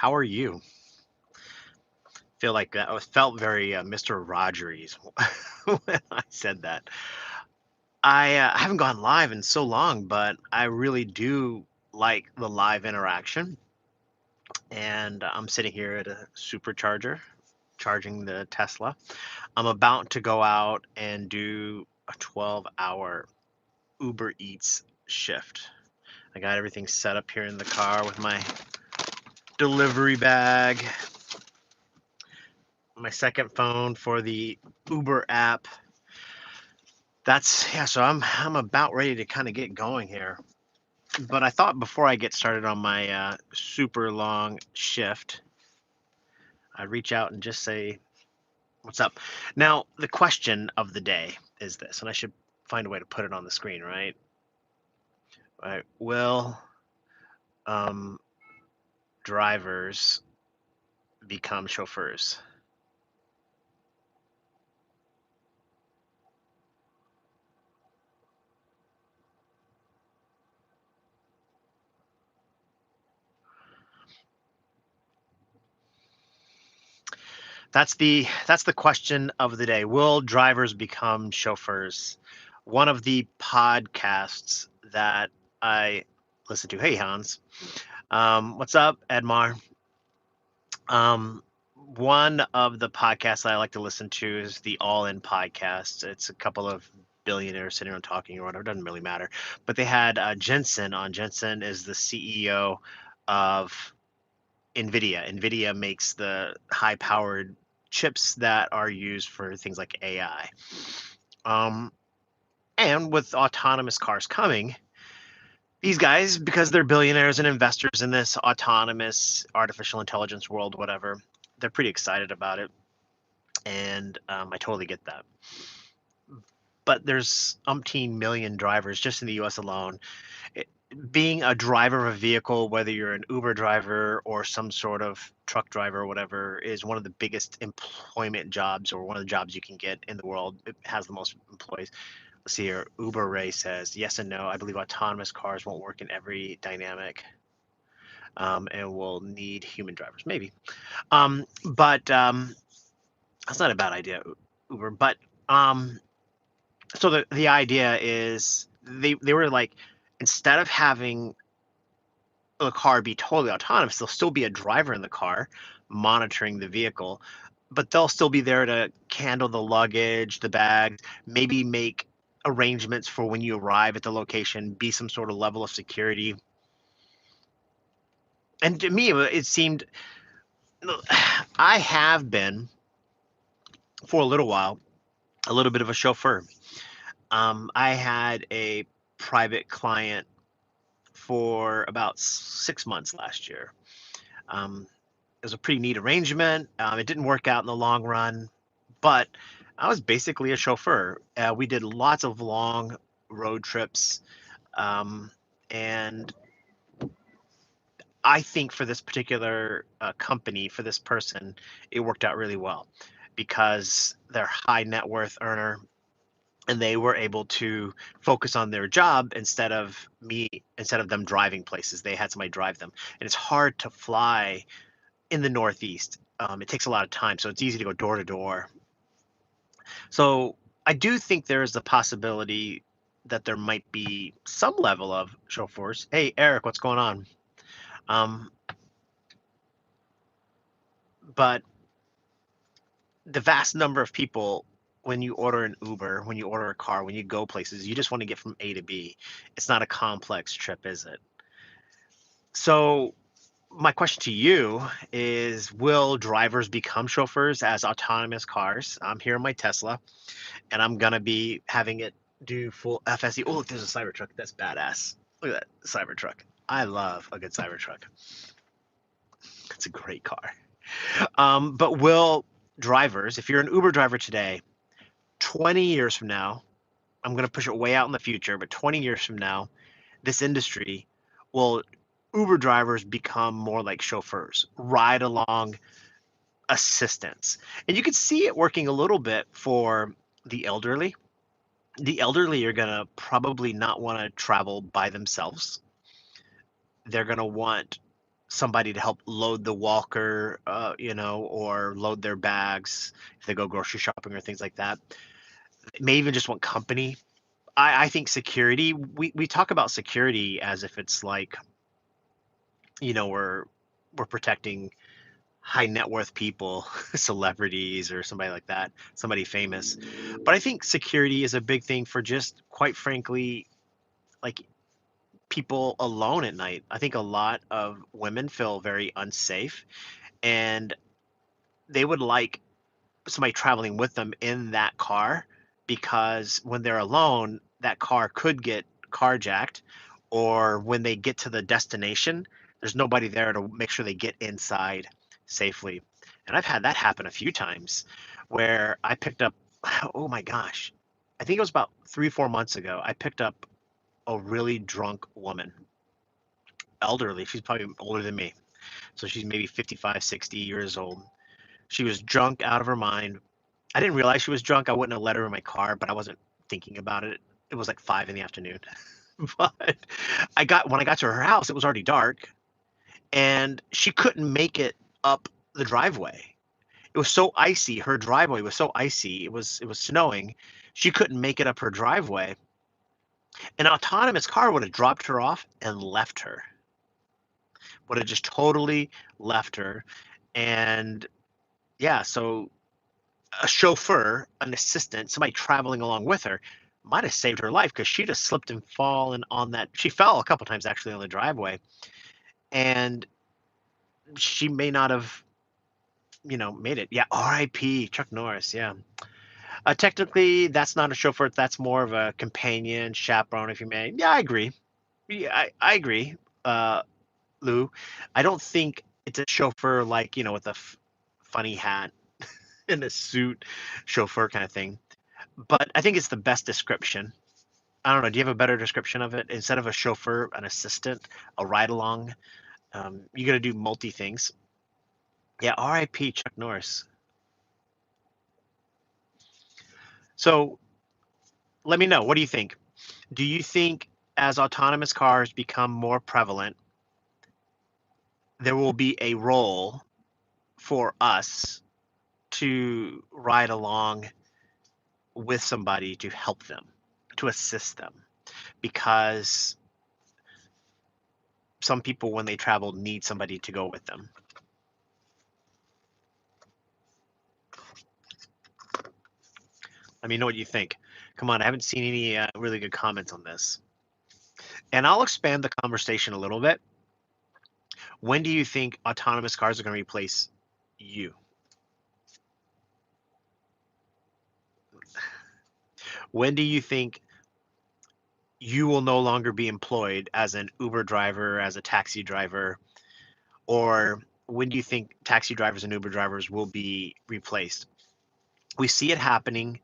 How are you? Feel like that felt very Mr. Rogers when I said that. I haven't gone live in so long, but I really do like the live interaction. And I'm sitting here at a supercharger, charging the Tesla. I'm about to go out and do a 12-hour Uber Eats shift. I got everything set up here in the car with my delivery bag, my second phone for the Uber app. That's yeah, so I'm about ready to kind of get going here. But I thought before I get started on my super long shift, I'd reach out and just say, what's up? Now, the question of the day is this, and I should find a way to put it on the screen, right? Right. Will um, drivers become chauffeurs? That's the question of the day. Will drivers become chauffeurs? One of the podcasts that I listen to. Hey Hans, what's up, Edmar? One of the podcasts I like to listen to is the All In podcast. It's a couple of billionaires sitting around talking or whatever. It doesn't really matter. But they had Jensen on. Jensen is the CEO of NVIDIA. NVIDIA makes the high-powered chips that are used for things like AI. Um, and with autonomous cars coming, these guys, because they're billionaires and investors in this autonomous artificial intelligence world, whatever, they're pretty excited about it. And I totally get that. But there's umpteen million drivers just in the US alone. It, being a driver of a vehicle, whether you're an Uber driver or some sort of truck driver or whatever, is one of the biggest employment jobs or one of the jobs you can get in the world. It has the most employees. Let's see here. Uber Ray says yes and no. I believe autonomous cars won't work in every dynamic and will need human drivers. Maybe. But that's not a bad idea, Uber. But so the idea is they were like, instead of having the car be totally autonomous, there'll still be a driver in the car monitoring the vehicle, but they'll still be there to handle the luggage, the bags, maybe make arrangements for when you arrive at the location, be some sort of level of security. And to me, it seemed I have been for a little while a little bit of a chauffeur. I had a private client for about 6 months last year. It was a pretty neat arrangement. It didn't work out in the long run, but I was basically a chauffeur. We did lots of long road trips, and I think for this particular company, for this person, it worked out really well because they're high net worth earner and they were able to focus on their job instead of them driving places. They had somebody drive them, and it's hard to fly in the Northeast. It takes a lot of time, so it's easy to go door to door. So I do think there is the possibility that there might be some level of chauffeurs. Hey, Eric, what's going on? Um, but the vast number of people, when you order an Uber, when you order a car, when you go places, you just want to get from A to B. It's not a complex trip, is it? So my question to you is, will drivers become chauffeurs as autonomous cars? I'm here in my Tesla, and I'm gonna be having it do full FSD. Oh, look, there's a Cybertruck. That's badass. Look at that Cybertruck. I love a good Cybertruck. It's a great car. But will drivers, if you're an Uber driver today, 20 years from now, I'm gonna push it way out in the future, but 20 years from now, this industry will Uber drivers become more like chauffeurs, ride along assistants. And you can see it working a little bit for the elderly. The elderly are going to probably not want to travel by themselves. They're going to want somebody to help load the walker, or load their bags if they go grocery shopping or things like that. They may even just want company. I think security, we talk about security as if it's like, we're protecting high net worth people, celebrities or somebody like that, somebody famous. But I think security is a big thing for just, quite frankly, like people alone at night. I think a lot of women feel very unsafe, and they would like somebody traveling with them in that car, because when they're alone, that car could get carjacked, or when they get to the destination, there's nobody there to make sure they get inside safely. And I've had that happen a few times where I picked up, oh my gosh, I think it was about 3 or 4 months ago. I picked up a really drunk woman, elderly. She's probably older than me. So she's maybe 55, 60 years old. She was drunk out of her mind. I didn't realize she was drunk. I wouldn't have let her in my car, but I wasn't thinking about it. It was like 5 in the afternoon. But when I got to her house, it was already dark, and she couldn't make it up the driveway. It was so icy. Her driveway was so icy. It was snowing. She couldn't make it up her driveway. An autonomous car would have dropped her off and left her. Would have just totally left her. And yeah, so a chauffeur, an assistant, somebody traveling along with her might have saved her life, because she'd have slipped and fallen on that. She fell a couple times actually on the driveway, and she may not have, made it. Yeah, R.I.P. Chuck Norris. Yeah. Technically, that's not a chauffeur. That's more of a companion, chaperone, if you may. Yeah, I agree. Yeah, I agree, Lou. I don't think it's a chauffeur like, with a funny hat and a suit, chauffeur kind of thing. But I think it's the best description. I don't know. Do you have a better description of it? Instead of a chauffeur, an assistant, a ride along. You got to do multi things. Yeah, R.I.P. Chuck Norris. So let me know. What do you think? Do you think as autonomous cars become more prevalent, there will be a role for us to ride along with somebody to help them, to assist them? Because some people, when they travel, need somebody to go with them. Let me know what you think. Come on, I haven't seen any really good comments on this. And I'll expand the conversation a little bit. When do you think autonomous cars are going to replace you? When do you think you will no longer be employed as an Uber driver, as a taxi driver? Or when do you think taxi drivers and Uber drivers will be replaced? We see it happening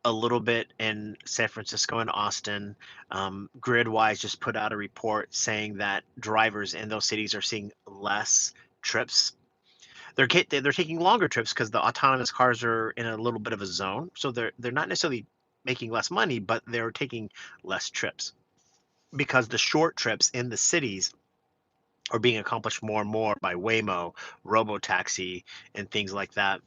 a little bit in San Francisco and Austin. Gridwise just put out a report saying that drivers in those cities are seeing less trips. They're taking longer trips because the autonomous cars are in a little bit of a zone, so they're not necessarily making less money, but they're taking less trips because the short trips in the cities are being accomplished more and more by Waymo, Robotaxi, and things like that.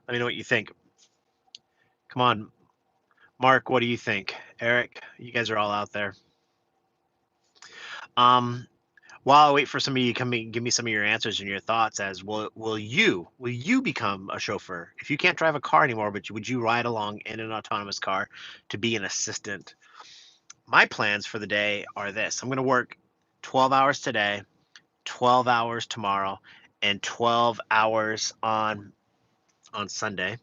Let me know what you think. Come on, Mark, what do you think? Eric, you guys are all out there. Um, while I wait for some of you to come in, give me some of your answers and your thoughts, as will you become a chauffeur if you can't drive a car anymore? But would you ride along in an autonomous car to be an assistant? My plans for the day are this: I'm going to work 12 hours today, 12 hours tomorrow, and 12 hours on Sunday.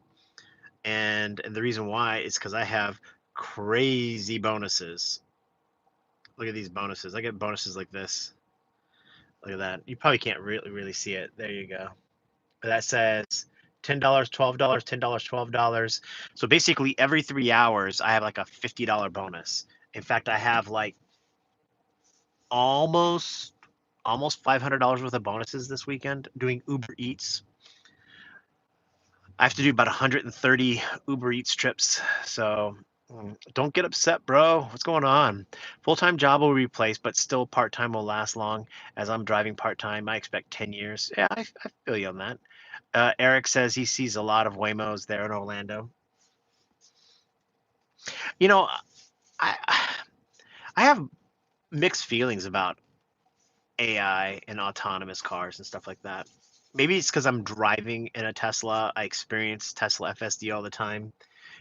And the reason why is because I have crazy bonuses. Look at these bonuses. I get bonuses like this. Look at that. You probably can't really see it. There you go. But that says $10, $12, $10, $12. So basically every 3 hours I have like a $50 bonus. In fact, I have like almost $500 worth of bonuses this weekend doing Uber Eats. I have to do about 130 Uber Eats trips. So don't get upset, bro. What's going on? Full-time job will replace, but still part-time will last long. As I'm driving part-time, I expect 10 years. Yeah, I feel you on that. Eric says he sees a lot of Waymos there in Orlando. You know, I I have mixed feelings about AI and autonomous cars and stuff like that. Maybe it's because I'm driving in a Tesla. I experience Tesla FSD all the time.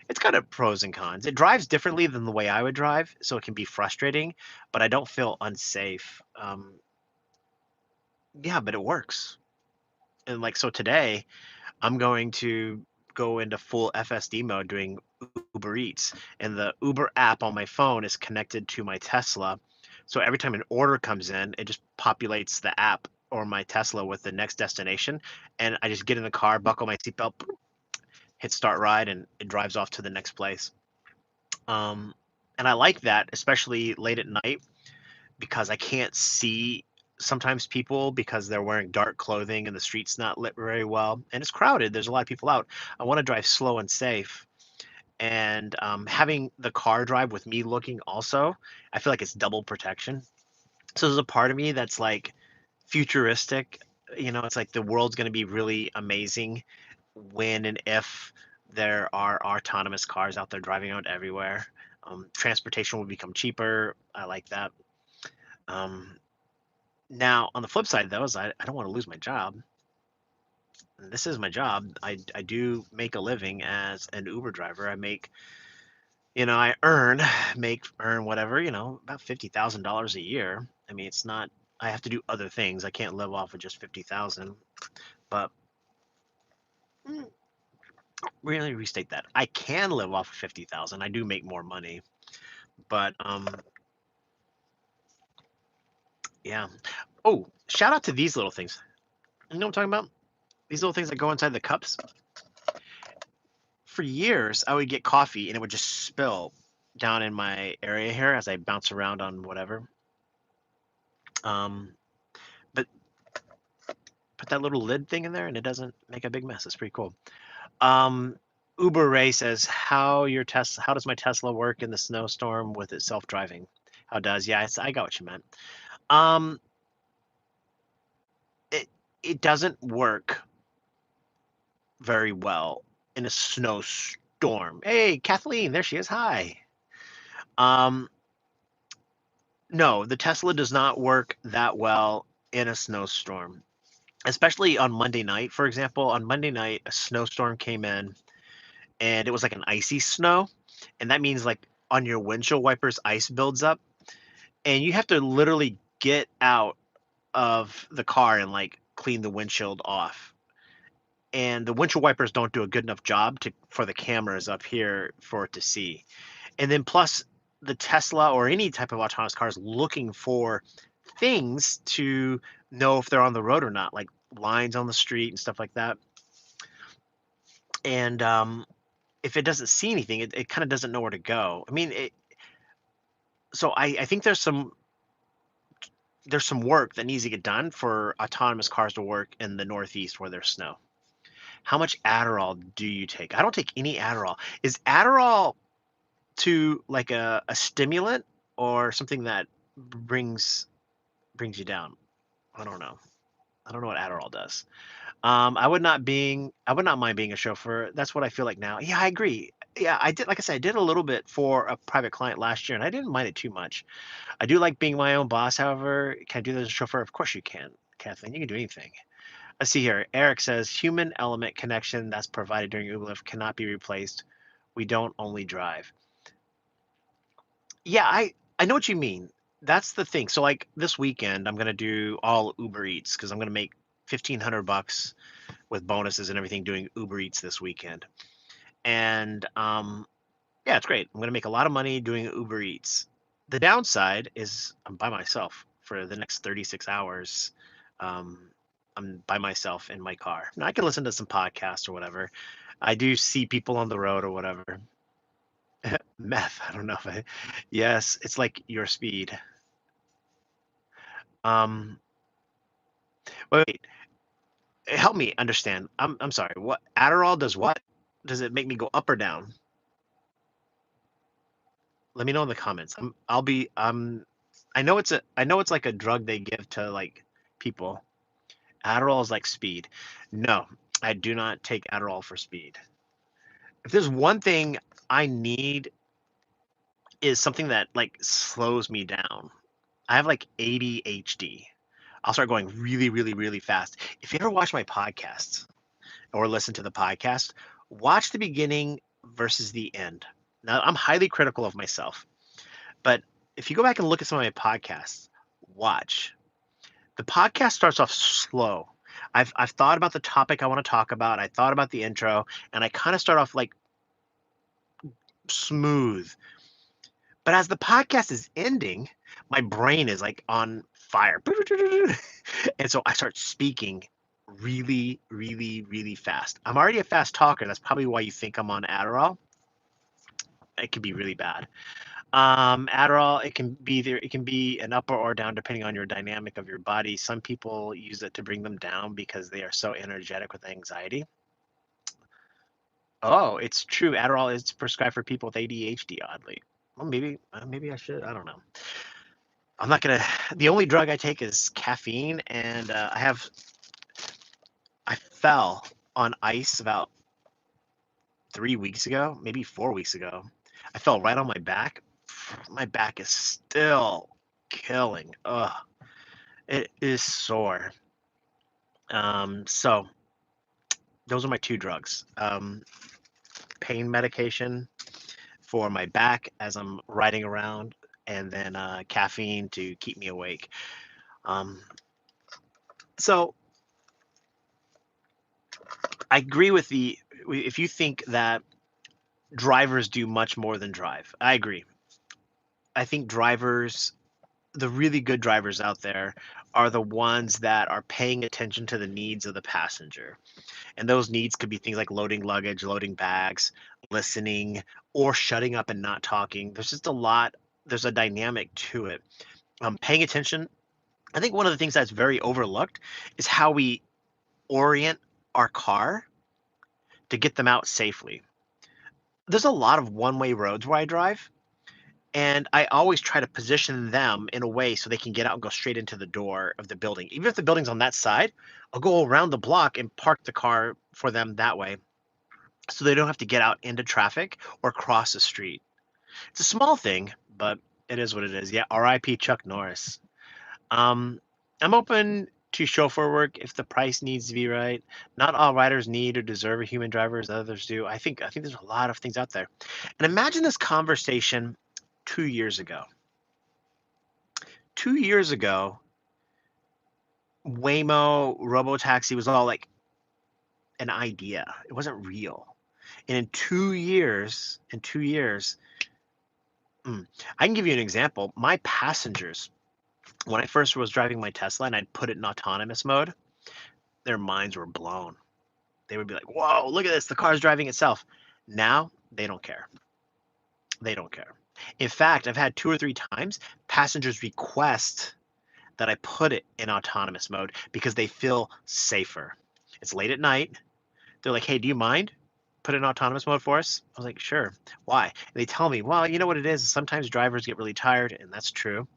It's got of pros and cons. It drives differently than the way I would drive, so it can be frustrating, but I don't feel unsafe. Yeah, but it works. And like so today, I'm going to go into full FSD mode doing Uber Eats, and the Uber app on my phone is connected to my Tesla. So every time an order comes in, it just populates the app or my Tesla with the next destination, and I just get in the car, buckle my seatbelt, hit start ride, and it drives off to the next place. Um, and I like that, especially late at night, because I can't see sometimes people because they're wearing dark clothing and the street's not lit very well and it's crowded. There's a lot of people out. I want to drive slow and safe. And having the car drive with me looking also, I feel like it's double protection. So there's a part of me that's like futuristic. It's like the world's going to be really amazing when and if there are autonomous cars out there driving around everywhere. Transportation will become cheaper. I like that. Um, Now, on the flip side, though, is I don't want to lose my job. This is my job. I do make a living as an Uber driver. I make, I earn whatever, about $50,000 a year. I mean, it's not. I have to do other things. I can't live off of just 50,000. But mm, really restate that. I can live off of 50,000. I do make more money, but yeah. Oh, shout out to these little things. You know what I'm talking about? These little things that go inside the cups. For years, I would get coffee and it would just spill down in my area here as I bounce around on whatever. Um, but put that little lid thing in there and it doesn't make a big mess. It's pretty cool. Um, Uber Ray says, How does my Tesla work in the snowstorm with it self-driving? How does? Yeah, I got what you meant. Um, it it doesn't work very well in a snowstorm. Hey, Kathleen, there she is. Hi. Um, No, the Tesla does not work that well in a snowstorm, especially on Monday night. For example, on Monday night, a snowstorm came in and it was like an icy snow. And that means like on your windshield wipers, ice builds up and you have to literally get out of the car and like clean the windshield off. And the windshield wipers don't do a good enough job for the cameras up here for it to see. And then plus the Tesla or any type of autonomous car is looking for things to know if they're on the road or not, like lines on the street and stuff like that. And if it doesn't see anything, it kind of doesn't know where to go. I mean, so I think there's some work that needs to get done for autonomous cars to work in the Northeast where there's snow. How much Adderall do you take? I don't take any Adderall. Is Adderall to like a stimulant or something that brings you down? I don't know. I don't know what Adderall does. I would not mind being a chauffeur. That's what I feel like now. Yeah, I agree. Yeah, I did. Like I said, I did a little bit for a private client last year, and I didn't mind it too much. I do like being my own boss. However, can I do this as a chauffeur? Of course you can, Kathleen. You can do anything. Let's see here. Eric says human element connection that's provided during Uber Lyft cannot be replaced. We don't only drive. Yeah, I know what you mean. That's the thing. So like this weekend, I'm gonna do all Uber Eats because I'm gonna make $1,500 with bonuses and everything doing Uber Eats this weekend. And yeah, it's great. I'm gonna make a lot of money doing Uber Eats. The downside is I'm by myself for the next 36 hours. Um, I'm by myself in my car. Now I can listen to some podcasts or whatever. I do see people on the road or whatever. Meth. I don't know if I. Yes, it's like your speed. Um, wait. Help me understand. I'm sorry. What Adderall does what? Does it make me go up or down? Let me know in the comments. I'll be I know it's like a drug they give to like people. Adderall is like speed. No, I do not take Adderall for speed. If there's one thing I need is something that like slows me down. I have like ADHD. I'll start going really, really, really fast. If you ever watch my podcasts or listen to the podcast, watch the beginning versus the end. Now, I'm highly critical of myself, but if you go back and look at some of my podcasts, watch. The podcast starts off slow. I've thought about the topic I want to talk about. I thought about the intro, and I kind of start off like smooth. But as the podcast is ending, my brain is like on fire. And so I start speaking really, really, really fast. I'm already a fast talker. That's probably why you think I'm on Adderall. It could be really bad. Adderall, it can be either it can be an up or down depending on your dynamic of your body. Some people use it to bring them down because they are so energetic with anxiety. Oh, it's true. Adderall is prescribed for people with ADHD, oddly. Well, maybe I should. I don't know. I'm not gonna. The only drug I take is caffeine, and I fell on ice about 3 weeks ago, maybe 4 weeks ago. I fell right on my back. My back is still killing. Ugh, it is sore. So those are my two drugs. Pain medication for my back as I'm riding around, and then caffeine to keep me awake. Um, so I agree with if you think that drivers do much more than drive, I agree. I think the really good drivers out there are the ones that are paying attention to the needs of the passenger. And those needs could be things like loading luggage, loading bags, listening, or shutting up and not talking. There's just a lot, there's a dynamic to it. Paying attention, I think one of the things that's very overlooked is how we orient our car to get them out safely. There's a lot of one-way roads where I drive, and I always try to position them in a way so they can get out and go straight into the door of the building. Even if the building's on that side, I'll go around the block and park the car for them that way so they don't have to get out into traffic or cross the street. It's a small thing, but it is what it is. Yeah, RIP Chuck Norris. Um, I'm open to chauffeur work if the price needs to be right. Not all riders need or deserve a human driver as others do. I think there's a lot of things out there. And imagine this conversation 2 years ago. 2 years ago, Waymo, Robotaxi was all like an idea. It wasn't real. And in 2 years, I can give you an example. My passengers, when I first was driving my Tesla and I'd put it in autonomous mode, their minds were blown. They would be like, "Whoa, look at this! The car's driving itself." Now they don't care. They don't care. In fact, I've had 2 or 3 times passengers request that I put it in autonomous mode because they feel safer. It's late at night. They're like, "Hey, do you mind? Put it in autonomous mode for us?" I was like, "Sure." Why? And they tell me, "Well, you know what it is? Sometimes drivers get really tired," and that's true.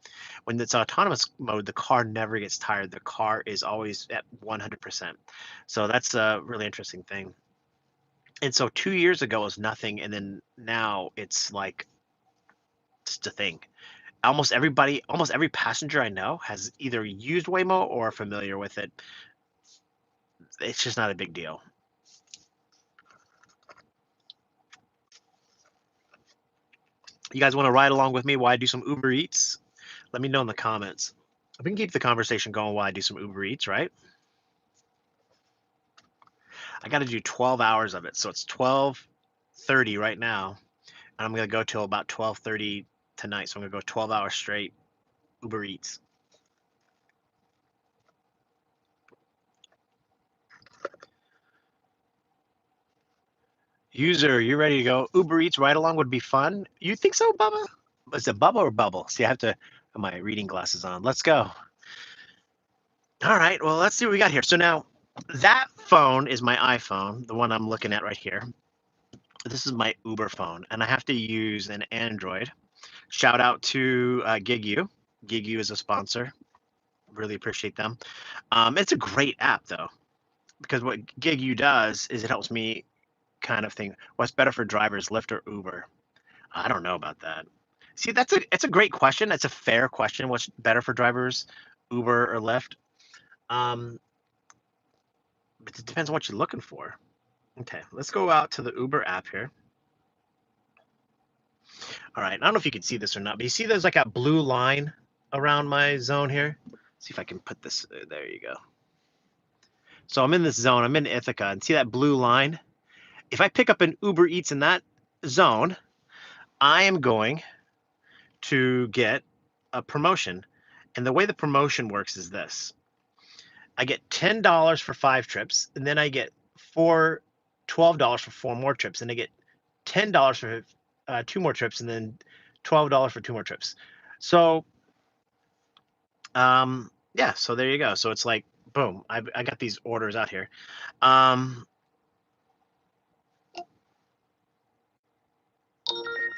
When it's autonomous mode, the car never gets tired. The car is always at 100%. So that's a really interesting thing. And so 2 years ago was nothing, and then now it's like just a thing. Almost every passenger I know has either used Waymo or are familiar with it. It's just not a big deal. You guys want to ride along with me while I do some Uber Eats? Let me know in the comments. We can keep the conversation going while I do some Uber Eats, right? I got to do 12 hours of it. So it's 12:30 right now, and I'm going to go till about 12:30 tonight. So I'm going to go 12 hours straight Uber Eats. User, you ready to go? Uber Eats ride along would be fun. You think so, Bubba? Is it Bubba or Bubble? See, I have to put my reading glasses on. Let's go. All right. Well, let's see what we got here. So now That phone is my iPhone, the one I'm looking at right here. This is my Uber phone, and I have to use an Android. Shout out to Gigu. Gigu is a sponsor. Really appreciate them. It's a great app though, because what Gigu does is it helps me kind of think what's better for drivers, Lyft or Uber. I don't know about that. See, it's a great question. It's a fair question. What's better for drivers, Uber or Lyft? But it depends on what you're looking for. Okay, let's go out to the Uber app here. All right, I don't know if you can see this or not, but you see there's like a blue line around my zone here. See if I can put this. There you go. So I'm in this zone. I'm in Ithaca, and see that blue line? If I pick up an Uber Eats in that zone, I am going to get a promotion. And the way the promotion works is this. I get $10 for 5 trips, and then I get $12 for 4 more trips, and I get $10 for 2 more trips, and then $12 for 2 more trips. So, yeah, so there you go. So it's like, boom, I got these orders out here.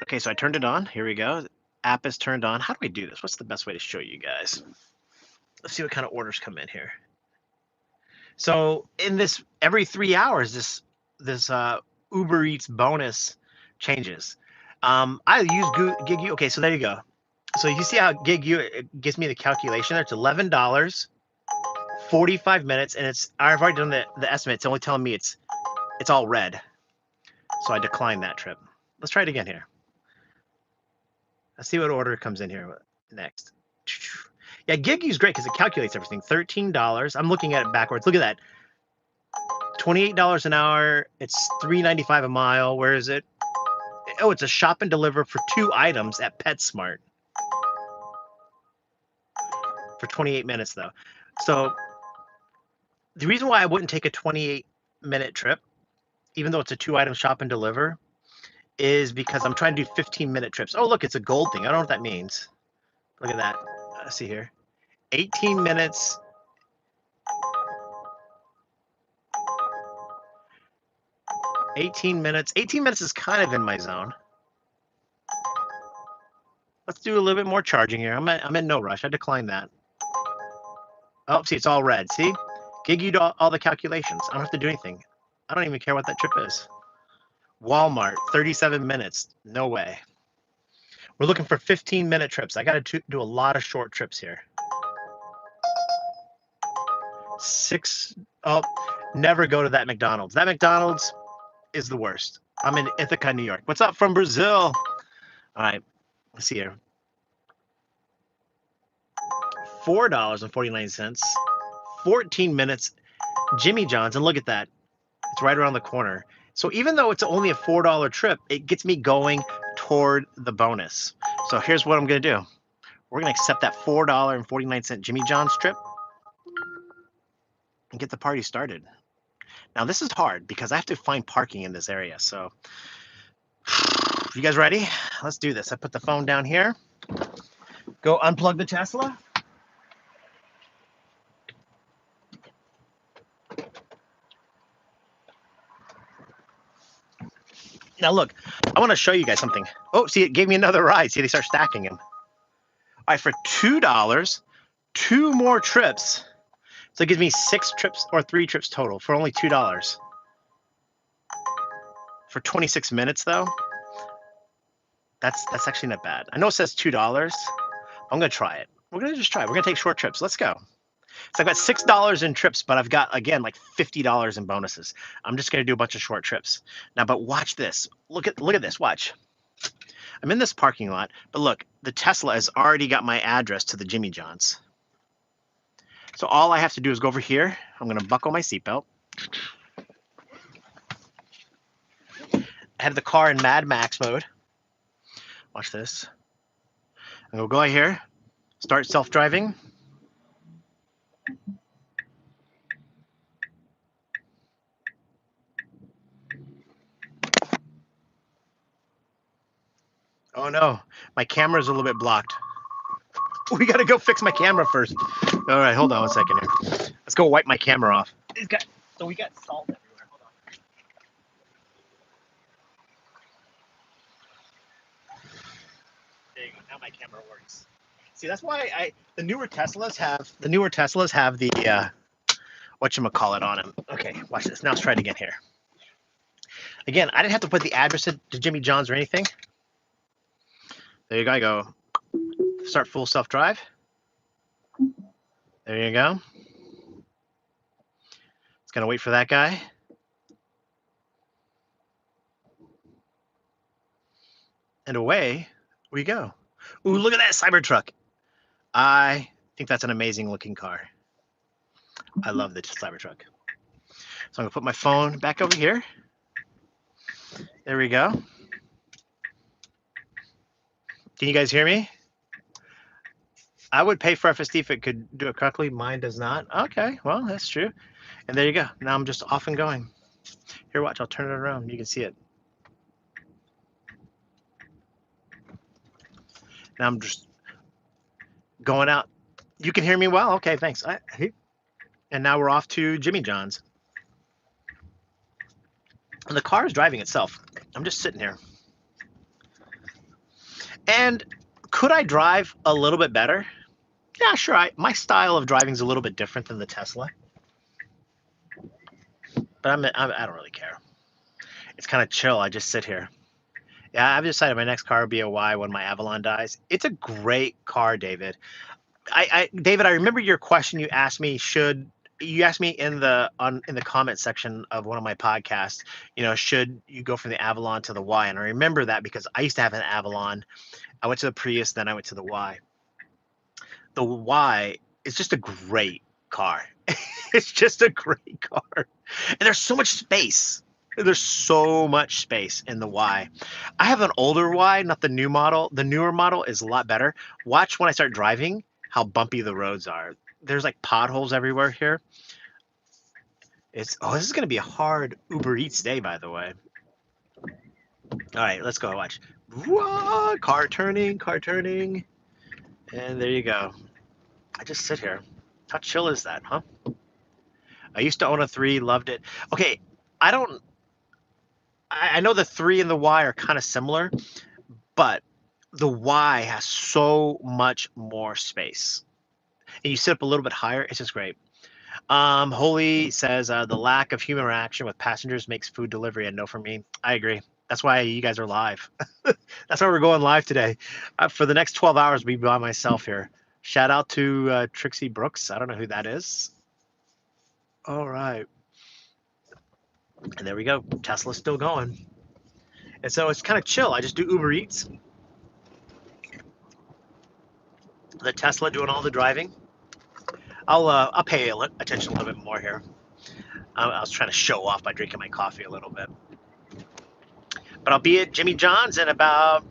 Okay, so I turned it on. Here we go. App is turned on. How do I do this? What's the best way to show you guys? Let's see what kind of orders come in here. So in this, every 3 hours, this Uber Eats bonus changes. I use Gigu. Okay, so there you go. So you see how Gigu gives me the calculation there? It's $11, 45 minutes, and I've already done the estimate. It's only telling me it's all red. So I declined that trip. Let's try it again here. Let's see what order comes in here next. Yeah, Gigu's great because it calculates everything. $13. I'm looking at it backwards. Look at that. $28 an hour. It's $3.95 a mile. Where is it? Oh, it's a shop and deliver for 2 items at PetSmart. For 28 minutes though. So the reason why I wouldn't take a 28-minute trip, even though it's a 2-item shop and deliver, is because I'm trying to do 15-minute trips. Oh, look, it's a gold thing. I don't know what that means. Look at that. Let's see here. 18 minutes. 18 minutes. 18 minutes is kind of in my zone. Let's do a little bit more charging here. I'm in no rush. I declined that. Oh, see, it's all red. See? Gigu all the calculations. I don't have to do anything. I don't even care what that trip is. Walmart, 37 minutes. No way. We're looking for 15-minute trips. I got to do a lot of short trips here. 6. Oh, never go to that McDonald's. That McDonald's is the worst. I'm in Ithaca, New York. What's up from Brazil? All right, let's see here. $4.49. 14 minutes. Jimmy John's, and look at that. It's right around the corner. So even though it's only a $4 trip, it gets me going toward the bonus. So here's what I'm going to do. We're going to accept that $4.49 Jimmy John's trip and get the party started. Now, this is hard because I have to find parking in this area. So you guys ready? Let's do this. I put the phone down here. Go unplug the Tesla. Now, look, I want to show you guys something. Oh, see, it gave me another ride. See, they start stacking them. All right, for $2, 2 more trips. So it gives me 6 trips or 3 trips total for only $2. For 26 minutes, though, that's actually not bad. I know it says $2. I'm going to try it. We're going to just try it. We're going to take short trips. Let's go. So I've got $6 in trips, but I've got, again, like $50 in bonuses. I'm just going to do a bunch of short trips. Now, but watch this. Look at this. Watch. I'm in this parking lot, but look, the Tesla has already got my address to the Jimmy John's. So all I have to do is go over here. I'm going to buckle my seatbelt. I have the car in Mad Max mode. Watch this. I'm going to go right here. Start self-driving. Oh no, my camera's a little bit blocked. We got to go fix my camera first. All right, hold on 1 second here. Let's go wipe my camera off. So we got salt everywhere. Hold on. There you go. Now my camera works. See, that's why the newer Teslas have the whatchamacallit on them. Okay, watch this. Now let's try it again here. Again, I didn't have to put the address to Jimmy John's or anything. There you go. I go start full self-drive. There you go. It's gonna wait for that guy. And away we go. Ooh, look at that Cybertruck. I think that's an amazing looking car. I love the Cybertruck. So I'm gonna put my phone back over here. There we go. Can you guys hear me? I would pay for FSD if it could do it correctly. Mine does not. Okay, well, that's true. And there you go. Now I'm just off and going. Here, watch. I'll turn it around. You can see it. Now I'm just going out. You can hear me well? Okay, thanks. And now we're off to Jimmy John's. And the car is driving itself. I'm just sitting here. And could I drive a little bit better? Yeah, sure. My style of driving is a little bit different than the Tesla. But I don't really care. It's kind of chill. I just sit here. Yeah, I've decided my next car will be a Y when my Avalon dies. It's a great car, David. David, I remember your question you asked me. You asked me in the comment section of one of my podcasts, should you go from the Avalon to the Y? And I remember that because I used to have an Avalon. I went to the Prius, then I went to the Y. The Y is just a great car. It's just a great car. And there's so much space. There's so much space in the Y. I have an older Y, not the new model. The newer model is a lot better. Watch when I start driving how bumpy the roads are. There's like potholes everywhere here. This is going to be a hard Uber Eats day, by the way. All right, let's go. Watch. Whoa, car turning. And there you go. I just sit here. How chill is that, huh? I used to own a 3, loved it. Okay, I know the 3 and the Y are kind of similar, but the Y has so much more space. And you sit up a little bit higher, it's just great. Holy says the lack of human interaction with passengers makes food delivery a no for me. I agree. That's why you guys are live. That's why we're going live today. For the next 12 hours, I'll be by myself here. Shout out to Trixie Brooks. I don't know who that is. All right. And there we go. Tesla's still going. And so it's kind of chill. I just do Uber Eats. The Tesla doing all the driving. I'll pay attention a little bit more here. I was trying to show off by drinking my coffee a little bit. But I'll be at Jimmy John's in about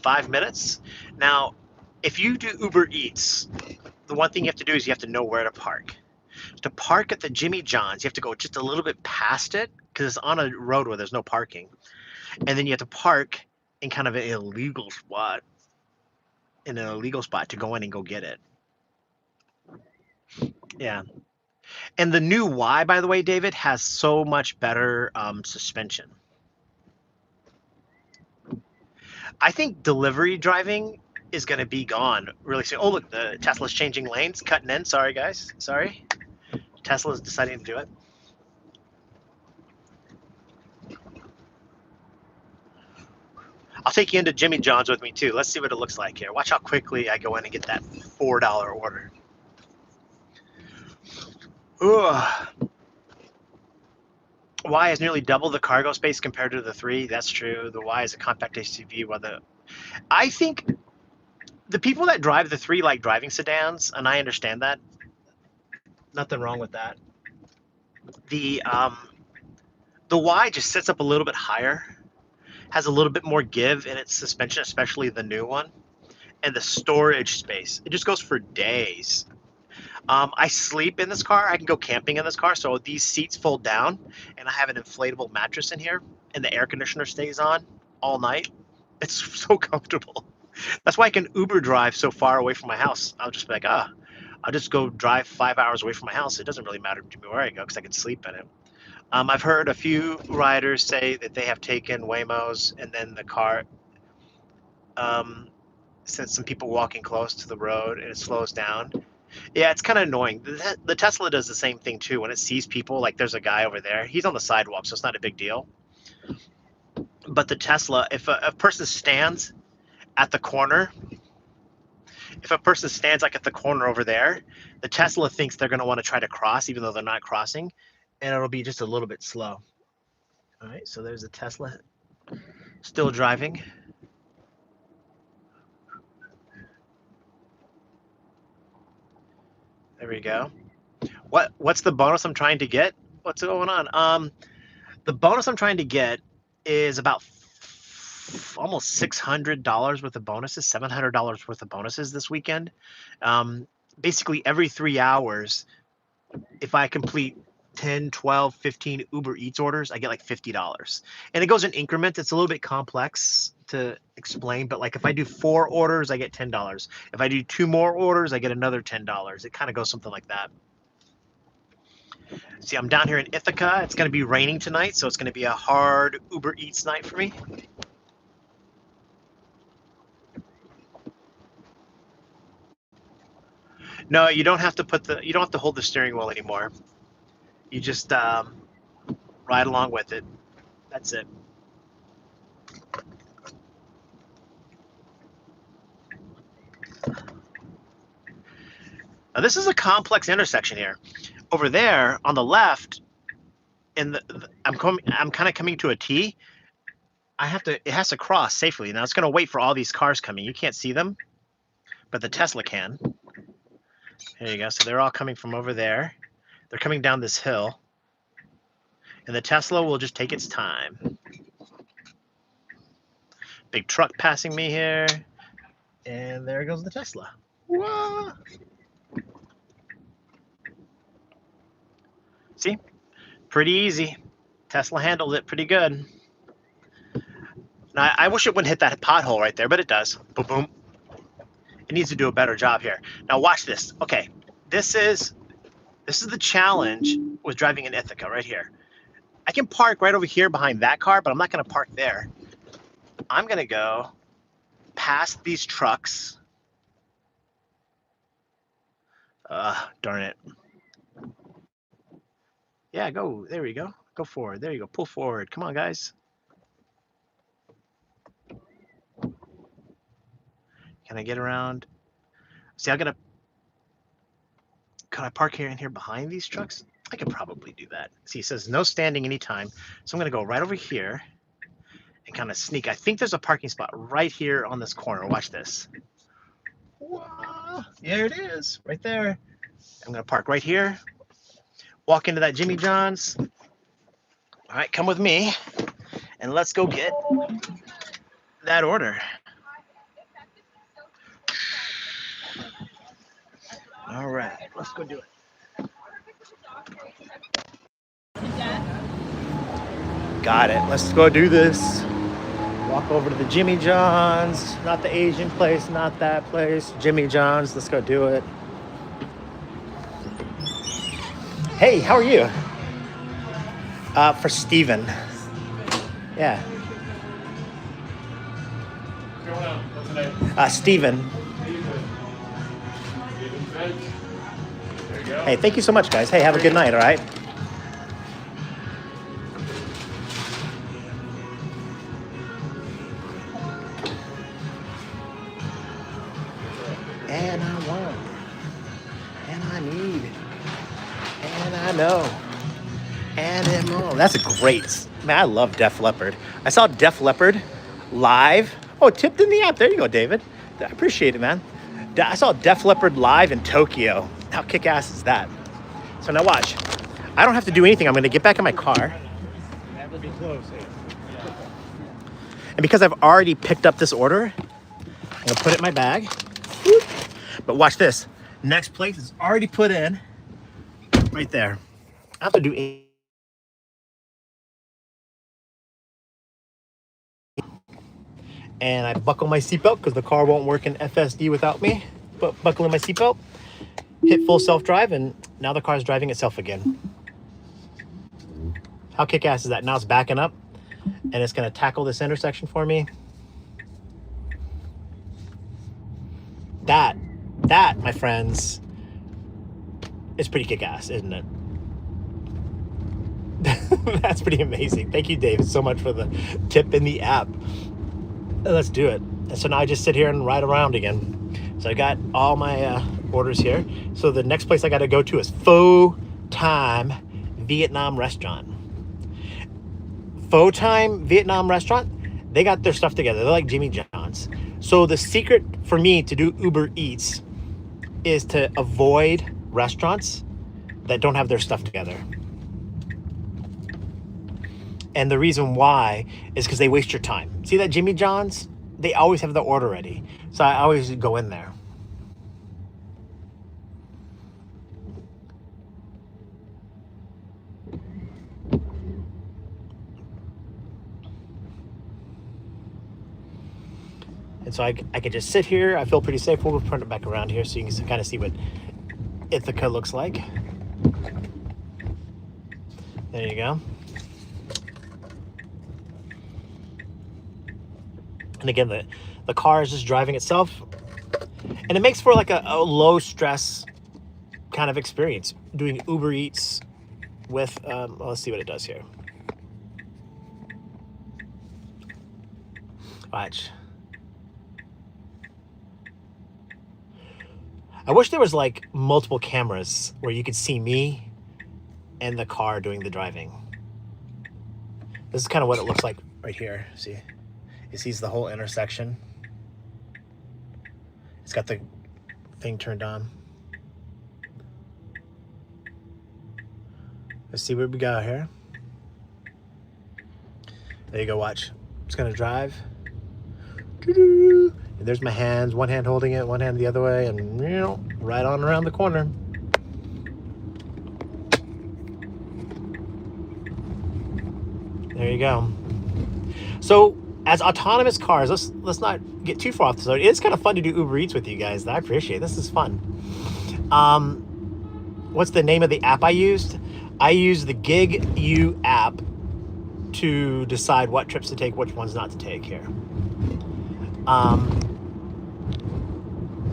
5 minutes. Now, if you do Uber Eats, the one thing you have to do is you have to know where to park. To park at the Jimmy John's, you have to go just a little bit past it because it's on a road where there's no parking. And then you have to park in kind of an illegal spot, to go in and go get it. Yeah. And the new Y, by the way, David, has so much better suspension. I think delivery driving is going to be gone really soon. Oh, look, the Tesla's changing lanes, cutting in. Sorry, guys. Sorry. Tesla's deciding to do it. I'll take you into Jimmy John's with me, too. Let's see what it looks like here. Watch how quickly I go in and get that $4 order. Ugh. Y is nearly double the cargo space compared to the 3. That's true. The Y is a compact SUV. I think the people that drive the 3 like driving sedans, and I understand that. Nothing wrong with that. The Y just sits up a little bit higher, has a little bit more give in its suspension, especially the new one, and the storage space. It just goes for days. I sleep in this car. I can go camping in this car. So these seats fold down, and I have an inflatable mattress in here, and the air conditioner stays on all night. It's so comfortable. That's why I can Uber drive so far away from my house. I'll just be like, I'll just go drive 5 hours away from my house. It doesn't really matter to me where I go because I can sleep in it. I've heard a few riders say that they have taken Waymos and then the car, since some people walking close to the road and it slows down. Yeah, it's kind of annoying. The Tesla does the same thing too. When it sees people, like there's a guy over there, he's on the sidewalk, so it's not a big deal. But the Tesla, if a person stands at the corner, if a person stands like at the corner over there, the Tesla thinks they're going to want to try to cross, even though they're not crossing, and it'll be just a little bit slow. All right, so there's a Tesla still driving. There we go. What's the bonus I'm trying to get? What's going on? The bonus I'm trying to get is about almost $600 worth of bonuses, $700 worth of bonuses this weekend. Basically, every 3 hours, if I complete 10, 12, 15 Uber Eats orders, I get like $50. And it goes in increments. It's a little bit complex to explain, but like if I do 4 orders, I get $10. If I do 2 more orders, I get another $10. It kind of goes something like that. See, I'm down here in Ithaca. It's going to be raining tonight, so it's going to be a hard Uber Eats night for me. No, you don't have to you don't have to hold the steering wheel anymore. You just ride along with it. That's it. Now, this is a complex intersection here. Over there on the left, I'm kind of coming to a T. It has to cross safely. Now it's going to wait for all these cars coming. You can't see them, but the Tesla can. There you go. So they're all coming from over there. They're coming down this hill. And the Tesla will just take its time. Big truck passing me here. And there goes the Tesla. Whoa. See? Pretty easy. Tesla handled it pretty good. Now, I wish it wouldn't hit that pothole right there, but it does. Boom, boom. It needs to do a better job here. Now watch this. Okay, this is the challenge with driving in Ithaca right here. I can park right over here behind that car, but I'm not going to park there. I'm going to go past these trucks. Darn it. Yeah, go. There we go. Go forward. There you go. Pull forward. Come on, guys. Can I get around? See, could I park here behind these trucks? I could probably do that. See, it says no standing anytime. So I'm going to go right over here and kind of sneak. I think there's a parking spot right here on this corner. Watch this. Whoa, there it is, right there. I'm going to park right here, walk into that Jimmy John's. All right, come with me, and let's go get that order. All right, let's go do it. Got it. Let's go do this. Walk over to the Jimmy John's. Not the Asian place, not that place. Jimmy John's. Let's go do it. Hey, how are you? For Steven. Yeah. What's going on? What's the name? Steven. There you go. Hey, thank you so much, guys. Hey, have a good night, all right? And I want, and I need, and I know, and am on. That's a great, man, I love Def Leppard. I saw Def Leppard live. Oh, tipped in the app. There you go, David. I appreciate it, man. I saw Def Leppard live in Tokyo. How kick-ass is that? So now watch. I don't have to do anything. I'm going to get back in my car. Never be close. And because I've already picked up this order, I'm going to put it in my bag. But watch this. Next place is already put in right there. I have to do and I buckle my seatbelt because the car won't work in FSD without me. But buckling my seatbelt. hit full self-drive, and now the car's driving itself again. How kick-ass is that? Now it's backing up, and it's going to tackle this intersection for me. That, my friends, is pretty kick-ass, isn't it? That's pretty amazing. Thank you, David, so much for the tip in the app. Let's do it. And so now I just sit here and ride around again. So I got all my orders here. So the next place I got to go to is Pho Time Vietnam Restaurant. Pho Time Vietnam Restaurant, they got their stuff together. They're like Jimmy John's. So the secret for me to do Uber Eats is to avoid restaurants that don't have their stuff together. And the reason why is because they waste your time. See that Jimmy John's? They always have the order ready. So I always go in there. And so I can just sit here. I feel pretty safe. We'll turn it back around here so you can kind of see what Ithaca looks like. There you go. And again, the car is just driving itself. And it makes for like a low stress kind of experience doing Uber Eats with, well, let's see what it does here. Watch. I wish there was like multiple cameras where you could see me and the car doing the driving. This is kind of what it looks like right here. See? It sees the whole intersection. It's got the thing turned on. Let's see what we got here. There you go, watch. It's gonna drive. And there's my hands, one hand holding it, one hand the other way, and right on around the corner. There you go. So, as autonomous cars, let's not get too far off the road. It's kind of fun to do Uber Eats with you guys. I appreciate it. This is fun. What's the name of the app I used? I used the Gigu app to decide what trips to take, which ones not to take here.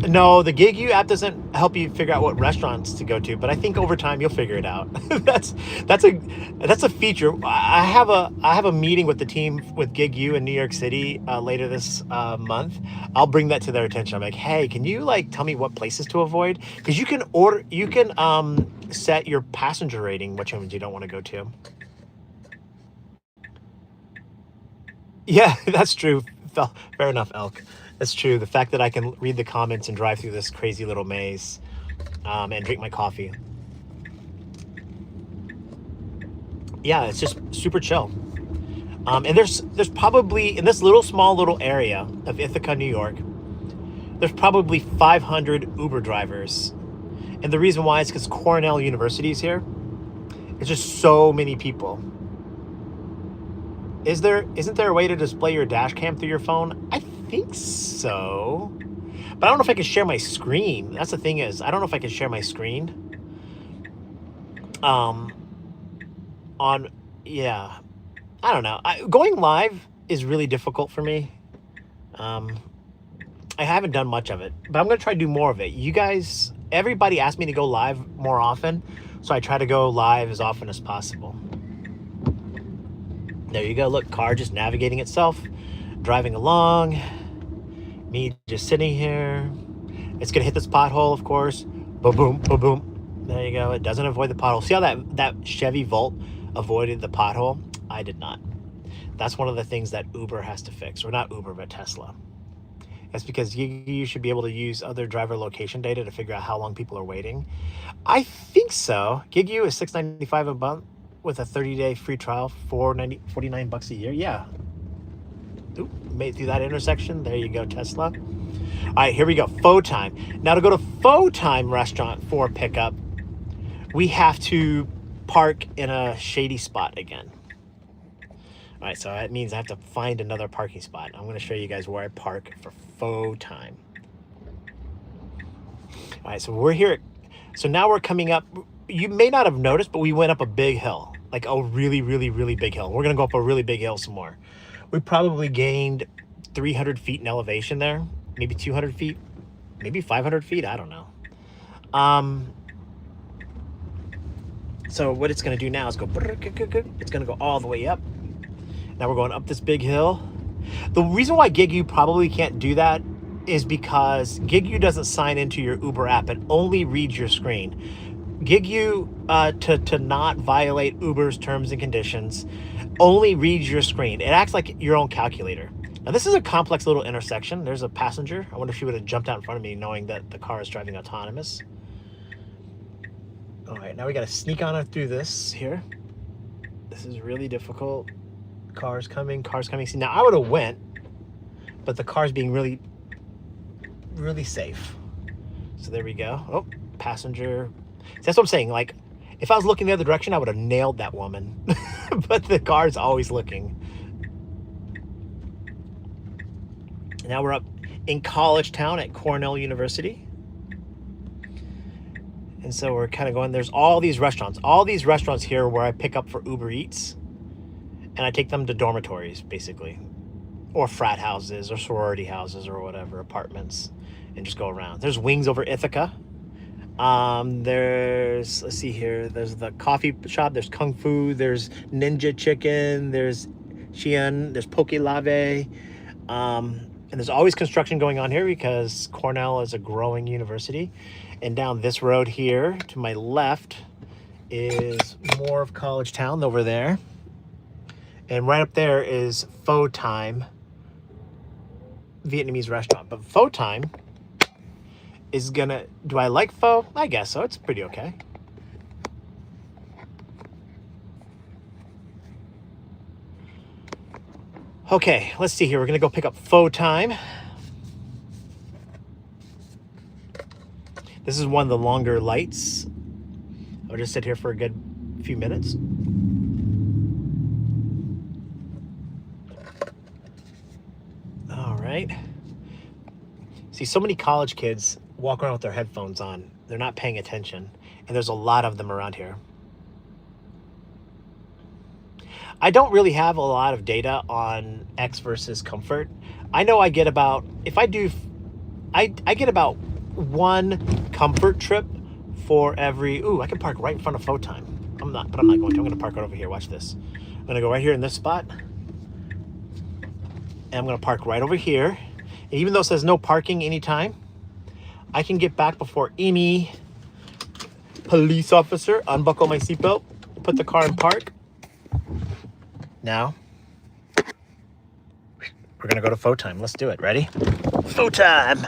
No, the Gigu app doesn't help you figure out what restaurants to go to, but I think over time you'll figure it out. that's a feature. I have a meeting with the team with Gigu in New York City later this month. I'll bring that to their attention. I'm like, hey, can you like tell me what places to avoid? Because you can set your passenger rating, which ones you don't want to go to. Yeah, that's true. Fair enough, Elk. That's true. The fact that I can read the comments and drive through this crazy little maze and drink my coffee. Yeah, it's just super chill. And there's probably, in this small little area of Ithaca, New York, there's probably 500 Uber drivers. And the reason why is because Cornell University is here. It's just so many people. Isn't there a way to display your dash cam through your phone? I think so. But I don't know if I can share my screen. That's the thing is, I don't know if I can share my screen. Yeah. I don't know. Going live is really difficult for me. I haven't done much of it, but I'm going to try to do more of it. You guys, everybody asked me to go live more often, so I try to go live as often as possible. There you go. Look, car just navigating itself, driving along. Me just sitting here. It's gonna hit this pothole, of course. Boom, boom, boom, boom. There you go. It doesn't avoid the pothole. See how that Chevy Volt avoided the pothole? I did not. That's one of the things that Uber has to fix, or not Uber, but Tesla. That's because you should be able to use other driver location data to figure out how long people are waiting. I think so. Gigu is $6.95 a month. With a 30-day free trial, $49 a year. Yeah. Oop, made through that intersection. There you go, Tesla. All right, here we go. Pho Time. Now to go to Pho Time restaurant for pickup, we have to park in a shady spot again. All right, so that means I have to find another parking spot. I'm going to show you guys where I park for Pho Time. All right, so we're here at So now we're coming up. You may not have noticed, but we went up a big hill, like a really, really, really big hill. We're going to go up a really big hill some more. We probably gained 300 feet in elevation there, maybe 200 feet, maybe 500 feet. I don't know. So what it's going to do now is go, it's going to go all the way up. Now we're going up this big hill. The reason why Gigu probably can't do that is because Gigu doesn't sign into your Uber app. It only reads your screen. Gigu, to not violate Uber's terms and conditions, only reads your screen. It acts like your own calculator. Now, this is a complex little intersection. There's a passenger. I wonder if she would have jumped out in front of me knowing that the car is driving autonomous. All right, now we got to sneak on through this here. This is really difficult. Cars coming. See, now I would have went, but the car's being really, really safe. So there we go. Oh, passenger. See, that's what I'm saying. Like, if I was looking the other direction, I would have nailed that woman. But the car's always looking. Now we're up in College Town at Cornell University. And so we're kind of going, there's all these restaurants here where I pick up for Uber Eats. And I take them to dormitories, basically. Or frat houses, or sorority houses, or whatever, apartments. And just go around. There's Wings over Ithaca. There's, let's see here, there's the coffee shop, there's Kung Fu, there's Ninja Chicken, there's Xi'an, there's Poke Lave. And there's always construction going on here because Cornell is a growing university. And down this road here, to my left, is more of College Town over there. And right up there is Pho Time, Vietnamese restaurant. But Pho Time is gonna, do I like pho? I guess so, it's pretty okay. Okay, let's see here. We're gonna go pick up Pho Time. This is one of the longer lights. I'll just sit here for a good few minutes. All right. See, so many college kids walk around with their headphones on. They're not paying attention. And there's a lot of them around here. I don't really have a lot of data on X versus comfort. I know I get about, if I do, I get about one comfort trip for every, ooh, I can park right in front of Pho Time. I'm not going to. I'm going to park right over here. Watch this. I'm going to go right here in this spot. And I'm going to park right over here. And even though it says no parking anytime, I can get back before any police officer, unbuckle my seatbelt, put the car in park. Now, we're going to go to Pho Time. Let's do it. Ready? Pho Time.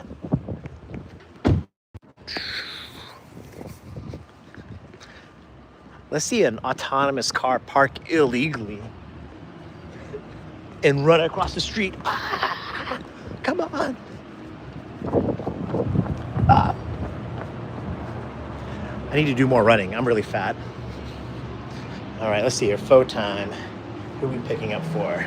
Let's see an autonomous car park illegally and run across the street. Ah, come on. Ah. I need to do more running. I'm really fat. All right, let's see here. Pho Time. Who are we picking up for?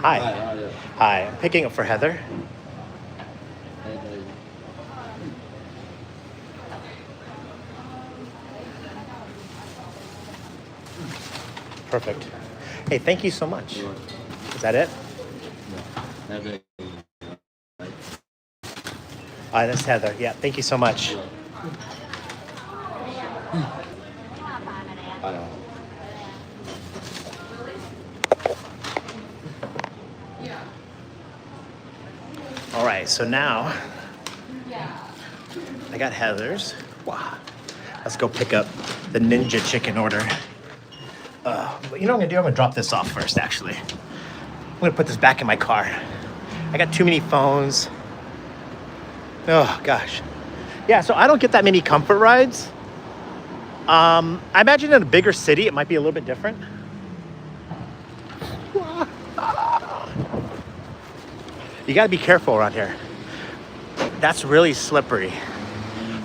Hi. Hi, I'm picking up for Heather. Perfect. Hey, thank you so much. Is that it? That's Heather. Yeah, thank you so much. All right, so now I got Heather's. Wow. Let's go pick up the Ninja Chicken order. But you know what I'm gonna do? I'm gonna drop this off first, actually. I'm gonna put this back in my car. I got too many phones. Oh, gosh. Yeah, so I don't get that many comfort rides. I imagine in a bigger city, it might be a little bit different. You gotta be careful around here. that's really slippery.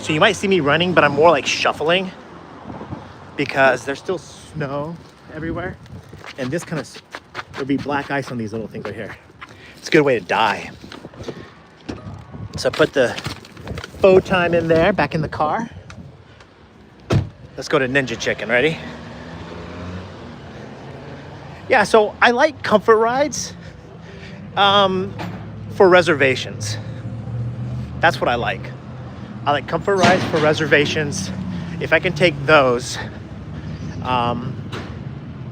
So you might see me running, but I'm more like shuffling because there's still snow everywhere. And this kind of, there'll be black ice on these little things right here. It's a good way to die. So put the faux time in there, back in the car. Let's go to Ninja Chicken, ready? Yeah, so I like comfort rides for reservations. That's what I like. I like comfort rides for reservations. If I can take those,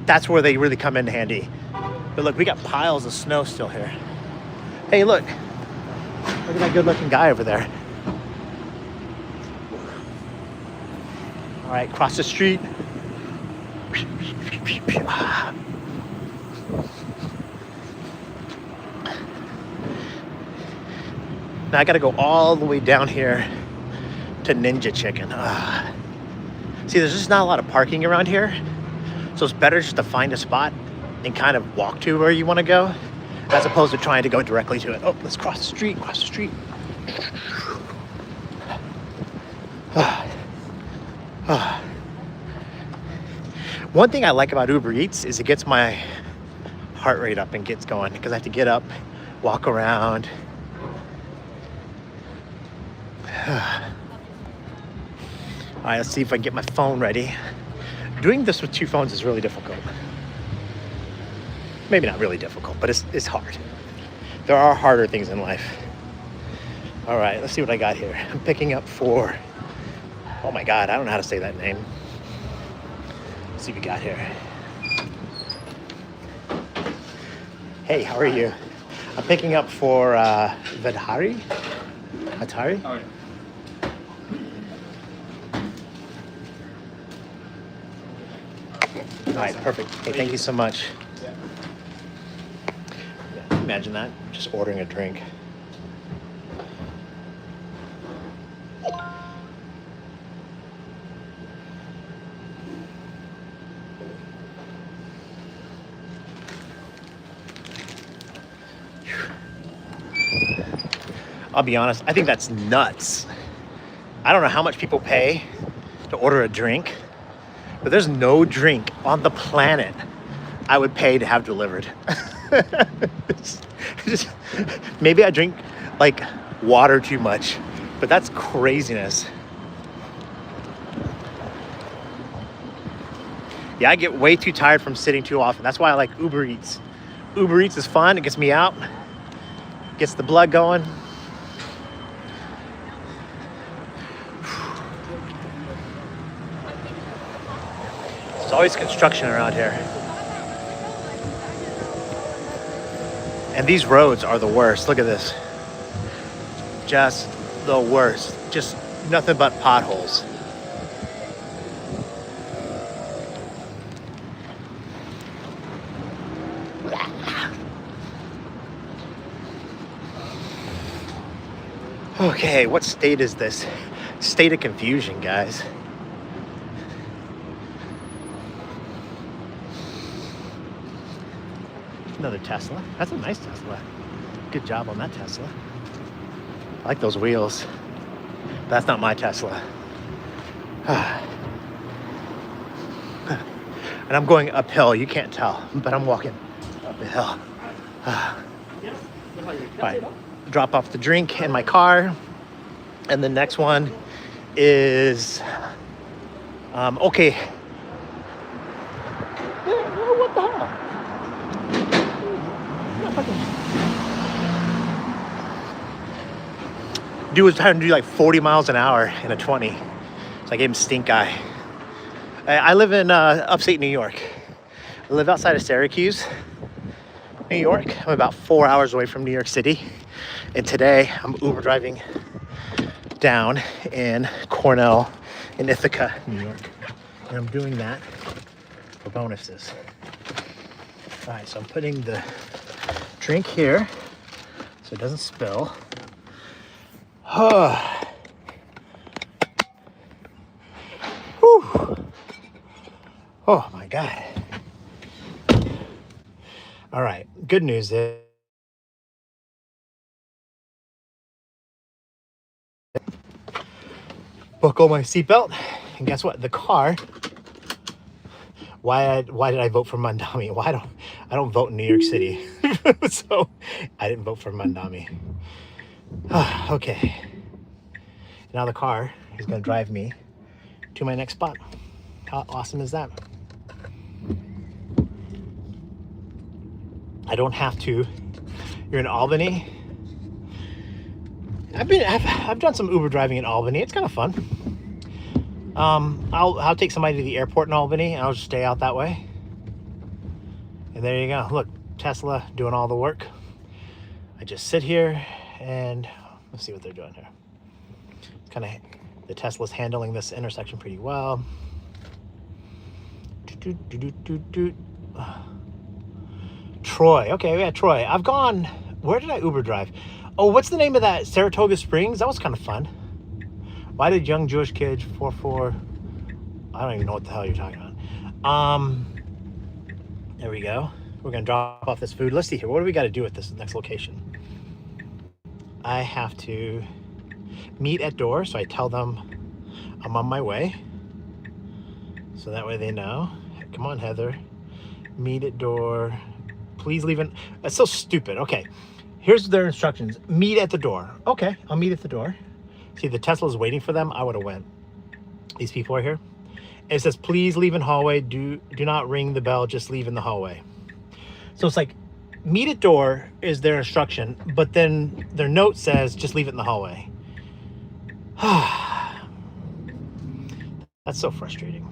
that's where they really come in handy. But look, we got piles of snow still here. Hey, look. Look at that good looking guy over there. All right, cross the street. Now I gotta go all the way down here to Ninja Chicken. See, there's just not a lot of parking around here. So it's better just to find a spot and kind of walk to where you wanna go, as opposed to trying to go directly to it. Oh, let's cross the street, cross the street. One thing I like about Uber Eats is it gets my heart rate up and gets going, because I have to get up, walk around. All right, let's see if I can get my phone ready. Doing this with two phones is really difficult. Maybe not really difficult, but it's hard. There are harder things in life. All right, let's see what I got here. I'm picking up for, oh my God, I don't know how to say that name. Let's see what we got here. Hey, how are you? I'm picking up for Hatari. Oh, yeah. All right, perfect. Hey, thank you so much. Yeah, imagine that, just ordering a drink. I'll be honest, I think that's nuts. I don't know how much people pay to order a drink, but there's no drink on the planet I would pay to have delivered. Maybe I drink like water too much, but that's craziness. Yeah, I get way too tired from sitting too often. That's why I like Uber Eats. Uber Eats is fun, it gets me out, gets the blood going. There's always construction around here. And these roads are the worst. Look at this. Just the worst. Just nothing but potholes. Okay, what state is this? State of confusion, guys. Another Tesla. That's a nice Tesla. Good job on that Tesla. I like those wheels. That's not my Tesla. And I'm going uphill. You can't tell, but I'm walking up a hill. All right. Drop off the drink in my car. And the next one is, okay. What the hell? Dude was trying to do like 40 miles an hour in a 20. So I gave him stink eye. I live in upstate New York. I live outside of Syracuse, New York. I'm about 4 hours away from New York City. And today I'm Uber driving down in Cornell in Ithaca, New York. And I'm doing that for bonuses. All right, so I'm putting the drink here so it doesn't spill. Whew. Oh my God. All right, good news is buckle my seatbelt, and guess what? The car. Why did I vote for Mandami? I don't vote in New York City, so I didn't vote for Mandami. Okay. Now the car is going to drive me to my next spot. How awesome is that? I don't have to. You're in Albany. I've done some Uber driving in Albany. It's kind of fun. I'll take somebody to the airport in Albany, and I'll just stay out that way. And there you go. Look, Tesla doing all the work. I just sit here and let's see what they're doing here. It's kind of, the Tesla's handling this intersection pretty well. Troy. Okay, we got Troy. I've gone, where did I Uber drive? Oh, what's the name of that? Saratoga Springs? That was kind of fun. Why did young Jewish kids 44? I don't even know what the hell you're talking about. There we go. We're gonna drop off this food. Let's see here. What do we got to do with this next location? I have to meet at door, so I tell them I'm on my way. So that way they know. Come on, Heather. Meet at door. Please leave in. That's so stupid. Okay. Here's their instructions. Meet at the door. Okay, I'll meet at the door. See, the Tesla's waiting for them. I would have went. These people are here. It says, please leave in hallway. Do not ring the bell. Just leave in the hallway. So it's like, meet at door is their instruction, but then their note says, just leave it in the hallway. That's so frustrating.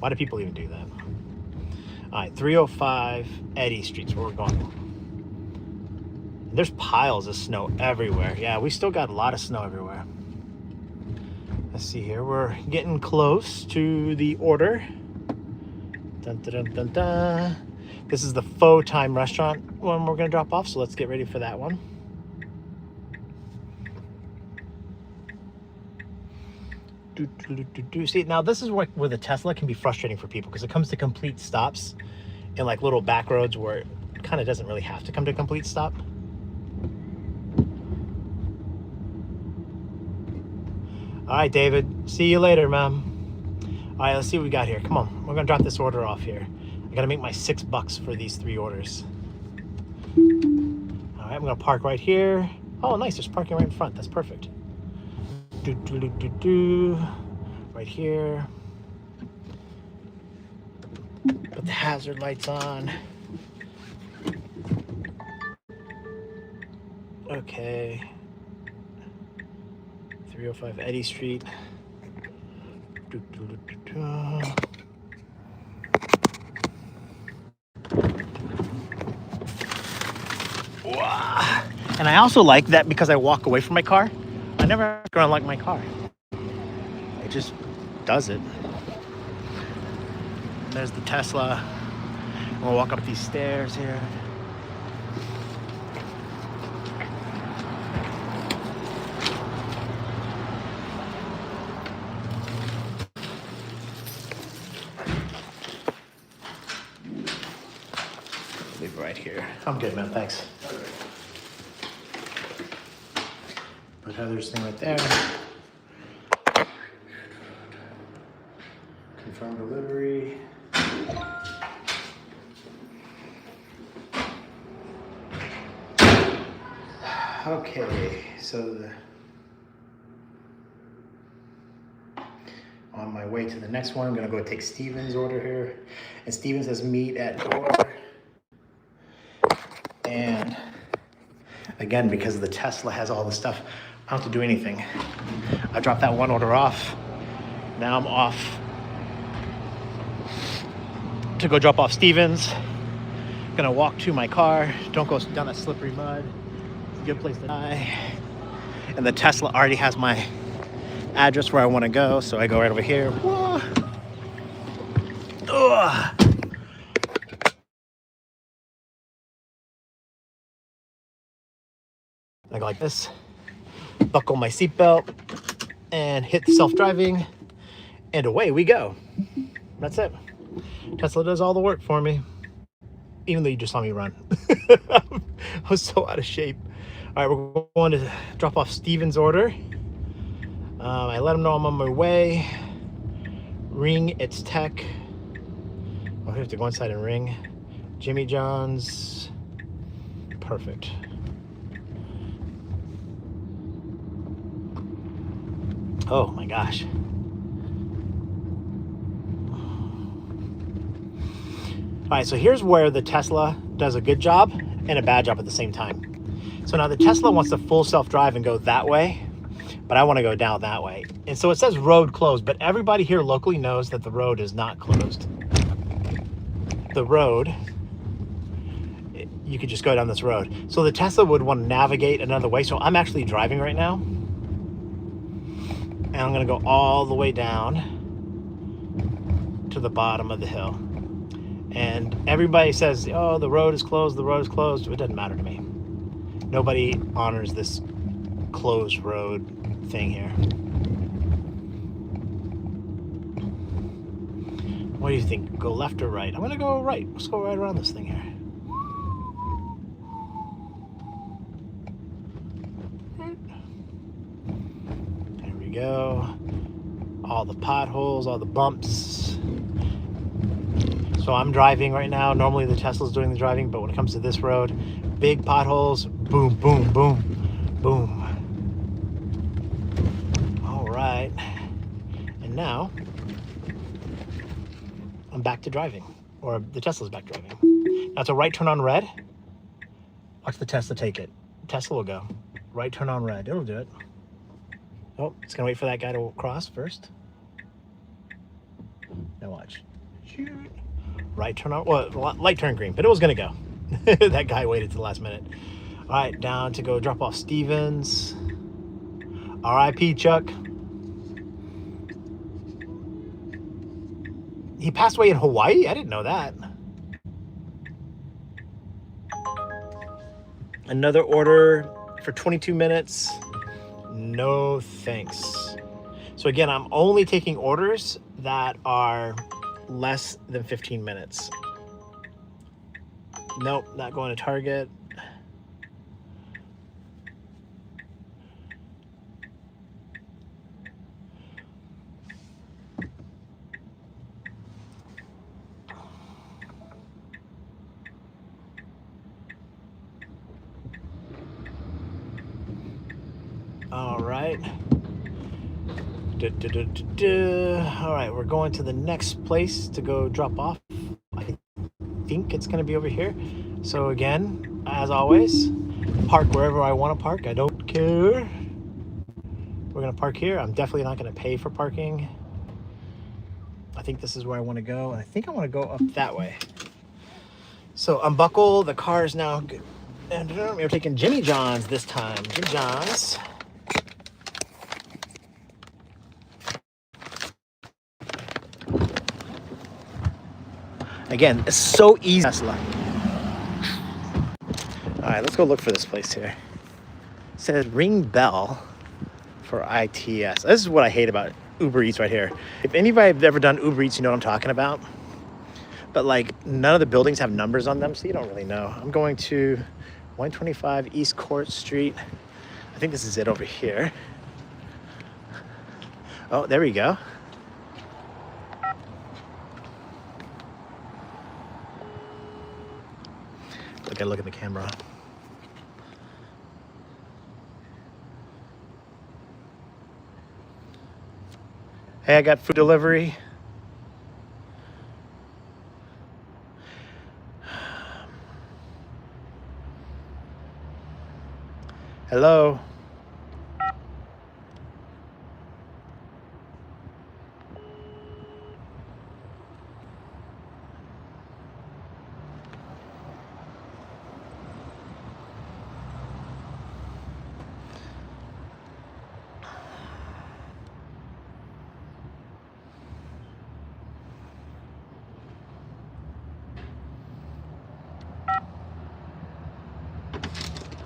Why do people even do that? All right, 305 Eddy Street's where we're going. There's piles of snow everywhere. Yeah, we still got a lot of snow everywhere. Let's see here. We're getting close to the order. Dun, dun, dun, dun, dun. This is the Faux Time restaurant one we're going to drop off, so let's get ready for that one. See, now this is where the Tesla can be frustrating for people because it comes to complete stops in like little back roads where it kind of doesn't really have to come to a complete stop. All right, David. See you later, ma'am. All right, let's see what we got here. Come on. We're going to drop this order off here. I got to make my $6 for these 3 orders. All right, I'm going to park right here. Oh, nice. There's parking right in front. That's perfect. Right here. Put the hazard lights on. Okay. 305 Eddy Street. And I also like that because I walk away from my car, I never go unlock my car. It just does it. There's the Tesla. We'll walk up these stairs here. Leave it right here. I'm good, man. Thanks. Put Heather's thing right there. Confirm delivery. Okay, so on my way to the next one, I'm gonna go take Steven's order here. And Steven says meet at door. And again, because the Tesla has all the stuff, I don't have to do anything. I dropped that one order off. Now I'm off to go drop off Steven's. Gonna walk to my car. Don't go down that slippery mud. It's a good place to die. And the Tesla already has my address where I want to go, so I go right over here. Whoa. Ugh. I go like this, buckle my seatbelt, and hit the self-driving, and away we go. That's it. Tesla does all the work for me, even though you just saw me run. I was so out of shape. All right, we're going to drop off Steven's order. I let him know I'm on my way. Ring, it's tech. Oh, we have to go inside and ring. Jimmy John's. Perfect. Oh my gosh. All right, so here's where the Tesla does a good job and a bad job at the same time. So now the Tesla wants to full self-drive and go that way, but I want to go down that way. And so it says road closed, but everybody here locally knows that the road is not closed. The road, you could just go down this road. So the Tesla would want to navigate another way. So I'm actually driving right now. And I'm going to go all the way down to the bottom of the hill. And everybody says, oh, the road is closed, the road is closed. It doesn't matter to me. Nobody honors this closed road thing here. What do you think? Go left or right? I'm going to go right. Let's go right around this thing here. There we go. All the potholes, all the bumps. So I'm driving right now. Normally the Tesla's doing the driving, but when it comes to this road, big potholes, boom, boom, boom, boom. All right. And now I'm back to driving, or the Tesla's back driving. Now it's a right turn on red. Watch the Tesla take it. Tesla will go. Right turn on red. It'll do it. Oh, it's gonna wait for that guy to cross first. Now watch. Shoot. Right turn on, well, light turn green, but it was gonna go. That guy waited to the last minute. All right, down to go drop off Stevens. R.I.P. Chuck. He passed away in Hawaii? I didn't know that. Another order for 22 minutes. No thanks. So again, I'm only taking orders that are less than 15 minutes. Nope, not going to Target. All right. All right, we're going to the next place to go drop off. I think it's going to be over here. So again, as always, park wherever I want to park. I don't care. We're going to park here. I'm definitely not going to pay for parking. I think this is where I want to go. I think I want to go up that way. So unbuckle. The car is now good. And we're taking Jimmy John's this time. Jimmy John's. Again, it's so easy. Tesla. All right, let's go look for this place here. It says ring bell for ITS. This is what I hate about Uber Eats right here. If anybody have ever done Uber Eats, you know what I'm talking about. But like none of the buildings have numbers on them, so you don't really know. I'm going to 125 East Court Street. I think this is it over here. Oh, there we go. Look at the camera. Hey, I got food delivery. Hello.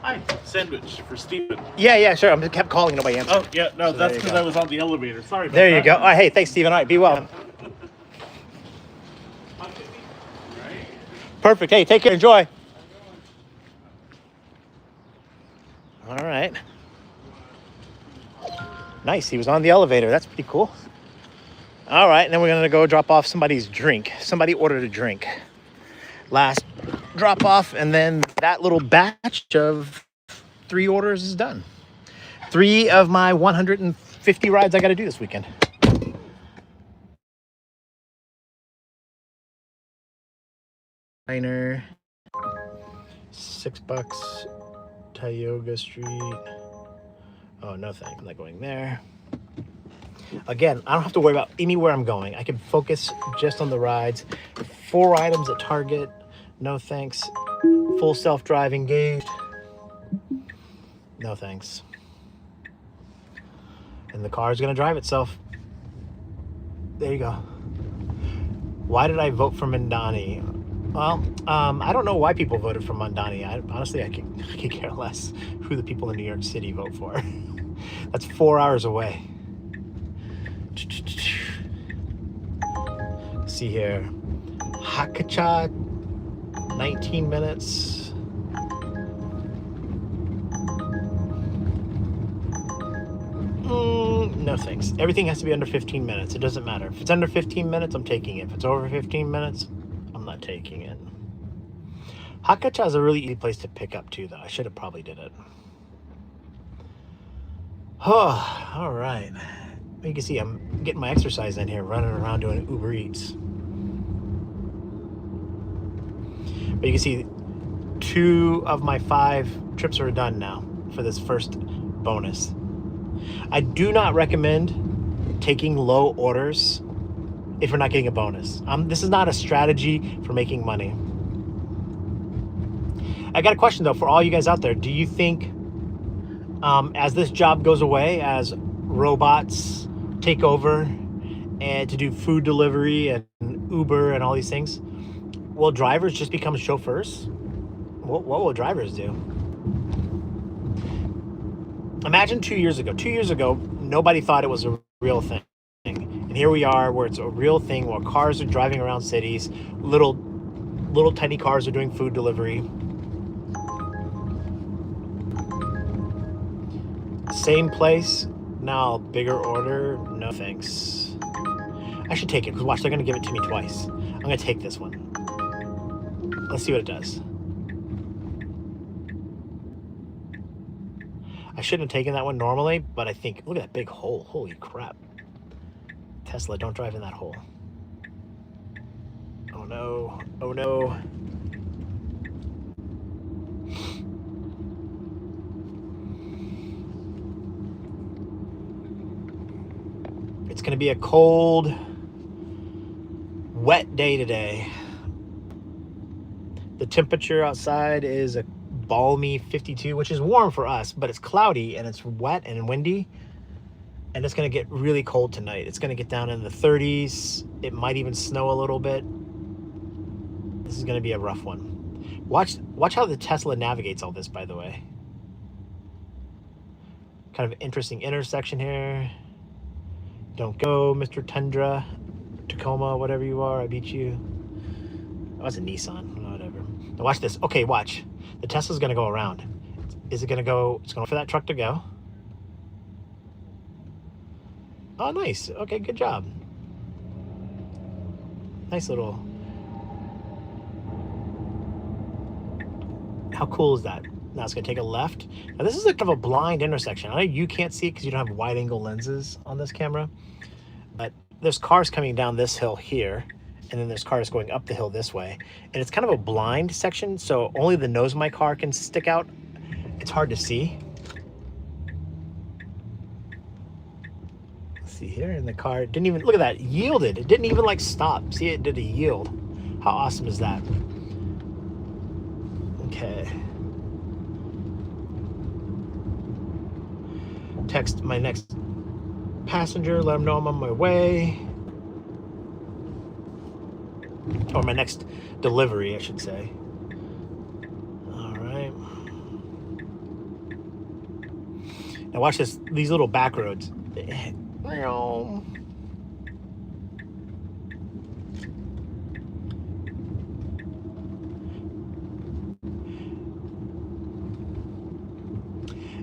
Hi, sandwich for Steven. Yeah, sure. I kept calling, nobody answered. Oh, yeah, no, so that's because I was on the elevator. Sorry about there that. You go. All right, hey, thanks, Steven. All right, be well. Perfect. Hey, take care. Enjoy. right. Nice, he was on the elevator. That's pretty cool. All right, and then we're gonna go drop off somebody's drink. Somebody ordered a drink. Last drop off, and then that little batch of 3 orders is done. 3 of my 150 rides I gotta do this weekend. Diner, $6, Tioga Street. Oh, no thanks, I'm not going there. Again, I don't have to worry about anywhere I'm going. I can focus just on the rides. 4 items at Target, no thanks. Full self-drive engaged, no thanks. And the car is gonna drive itself. There you go. Why did I vote for Mandani? Well, I don't know why people voted for Mandani. Honestly, I could care less who the people in New York City vote for. That's 4 hours away. Let's see here. Hakacha, 19 minutes. No thanks. Everything has to be under 15 minutes. It doesn't matter. If it's under 15 minutes, I'm taking it. If it's over 15 minutes, I'm not taking it. Hakacha is a really easy place to pick up too, though. I should have probably did it. Oh, all right. You can see I'm getting my exercise in here, running around doing Uber Eats. But you can see 2 of my 5 trips are done now for this first bonus. I do not recommend taking low orders if you're not getting a bonus. This is not a strategy for making money. I got a question though for all you guys out there. Do you think as this job goes away, as robots take over and to do food delivery and Uber and all these things, will drivers just become chauffeurs? What will drivers do? Imagine 2 years ago. 2 years ago, nobody thought it was a real thing. And here we are where it's a real thing, where cars are driving around cities, little tiny cars are doing food delivery. Same place, now bigger order, no thanks. I should take it, because watch, they're gonna give it to me twice. I'm gonna take this one. Let's see what it does. I shouldn't have taken that one normally, but I think, look at that big hole. Holy crap. Tesla, don't drive in that hole. Oh no, oh no. It's gonna be a cold, wet day today. The temperature outside is a balmy 52, which is warm for us, but it's cloudy and it's wet and windy, and it's going to get really cold tonight. It's going to get down in the 30s. It might even snow a little bit. This is going to be a rough one. Watch how the Tesla navigates all this, by the way. Kind of interesting intersection here. Don't go, Mr. Tundra, Tacoma, whatever you are, I beat you. Oh, it's a Nissan, whatever. Now watch this. Okay, watch. The Tesla's gonna go around. Is it gonna go? It's going for that truck to go. Oh, nice. Okay, good job. Nice little. How cool is that? Now it's gonna take a left. Now this is a kind of a blind intersection. I know you can't see it because you don't have wide angle lenses on this camera, but there's cars coming down this hill here, and then there's cars going up the hill this way, and it's kind of a blind section, so only the nose of my car can stick out. It's hard to see. Let's see here, and the car didn't even, look at that, yielded. It didn't even like stop. See, it did a yield. How awesome is that? Okay. Text my next passenger, let them know I'm on my way. Or my next delivery, I should say. All right. Now watch this, these little back roads.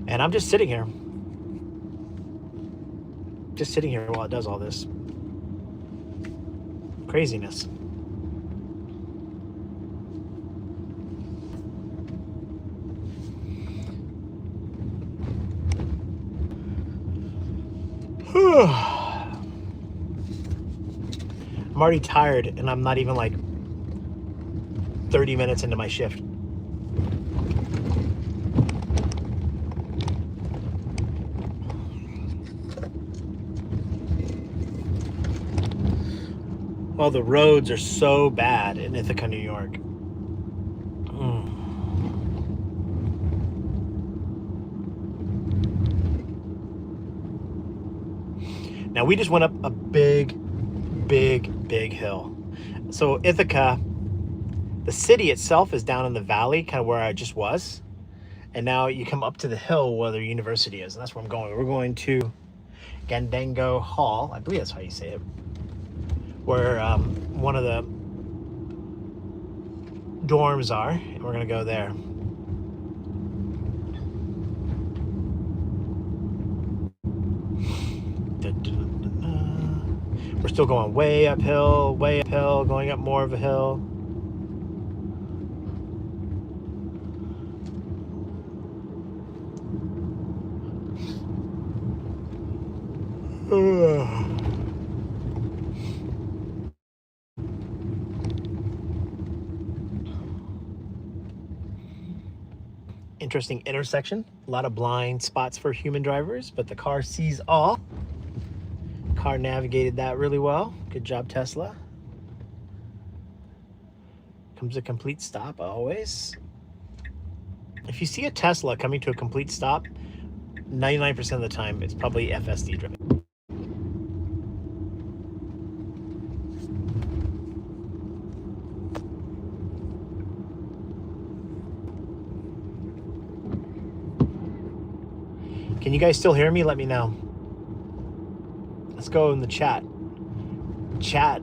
And I'm just sitting here. Just sitting here while it does all this craziness. I'm already tired, and I'm not even like 30 minutes into my shift. Well, the roads are so bad in Ithaca, New York. Now, we just went up a big hill. So Ithaca, the city itself is down in the valley, kind of where I just was. And now you come up to the hill where the university is, and that's where I'm going. We're going to Gandango Hall, I believe that's how you say it, where one of the dorms are, and we're gonna go there. We're still going way uphill, going up more of a hill. Interesting intersection. A lot of blind spots for human drivers, but the car sees all. Car navigated that really well. Good job, Tesla. Comes a complete stop always. If you see a Tesla coming to a complete stop, 99% of the time it's probably FSD driven. Can you guys still hear me? Let me know. Let's go in the chat. Chat.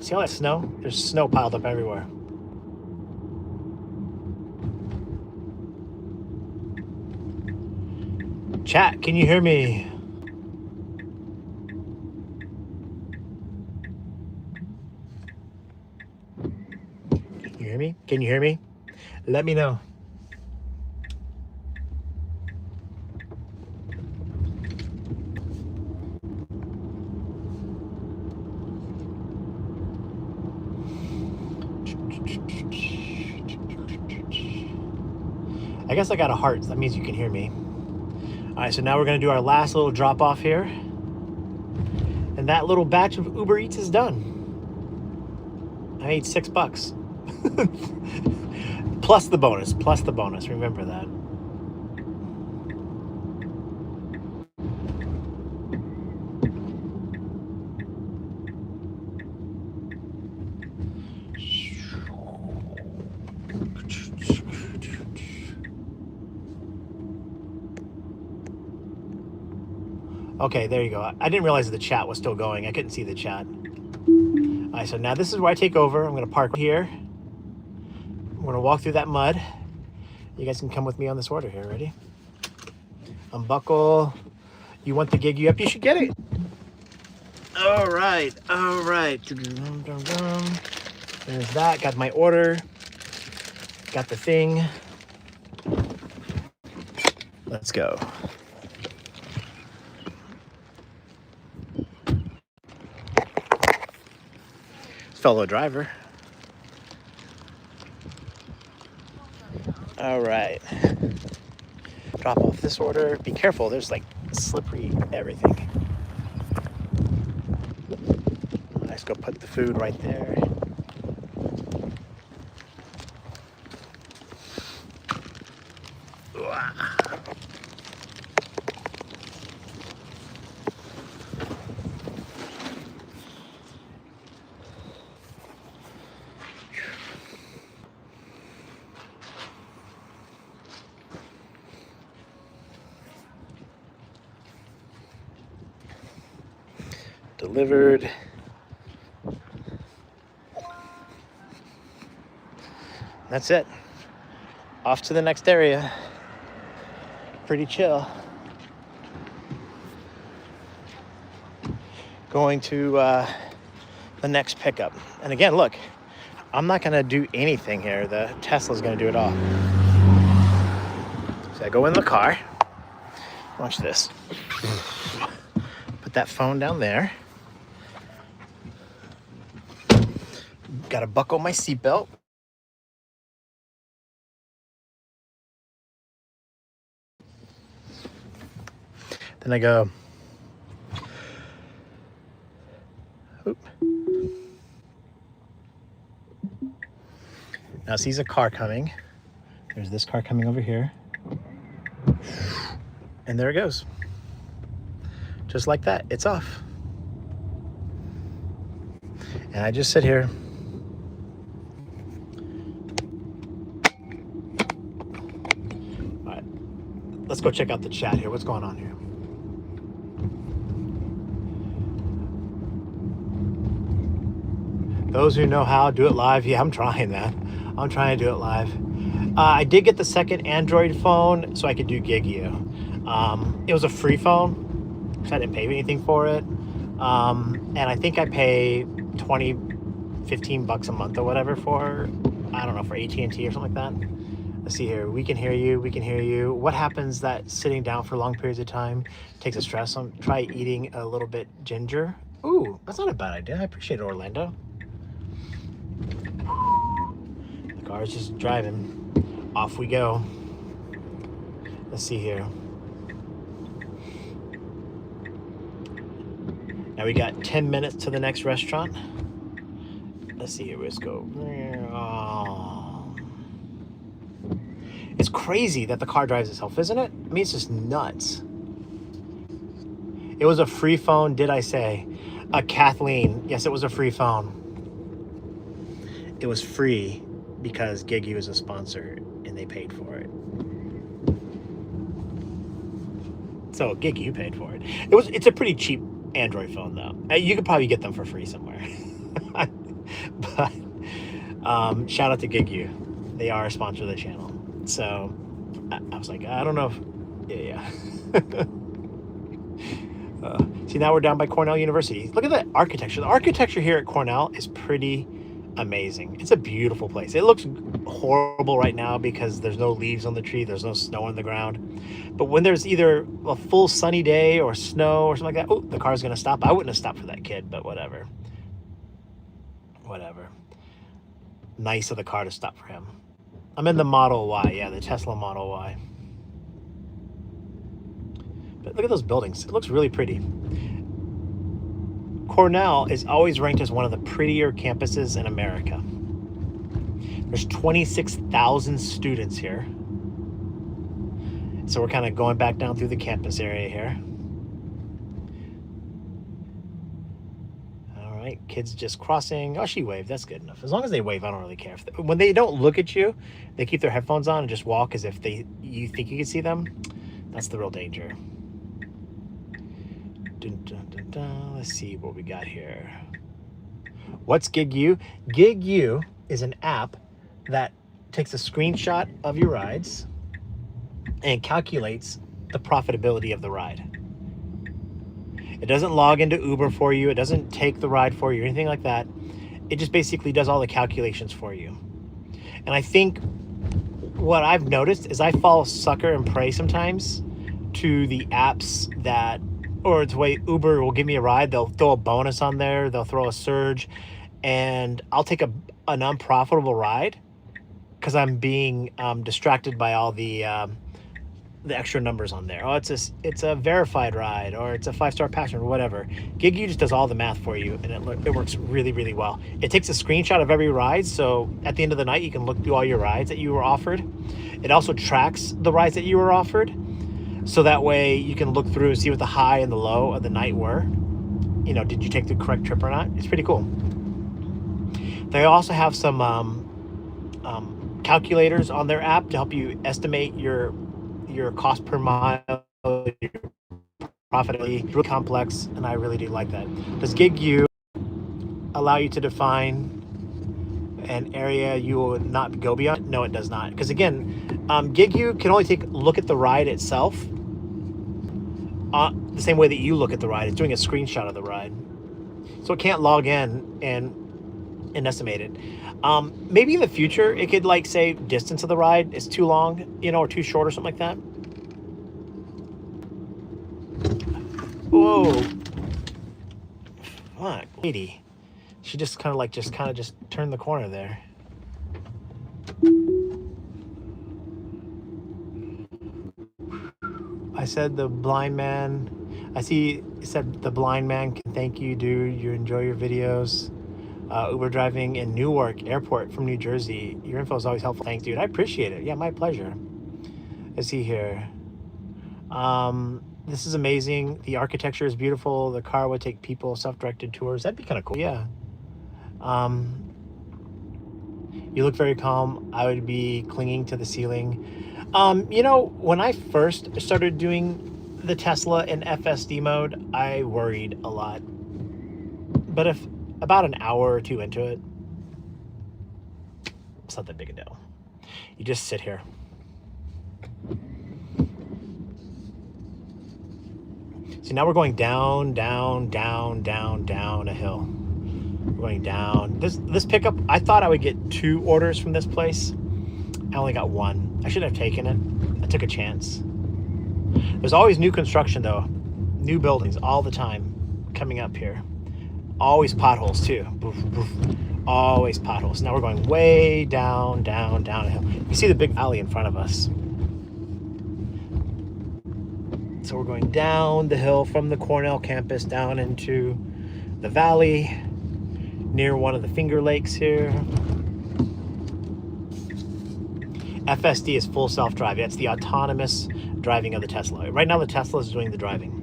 See all that snow? There's snow piled up everywhere. Chat, can you hear me? Can you hear me? Can you hear me? Let me know. I guess I got a heart, so that means you can hear me. All right, so now we're gonna do our last little drop off here. And that little batch of Uber Eats is done. I made $6. Plus the bonus, remember that. Okay, there you go. I didn't realize the chat was still going. I couldn't see the chat. All right, so now this is where I take over. I'm gonna park here. We're gonna walk through that mud. You guys can come with me on this order here. Ready? Unbuckle. You want the Gigu up? You should get it. All right, all right. There's that. Got my order. Got the thing. Let's go. Fellow driver. All right. Drop off this order. Be careful. There's like slippery everything. Let's go put the food right there. Delivered. That's it. Off to the next area. pretty chill. Going to the next pickup. And again, look, I'm not gonna do anything here. The Tesla's gonna do it all. So I go in the car. Watch this. Put that phone down there. Gotta buckle my seatbelt. Then I go, oop. Now sees a car coming. There's this car coming over here. And there it goes. Just like that, it's off. And I just sit here. All right, let's go check out the chat here. What's going on here? Those who know how, do it live. Yeah, I'm trying that. I'm trying to do it live. I did get the second Android phone so I could do Gigu. It was a free phone, so I didn't pay anything for it. And I think I pay 15 bucks a month or whatever for, I don't know, for AT&T or something like that. Let's see here. We can hear you. We can hear you. What happens that sitting down for long periods of time takes a stress on? Try eating a little bit ginger. Ooh, that's not a bad idea. I appreciate it, Orlando. The car is just driving. Off we go. Let's see here. Now we got 10 minutes to the next restaurant. Let's see here. Let's go. Oh. It's crazy that the car drives itself, isn't it? I mean, it's just nuts. It was a free phone, did I say? Kathleen, yes, it was a free phone. It was free because Gigu is a sponsor and they paid for it. So Gigu paid for it. It's a pretty cheap Android phone though. You could probably get them for free somewhere. But shout out to Gigu. They are a sponsor of the channel. So I was like, I don't know if, yeah. See, now we're down by Cornell University. Look at that architecture. The architecture here at Cornell is pretty amazing. It's a beautiful place. It looks horrible right now because there's no leaves on the tree. There's no snow on the ground. But when there's either a full sunny day or snow or something like that, oh, the car's going to stop. I wouldn't have stopped for that kid, but whatever. Whatever. Nice of the car to stop for him. I'm in the Model Y. Yeah, the Tesla Model Y. But look at those buildings. It looks really pretty. Cornell is always ranked as one of the prettier campuses in America. There's 26,000 students here. So we're kind of going back down through the campus area here. All right, kids just crossing. Oh, she waved. That's good enough. As long as they wave, I don't really care. When they don't look at you, they keep their headphones on and just walk as if you think you can see them. That's the real danger. Dun, dun, dun, dun. Let's see what we got here. What's Gigu? Gigu is an app that takes a screenshot of your rides and calculates the profitability of the ride. It doesn't log into Uber for you. It doesn't take the ride for you or anything like that. It just basically does all the calculations for you. And I think what I've noticed is I fall sucker and prey sometimes to the apps that, or it's the way Uber will give me a ride. They'll throw a bonus on there. They'll throw a surge, and I'll take an unprofitable ride because I'm being distracted by all the extra numbers on there. Oh, it's a verified ride, or it's a 5-star passenger, or whatever. Gigu just does all the math for you, and it works really, really well. It takes a screenshot of every ride, so at the end of the night, you can look through all your rides that you were offered. It also tracks the rides that you were offered, so that way you can look through and see what the high and the low of the night were. You know, did you take the correct trip or not? It's pretty cool. They also have some calculators on their app to help you estimate your cost per mile, your profitability. It's really complex, and I really do like that. Does Gigu allow you to define an area you will not go beyond? No, it does not. Because again, Gigu can only look at the ride itself the same way that you look at the ride. It's doing a screenshot of the ride. So it can't log in and estimate it. Maybe in the future, it could like say distance of the ride is too long, you know, or too short or something like that. Whoa. Fuck, lady. She just kind of just turned the corner there. I said the blind man. I see it said the blind man can thank you, dude. You enjoy your videos. Uber driving in Newark Airport from New Jersey. Your info is always helpful. Thanks, dude. I appreciate it. Yeah, my pleasure. Let's see here. This is amazing. The architecture is beautiful. The car would take people self-directed tours. That'd be kind of cool. Yeah. You look very calm. I would be clinging to the ceiling. You know, when I first started doing the Tesla in FSD mode, I worried a lot. But if about an hour or two into it, it's not that big a deal. You just sit here. So now we're going down, down, down, down, down a hill. We're going down. This pickup, I thought I would get 2 orders from this place. I only got 1. I should have taken it. I took a chance. There's always new construction though. New buildings all the time coming up here. Always potholes too. Boof, boof. Always potholes. Now we're going way down, down, down a hill. You see the big alley in front of us. So we're going down the hill from the Cornell campus down into the valley near one of the Finger Lakes here. FSD is full self-drive. That's the autonomous driving of the Tesla. Right now the Tesla is doing the driving.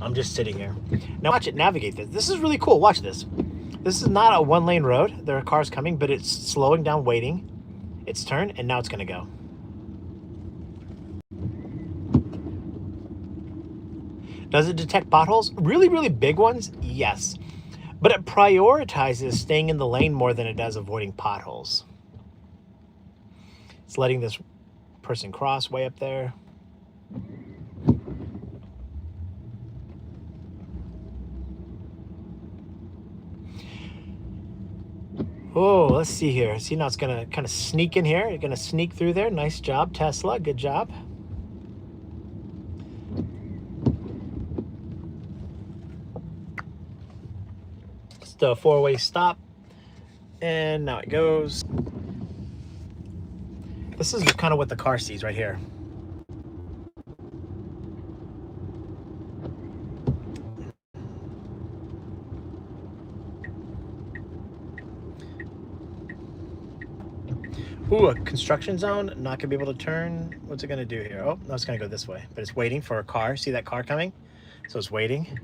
I'm just sitting here. Now watch it navigate this. This is really cool. Watch this. This is not a 1-lane road. There are cars coming, but it's slowing down, waiting its turn, and now it's going to go. Does it detect potholes? Really, really big ones? Yes. But it prioritizes staying in the lane more than it does avoiding potholes. It's letting this person cross way up there. Oh, let's see here. See, now it's going to kind of sneak in here. It's going to sneak through there. Nice job, Tesla. Good job. A 4-way stop, and now it goes. This is kind of what the car sees right here. Ooh, a construction zone. Not gonna be able to turn. What's it gonna do here? Oh, no, it's gonna go this way, but it's waiting for a car. See that car coming? So it's waiting.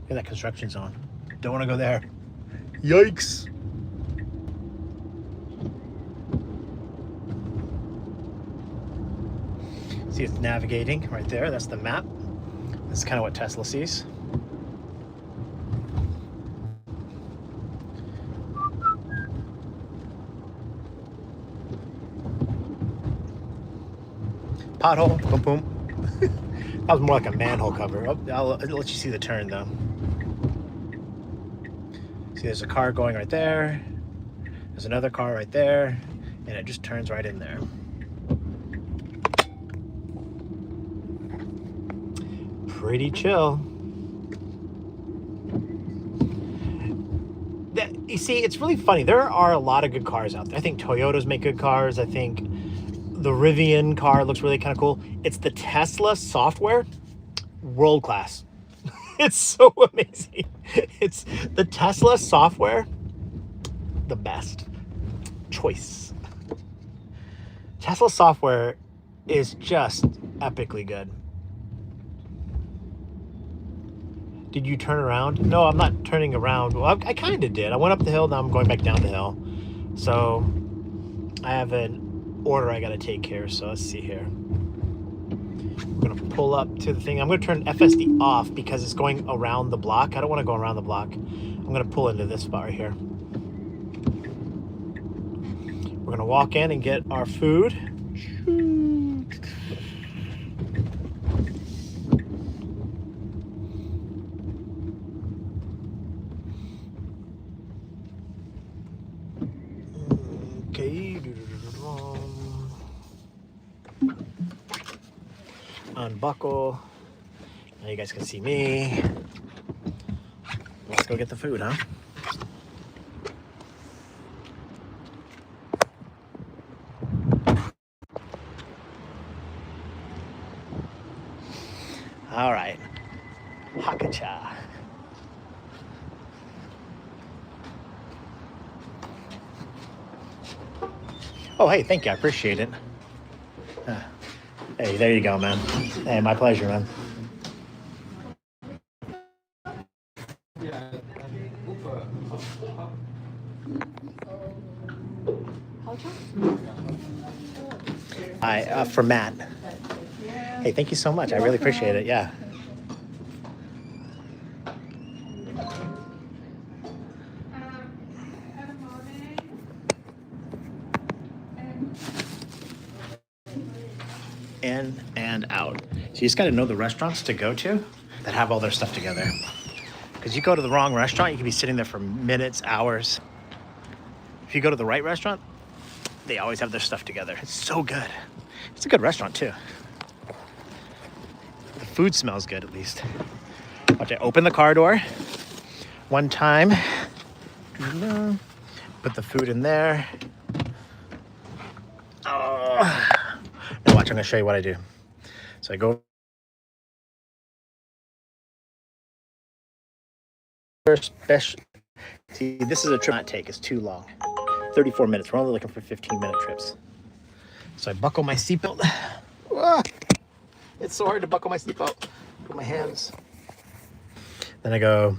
Look at that construction zone. Don't want to go there. Yikes. See, it's navigating right there. That's the map. This is kind of what Tesla sees. Pothole. Boom, boom. That was more like a manhole cover. Oh, I'll let you see the turn though. See, there's a car going right there. There's another car right there, and it just turns right in there. Pretty chill. You see, it's really funny. There are a lot of good cars out there. I think Toyotas make good cars. I think the Rivian car looks really kind of cool. It's the Tesla software, world class. It's so amazing. It's the Tesla software, the best choice. Tesla software is just epically good. Did you turn around? No, I'm not turning around. Well, I kind of did. I went up the hill, now I'm going back down the hill. So I have an order I got to take care of, so let's see here. We're gonna pull up to the thing. I'm gonna turn FSD off because it's going around the block. I don't want to go around the block. I'm gonna pull into this spot right here. We're gonna walk in and get our food. Okay. Unbuckle. Now you guys can see me. Let's go get the food, huh? All right. Hakacha. Oh, hey, thank you. I appreciate it. Hey, there you go, man. Hey, my pleasure, man. Hi, for Matt. Hey, thank you so much. I really appreciate it. Yeah. In and out. So you just got to know the restaurants to go to that have all their stuff together. Because you go to the wrong restaurant, you can be sitting there for minutes, hours. If you go to the right restaurant, they always have their stuff together. It's so good. It's a good restaurant too. The food smells good at least. Watch, I open the car door one time. Put the food in there. Oh. Now watch, I'm gonna show you what I do. So I go special. See, this is a trip not take, it's too long. 34 minutes, we're only looking for 15-minute trips. So I buckle my seatbelt. It's so hard to buckle my seatbelt with my hands. Then I go,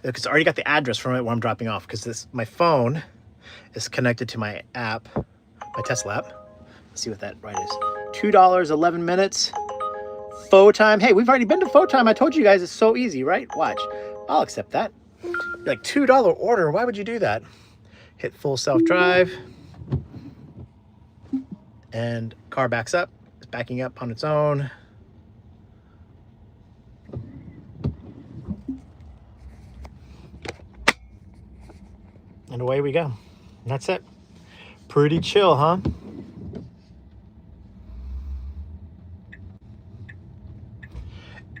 because I already got the address from it where I'm dropping off, because my phone is connected to my app, my Tesla app. Let's see what that ride is. $2, 11 minutes. Faux time. Hey, we've already been to faux time. I told you guys it's so easy, right? Watch. I'll accept that. Like $2 order. Why would you do that? Hit full self-drive. And car backs up. It's backing up on its own. And away we go. And that's it. Pretty chill, huh?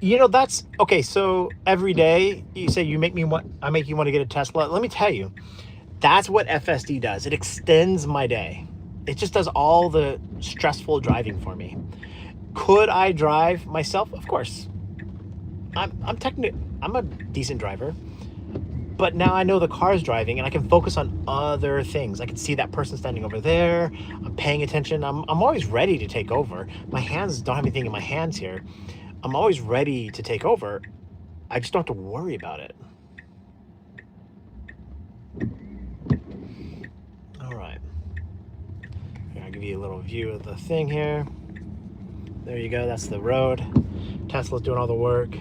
You know, that's okay. So every day you say I make you want to get a Tesla. Let me tell you, that's what FSD does. It extends my day. It just does all the stressful driving for me. Could I drive myself? Of course. I'm a decent driver, but now I know the car's driving and I can focus on other things. I can see that person standing over there. I'm paying attention. I'm always ready to take over. My hands don't have anything in my hands here. I'm always ready to take over. I just don't have to worry about it. All right. Here, I'll give you a little view of the thing here. There you go. That's the road. Tesla's doing all the work.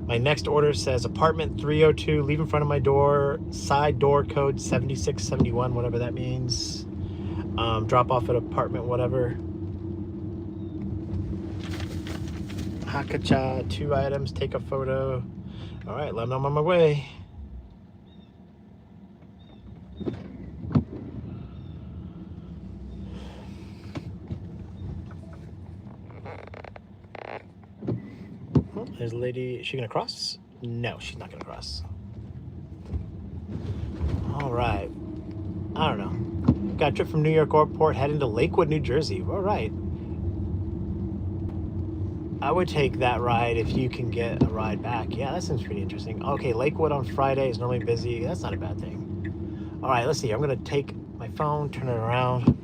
My next order says apartment 302, leave in front of my door, side door code 7671, whatever that means. Drop off at apartment, whatever. Hakacha, 2 items, take a photo. All right, let them know I'm on my way. There's a lady, is she gonna cross? No, she's not gonna cross. All right, I don't know. Got a trip from New York Airport, heading to Lakewood, New Jersey. All right. I would take that ride if you can get a ride back. Yeah, that seems pretty interesting. Okay, Lakewood on Friday is normally busy. That's not a bad thing. All right, let's see. I'm gonna take my phone, turn it around.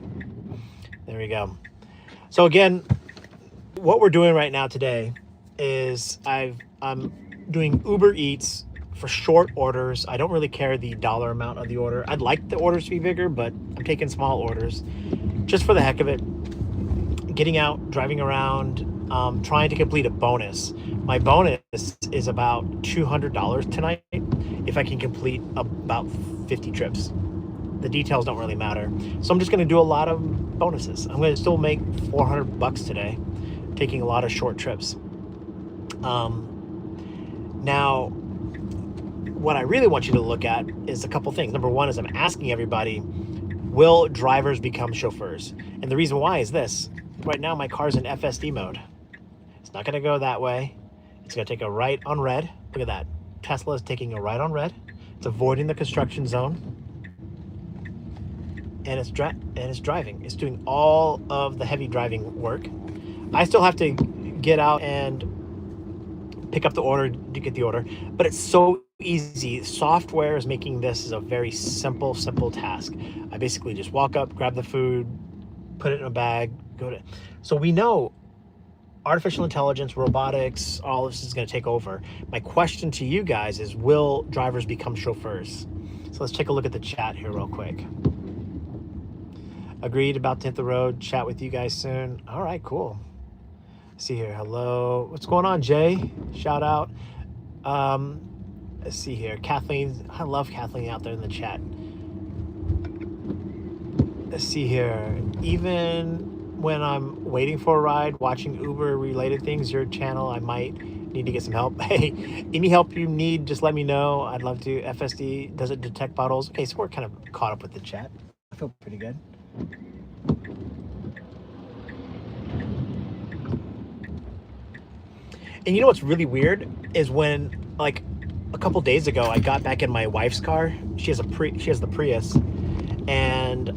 There we go. So again, what we're doing right now today is I'm doing Uber Eats for short orders. I don't really care the dollar amount of the order. I'd like the orders to be bigger, but I'm taking small orders just for the heck of it. Getting out, driving around, trying to complete a bonus. My bonus is about $200 tonight if I can complete about 50 trips. The details don't really matter. So I'm just going to do a lot of bonuses. I'm going to still make $400 today, taking a lot of short trips. Now, what I really want you to look at is a couple things. Number one is I'm asking everybody, will drivers become chauffeurs? And the reason why is this. Right now, my car's in FSD mode. It's not going to go that way. It's going to take a right on red. Look at that. Tesla is taking a right on red. It's avoiding the construction zone. And it's driving. It's doing all of the heavy driving work. I still have to get out and pick up the order to get the order, but it's so easy. Software is making this a very simple task. I basically just walk up, grab the food, put it in a bag, go to. So we know artificial intelligence, robotics, all of this is going to take over. My question to you guys is, will drivers become chauffeurs? So let's take a look at the chat here real quick. Agreed, about to hit the road. Chat with you guys soon. All right, cool. See here. Hello. What's going on, Jay? Shout out. Let's see here. Kathleen. I love Kathleen out there in the chat. Let's see here. Even when I'm waiting for a ride, watching Uber related things, your channel, I might need to get some help. Hey, any help you need, just let me know. I'd love to. FSD, does it detect potholes? Okay, so we're kind of caught up with the chat. I feel pretty good. And you know what's really weird is when, like, a couple days ago, I got back in my wife's car. She has the Prius, and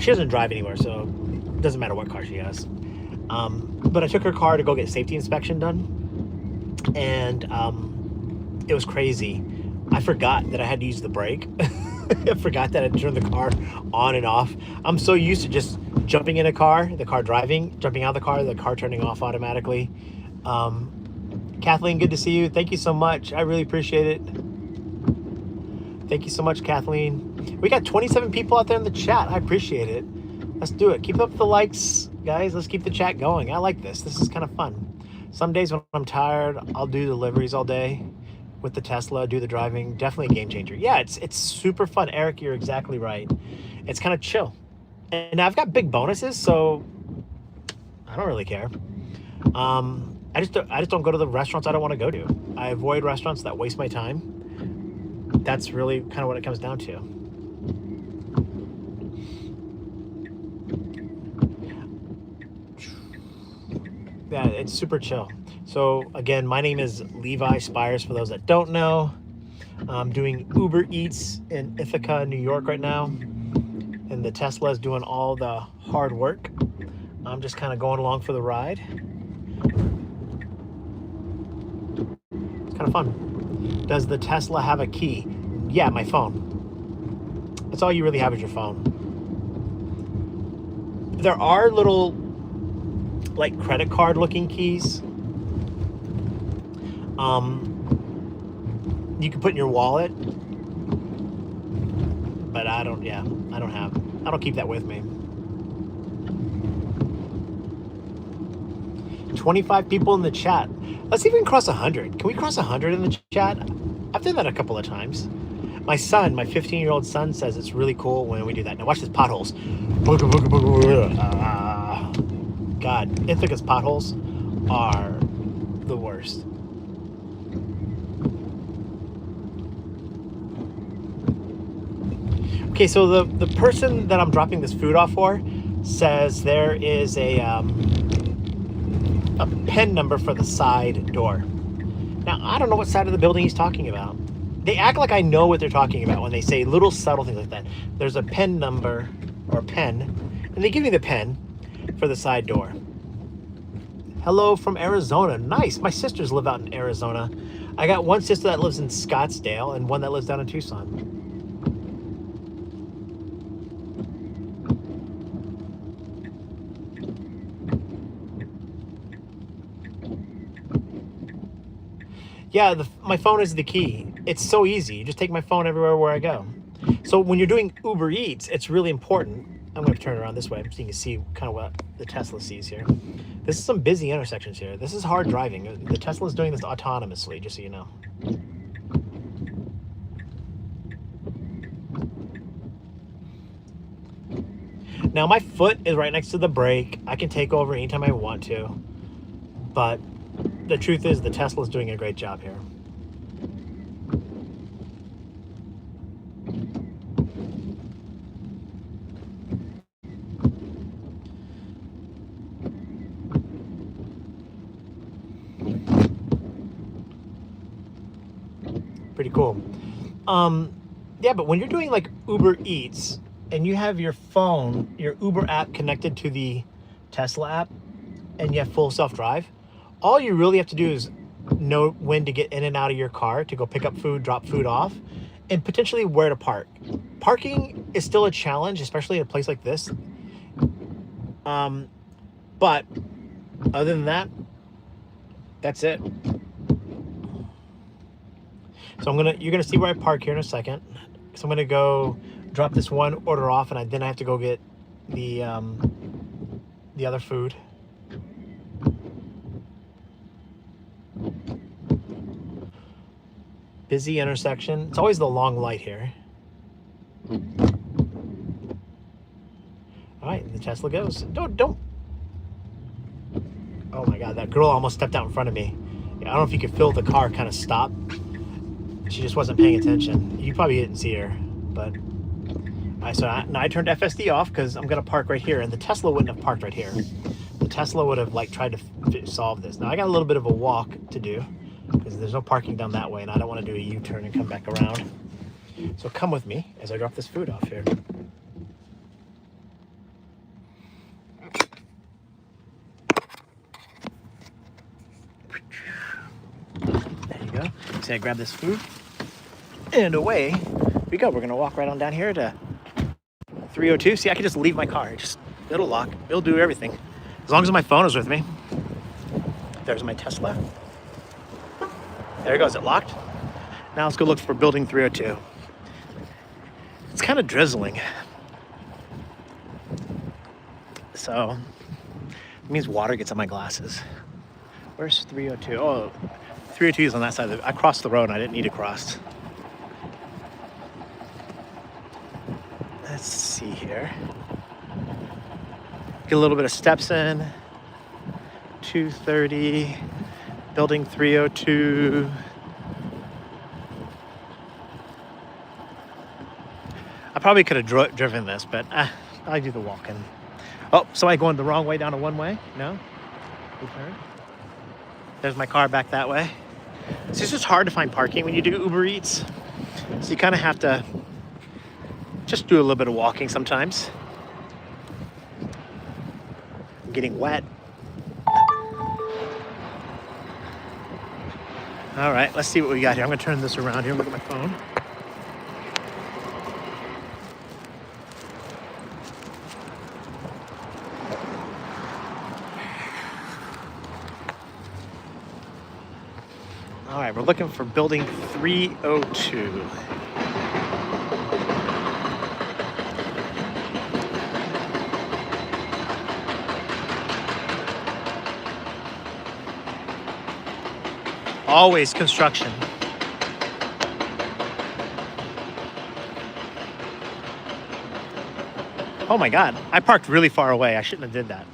she doesn't drive anymore, so it doesn't matter what car she has. But I took her car to go get safety inspection done, and it was crazy. I forgot that I had to use the brake. I forgot that I turned the car on and off. I'm so used to just jumping in a car, the car driving, jumping out of the car turning off automatically. Kathleen, good to see you. Thank you so much. I really appreciate it. Thank you so much, Kathleen. We got 27 people out there in the chat. I appreciate it. Let's do it. Keep up the likes, guys. Let's keep the chat going. I like this. This is kind of fun. Some days when I'm tired, I'll do deliveries all day with the Tesla, do the driving. Definitely a game changer. Yeah, it's super fun. Eric, you're exactly right. It's kind of chill. And I've got big bonuses, so I don't really care. I just don't go to the restaurants I don't want to go to. I avoid restaurants that waste my time. That's really kind of what it comes down to. Yeah, it's super chill. So again, my name is Levi Spires, for those that don't know. I'm doing Uber Eats in Ithaca, New York right now. And the Tesla is doing all the hard work. I'm just kind of going along for the ride. It's kind of fun. Does the Tesla have a key? Yeah, my phone. That's all you really have is your phone. There are little, like, credit card looking keys. You can put in your wallet, but I don't keep that with me. 25 people in the chat. Let's even cross 100. Can we cross 100 in the chat? I've done that a couple of times. My son, my 15-year-old son, says it's really cool when we do that. Now watch this, potholes. God, Ithaca's potholes are the worst. Okay, so the person that I'm dropping this food off for says there is a PIN number for the side door. Now, I don't know what side of the building he's talking about. They act like I know what they're talking about when they say little subtle things like that. There's a PIN number or pen, and they give me the pen for the side door. Hello from Arizona. Nice. My sisters live out in Arizona. I got one sister that lives in Scottsdale and one that lives down in Tucson. Yeah, my phone is the key. It's so easy. You just take my phone everywhere where I go. So when you're doing Uber Eats, it's really important I'm going to turn it around this way so you can see kind of what the Tesla sees here. This is some busy intersections here. This is hard driving. The Tesla's doing this autonomously, just so you know. Now my foot is right next to the brake. I can take over anytime I want to. But the truth is the Tesla's doing a great job here. Pretty cool. Yeah, but when you're doing like Uber Eats and you have your phone, your Uber app connected to the Tesla app, and you have full self-drive, all you really have to do is know when to get in and out of your car to go pick up food, drop food off, and potentially where to park. Parking is still a challenge, especially in a place like this. But other than that, that's it. So you're gonna see where I park here in a second. So I'm gonna go drop this one order off, and then I have to go get the other food. Busy intersection. It's always the long light here. All right, the Tesla goes. Don't. Oh my God, that girl almost stepped out in front of me. I don't know if you could feel the car kind of stop. She just wasn't paying attention. You probably didn't see her, but now I turned FSD off because I'm gonna park right here, and the Tesla wouldn't have parked right here. The Tesla would have like tried to solve this. Now I got a little bit of a walk to do because there's no parking down that way, and I don't want to do a U-turn and come back around. So come with me as I drop this food off here. There you go. See, I grab this food. And away we go. We're gonna walk right on down here to 302. See, I can just leave my car. It'll lock. It'll do everything. As long as my phone is with me. There's my Tesla. There it goes. It locked. Now let's go look for building 302. It's kind of drizzling. So it means water gets on my glasses. Where's 302? Oh, 302 is on that side. I crossed the road and I didn't need to cross. Let's see here. Get a little bit of steps in. 230, building 302. I probably could have driven this, but I'll do the walk-in. Oh, somebody going the wrong way down a one-way? No? There's my car back that way. It's just hard to find parking when you do Uber Eats. So you kind of have to just do a little bit of walking sometimes. I'm getting wet. All right, let's see what we got here. I'm gonna turn this around here, look at my phone. All right, we're looking for building 302. Always construction. Oh my God, I parked really far away. I shouldn't have did that.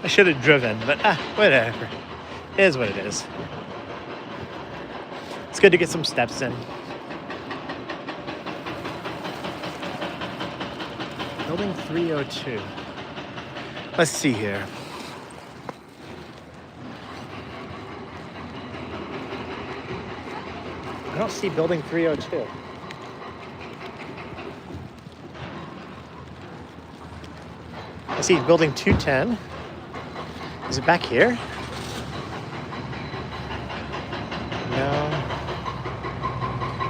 I should have driven, but whatever. It is what it is. It's good to get some steps in. Building 302. Let's see here. I don't see building 302. I see building 210. Is it back here? No.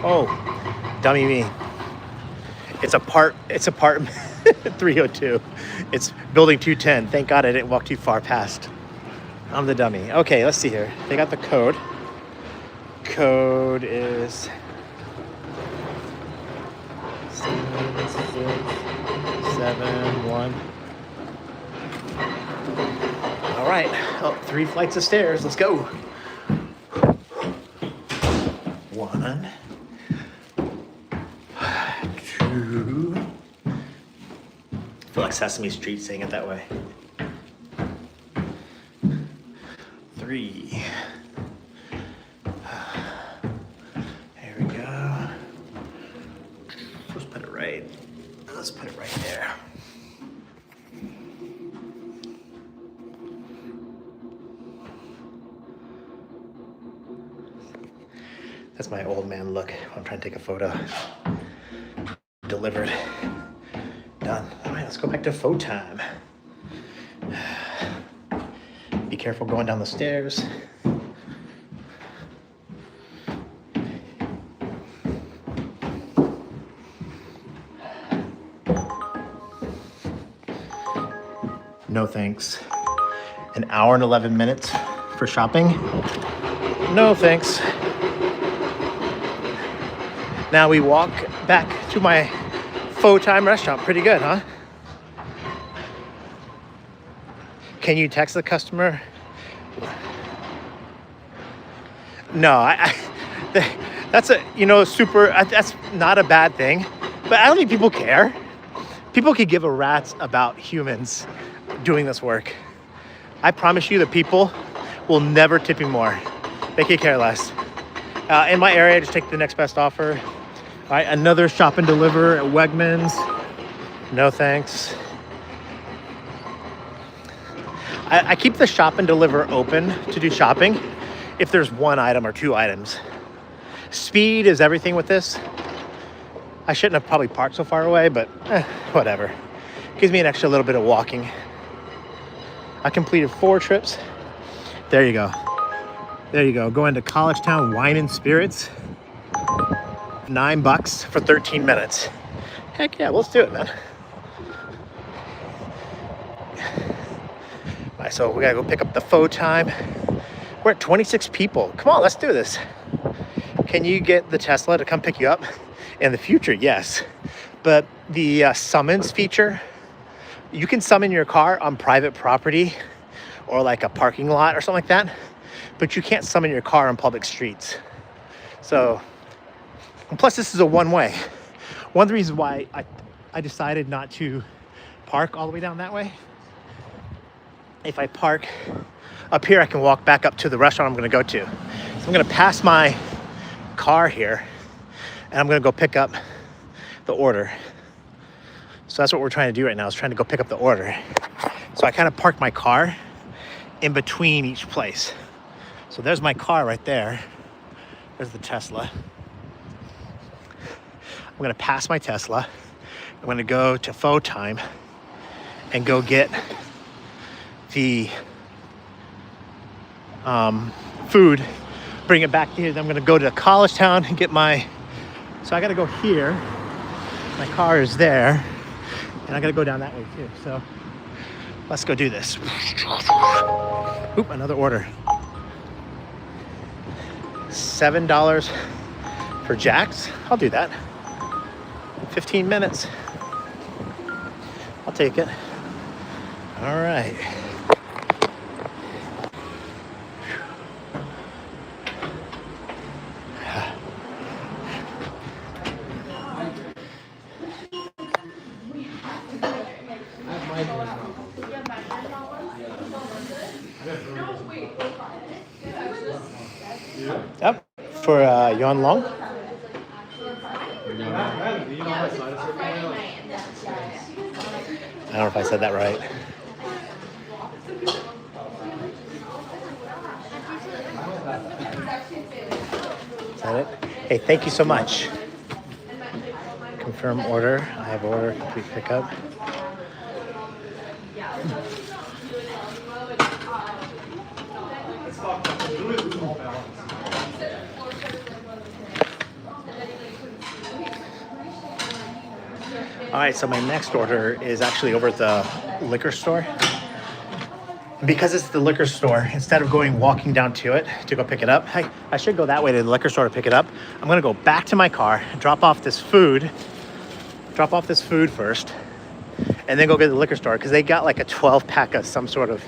Oh, dummy me. It's apartment 302. It's building 210. Thank God I didn't walk too far past. I'm the dummy. Okay, let's see here. They got the code. Code is time. All right, 3 flights of stairs. Let's go. 1, 2. I feel like Sesame Street saying it that way. 3. There we go. Let's put it right. Let's put it right there. That's my old man look. I'm trying to take a photo. Delivered. Done. All right, let's go back to photo time. Be careful going down the stairs. No thanks. An hour and 11 minutes for shopping. No thanks. Now we walk back to my Pho Time restaurant. Pretty good, huh? Can you text the customer? No, that's that's not a bad thing, but I don't think people care. People could give a rat's about humans doing this work. I promise you the people will never tip you more. They could care less. In my area, just take the next best offer. All right, another shop and deliver at Wegmans. No thanks. I keep the shop and deliver open to do shopping if there's 1 item or 2 items. Speed is everything with this. I shouldn't have probably parked so far away, but whatever. Gives me an extra little bit of walking. I completed 4 trips. There you go. There you go. Going to College Town Wine and Spirits. $9 for 13 minutes. Heck yeah, let's do it, man. All right, so we gotta go pick up the Pho Time. We're at 26 people. Come on, let's do this. Can you get the Tesla to come pick you up? In the future, yes. But the summons feature, you can summon your car on private property or like a parking lot or something like that, but you can't summon your car on public streets. So, and plus this is a one-way. One of the reasons why I decided not to park all the way down that way. If I park up here, I can walk back up to the restaurant I'm gonna go to. So I'm gonna pass my car here and I'm gonna go pick up the order. So that's what we're trying to do right now, is trying to go pick up the order. So I kind of parked my car in between each place. So there's my car right there. There's the Tesla. I'm gonna pass my Tesla. I'm gonna go to Pho Time and go get the food, bring it back here. Then I'm gonna go to College Town and get my, so I gotta go here. My car is there. And I gotta go down that way too. So let's go do this. Oop, another order. $7 for Jack's. I'll do that. 15 minutes. I'll take it. All right. Yep, for Yon Long. I don't know if I said that right. Is that it? Hey, thank you so much. Confirm order. I have order, complete pickup. All right, so my next order is actually over at the liquor store. Because it's the liquor store, instead of walking down to it to go pick it up, I should go that way to the liquor store to pick it up. I'm gonna go back to my car, drop off this food first, and then go get the liquor store because they got like a 12-pack of some sort of,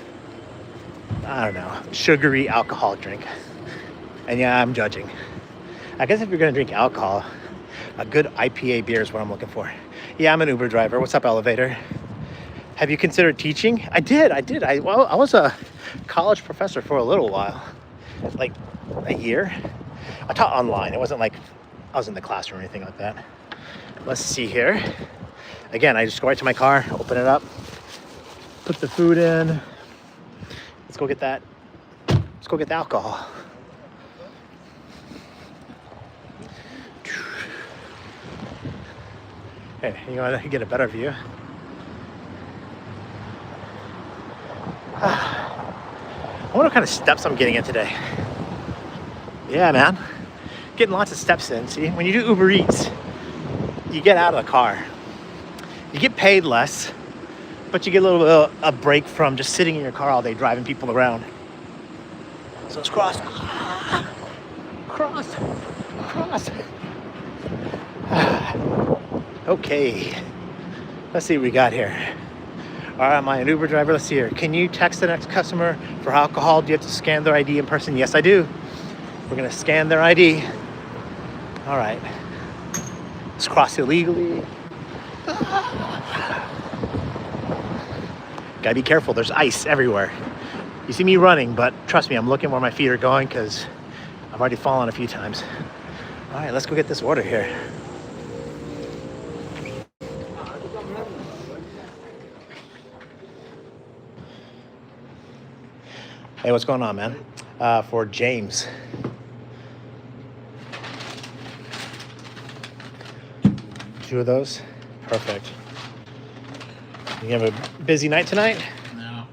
I don't know, sugary alcoholic drink. And yeah, I'm judging. I guess if you're gonna drink alcohol, a good IPA beer is what I'm looking for. Yeah, I'm an Uber driver. What's up, elevator? Have you considered teaching? I did. I was a college professor for a little while, like a year. I taught online. It wasn't like I was in the classroom or anything like that. Let's see here. Again, I just go right to my car, open it up, put the food in. Let's go get that. Let's go get the alcohol. Hey, you want to get a better view? I wonder what kind of steps I'm getting in today. Yeah, man. Getting lots of steps in. See, when you do Uber Eats, you get out of the car. You get paid less, but you get a little bit of a break from just sitting in your car all day driving people around. So let's cross. Cross. Okay. Let's see what we got here. All right, am I an Uber driver? Let's see here. Can you text the next customer for alcohol? Do you have to scan their ID in person? Yes, I do. We're gonna scan their ID. All right. Let's cross illegally. Gotta be careful, there's ice everywhere. You see me running, but trust me, I'm looking where my feet are going because I've already fallen a few times. All right, let's go get this order here. Hey, what's going on, man? For James. Two of those? Perfect. You have a busy night tonight? No.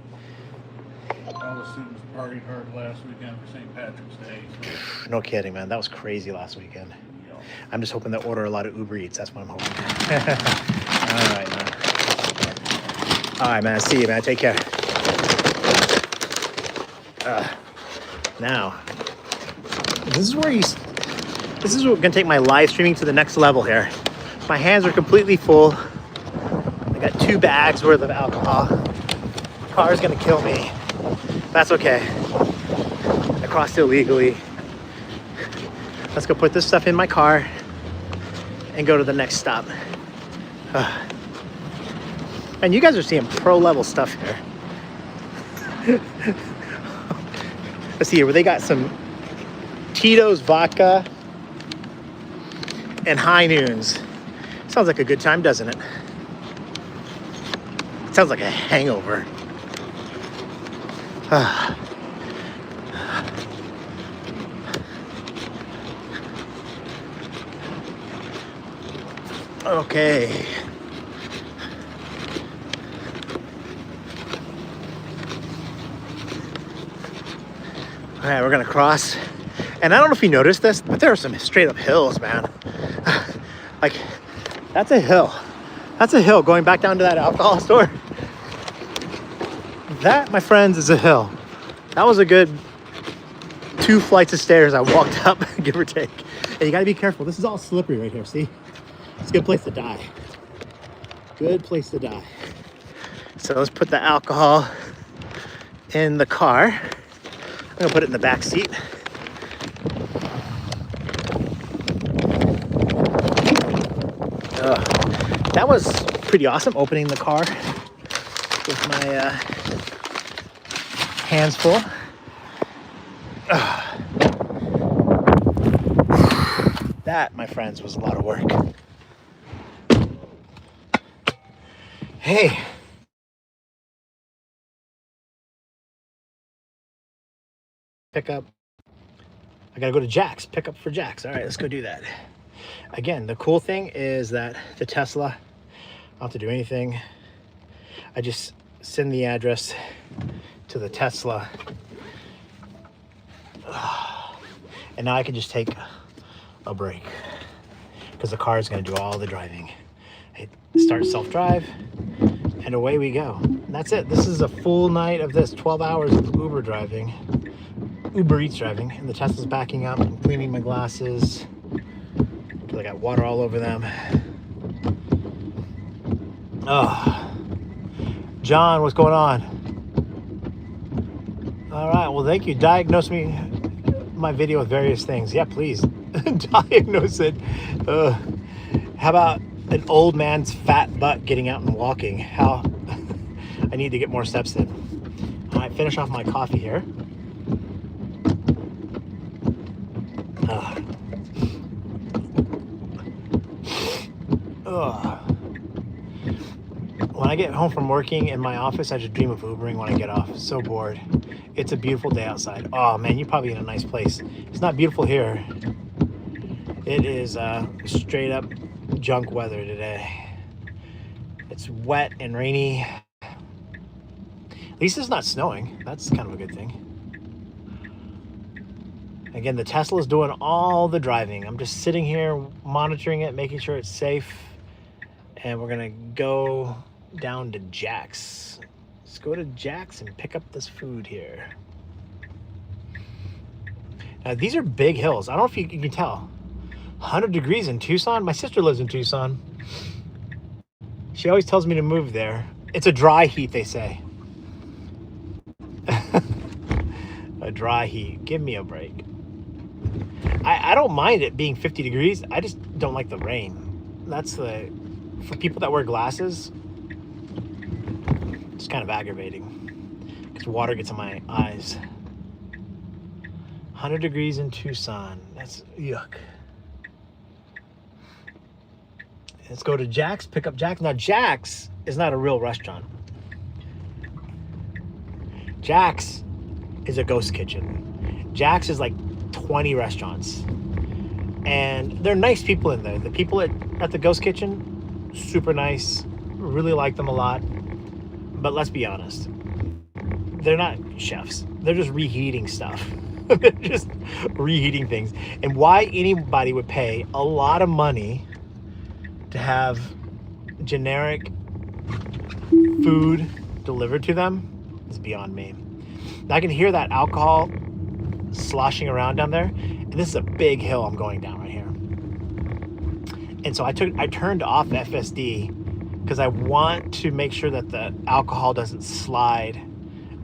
All the students partied hard last weekend for St. Patrick's Day. So. No kidding, man. That was crazy last weekend. Yeah. I'm just hoping to order a lot of Uber Eats. That's what I'm hoping. All right, man. See you, man. Take care. Now, this is what's gonna take my live streaming to the next level here. My hands are completely full. I got 2 bags worth of alcohol. The car is gonna kill me. That's okay. I crossed illegally. Let's go put this stuff in my car and go to the next stop. And you guys are seeing pro level stuff here. Let's see here, where they got some Tito's vodka and High Noons. Sounds like a good time, doesn't it? Sounds like a hangover. Okay. All right, we're gonna cross. And I don't know if you noticed this, but there are some straight up hills, man. Like, that's a hill. That's a hill going back down to that alcohol store. That, my friends, is a hill. That was a good 2 flights of stairs I walked up, give or take. And you gotta be careful. This is all slippery right here, see? It's a good place to die. Good place to die. So let's put the alcohol in the car. I'm gonna put it in the back seat. That was pretty awesome, opening the car with my hands full. That, my friends, was a lot of work. Hey. Pick up. I gotta go to Jack's, pick up for Jack's. All right, let's go do that. Again, the cool thing is that the Tesla, I don't have to do anything. I just send the address to the Tesla. And now I can just take a break because the car is going to do all the driving. Hit start self-drive and away we go. And that's it. This is a full night of this, 12 hours of Uber driving, Uber Eats driving, and the Tesla's backing up. I'm cleaning my glasses because I got water all over them. Oh, John, what's going on? All right, well, thank you. Diagnose my video with various things. Yeah, please. Diagnose it. How about an old man's fat butt getting out and walking? How I need to get more steps in. All right, finish off my coffee here. When I get home from working in my office, I just dream of Ubering when I get off. So bored. It's a beautiful day outside. Oh man, you're probably in a nice place. It's not beautiful here. It is straight up junk weather today. It's wet and rainy. At least it's not snowing. That's kind of a good thing. Again, the Tesla's doing all the driving. I'm just sitting here monitoring it, making sure it's safe. And we're gonna go down to Jack's. Let's go to Jack's and pick up this food here. Now, these are big hills. I don't know if you can tell. 100 degrees in Tucson. My sister lives in Tucson. She always tells me to move there. It's a dry heat, they say. A dry heat. Give me a break. I don't mind it being 50 degrees. I just don't like the rain. That's for people that wear glasses, it's kind of aggravating because water gets in my eyes. 100 degrees in Tucson. That's yuck. Let's go to Jack's, pick up Jack's. Now, Jack's is not a real restaurant. Jack's is a ghost kitchen. Jack's is like 20 restaurants. And they're nice people in there. The people at the ghost kitchen, super nice. Really like them a lot. But let's be honest. They're not chefs. They're just reheating stuff. They're just reheating things. And why anybody would pay a lot of money to have generic food delivered to them is beyond me. Now I can hear that alcohol sloshing around down there, and this is a big hill I'm going down right here. And so I turned off FSD because I want to make sure that the alcohol doesn't slide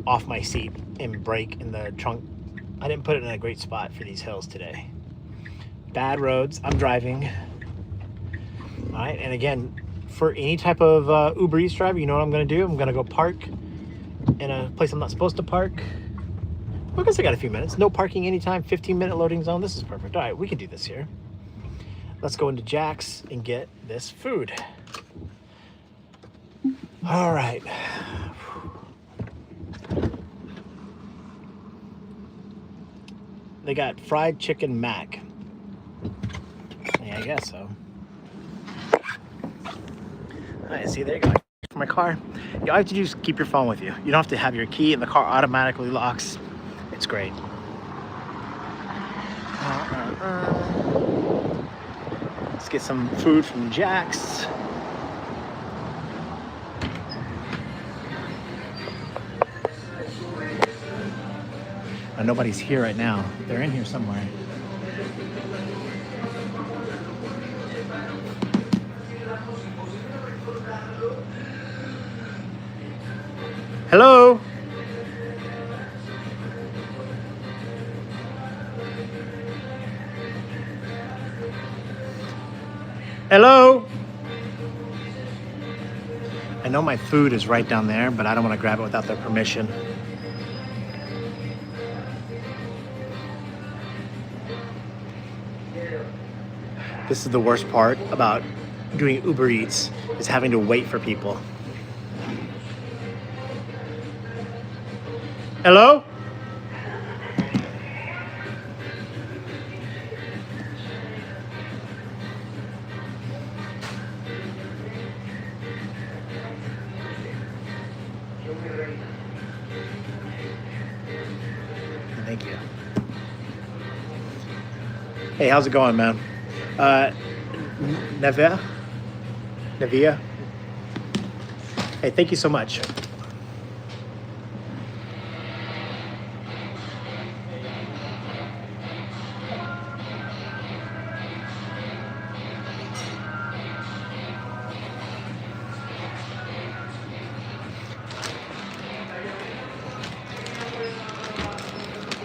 off my seat and break in the trunk. I didn't put it in a great spot for these hills today. Bad roads. I'm driving. All right, and again, for any type of Uber Eats driver, you know what I'm going to do? I'm going to go park in a place I'm not supposed to park. Well, I guess I got a few minutes. No parking anytime, 15-minute loading zone. This is perfect. All right, we can do this here. Let's go into Jack's and get this food. All right. They got fried chicken mac. Yeah, I guess so. All right, see, there you go. For my car, all you have to do is keep your phone with you. You don't have to have your key, and the car automatically locks. It's great. Let's get some food from Jack's. Nobody's here right now. They're in here somewhere. Hello? Hello? I know my food is right down there, but I don't want to grab it without their permission. This is the worst part about doing Uber Eats, is having to wait for people. Hello? Thank you. Hey, how's it going, man? Nevia? Hey, thank you so much.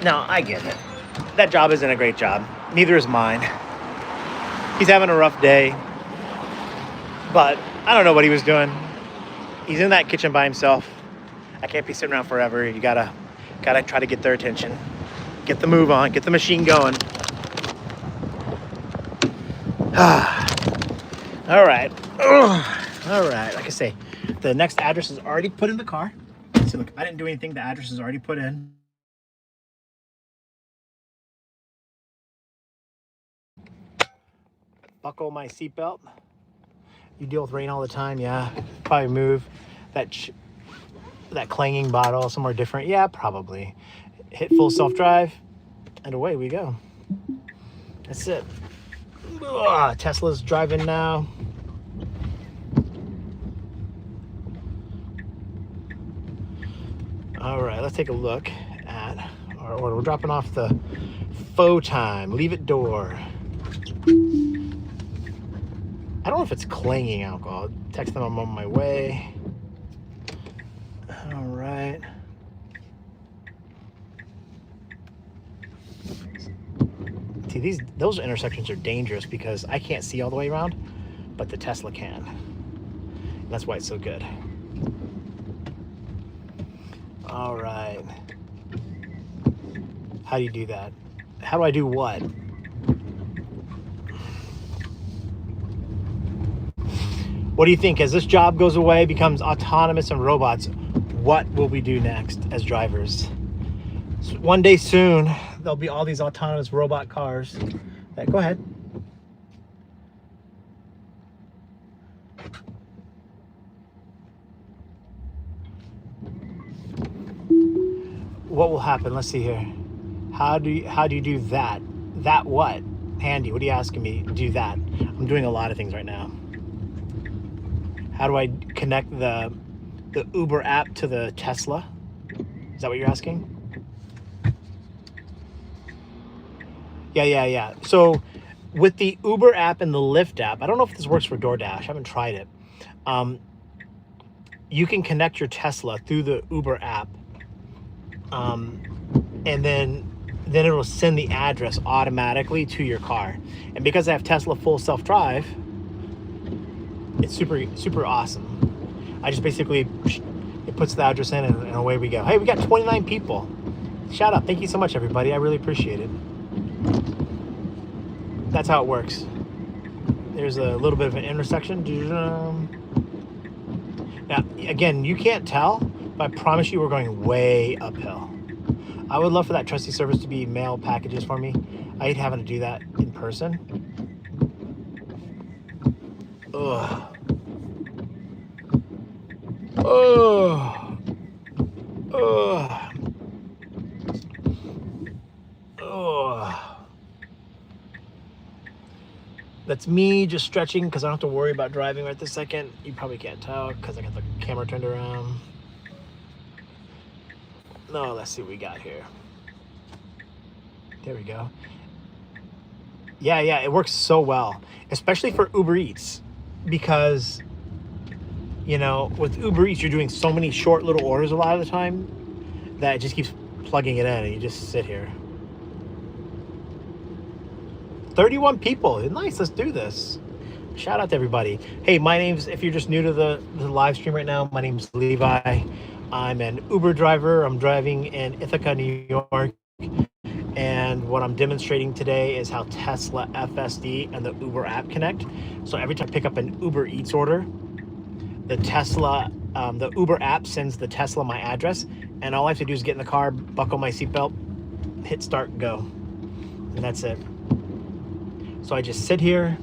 Now, I get it. That job isn't a great job. Neither is mine. He's having a rough day. But I don't know what he was doing. He's in that kitchen by himself. I can't be sitting around forever. You gotta try to get their attention. Get the move on. Get the machine going. All right. All right. Like I say, the next address is already put in the car. So look, I didn't do anything. The address is already put in. Buckle my seatbelt. You deal with rain all the time, yeah. Probably move that clanging bottle somewhere different. Yeah, probably. Hit full self-drive, and away we go. That's it. Ugh, Tesla's driving now. All right, let's take a look at our order. We're dropping off the faux time. Leave it door. I don't know if it's clanging alcohol. Text them I'm on my way. All right. See, those intersections are dangerous because I can't see all the way around, but the Tesla can. And that's why it's so good. All right. How do you do that? How do I do what? What do you think? As this job goes away, becomes autonomous and robots, what will we do next as drivers? So one day soon, there'll be all these autonomous robot cars. Go ahead. What will happen? Let's see here. How do you do that? That what? Handy, what are you asking me? Do that. I'm doing a lot of things right now. How do I connect the Uber app to the Tesla? Is that what you're asking? Yeah. So with the Uber app and the Lyft app, I don't know if this works for DoorDash. I haven't tried it. You can connect your Tesla through the Uber app, and then it'll send the address automatically to your car. And because I have Tesla full self-drive, it's super awesome. I just basically, it puts the address in and away we go. Hey, we got 29 people. Shout out. Thank you so much, everybody. I really appreciate it. That's how it works. There's a little bit of an intersection. Now, again, you can't tell, but I promise you we're going way uphill. I would love for that trusty service to be mail packages for me. I hate having to do that in person. Ugh. Ugh. Ugh. Ugh. That's me just stretching because I don't have to worry about driving right this second. You probably can't tell because I got the camera turned around. No, let's see what we got here. There we go. Yeah, it works so well, especially for Uber Eats, because, you know, with Uber Eats, you're doing so many short little orders a lot of the time that it just keeps plugging it in and you just sit here. 31 people. Nice, let's do this. Shout out to everybody. Hey, my name's, if you're just new to the live stream right now, my name's Levi. I'm an Uber driver. I'm driving in Ithaca, New York. And what I'm demonstrating today is how Tesla FSD and the Uber app connect. So every time I pick up an Uber Eats order, the Uber app sends the Tesla my address, and all I have to do is get in the car, buckle my seatbelt, hit start, go. And that's it. So I just sit here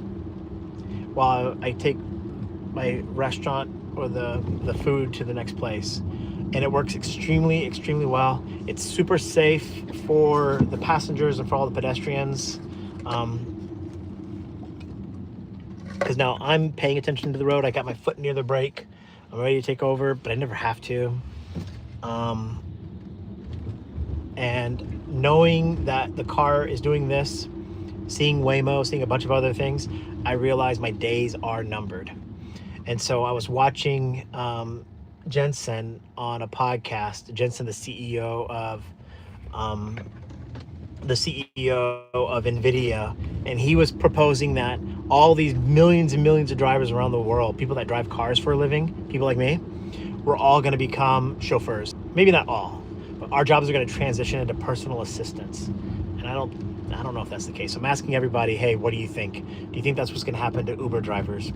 while I take my restaurant or the food to the next place. And it works extremely well. It's super safe for the passengers and for all the pedestrians. Because now I'm paying attention to the road. I got my foot near the brake. I'm ready to take over, but I never have to. And knowing that the car is doing this, seeing Waymo, seeing a bunch of other things, I realize my days are numbered. And so I was watching Jensen on a podcast. Jensen, the CEO of the CEO of NVIDIA, and he was proposing that all these millions and millions of drivers around the world, people that drive cars for a living, people like me, we're all going to become chauffeurs. Maybe not all, but our jobs are going to transition into personal assistants. And I don't know if that's the case. So I'm asking everybody, hey, what do you think? Do you think that's what's going to happen to Uber drivers?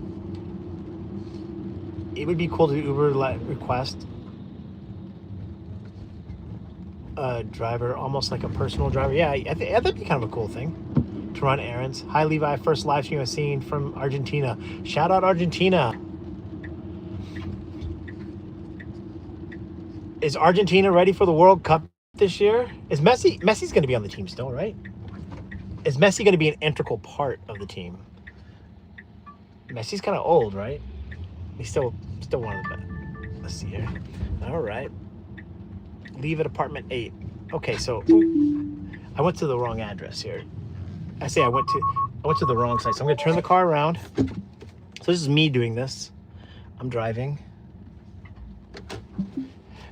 It would be cool to Uber request a driver, almost like a personal driver. Yeah, that'd be kind of a cool thing to run errands. Hi, Levi. First live stream I've seen from Argentina. Shout out Argentina. Is Argentina ready for the World Cup this year? Is Messi's going to be on the team still, right? Is Messi going to be an integral part of the team? Messi's kind of old, right? He's still one of the best. Let's see here. All right. Leave at apartment 8. Okay, so I went to the wrong address here. I went to the wrong site. So I'm going to turn the car around. So this is me doing this. I'm driving.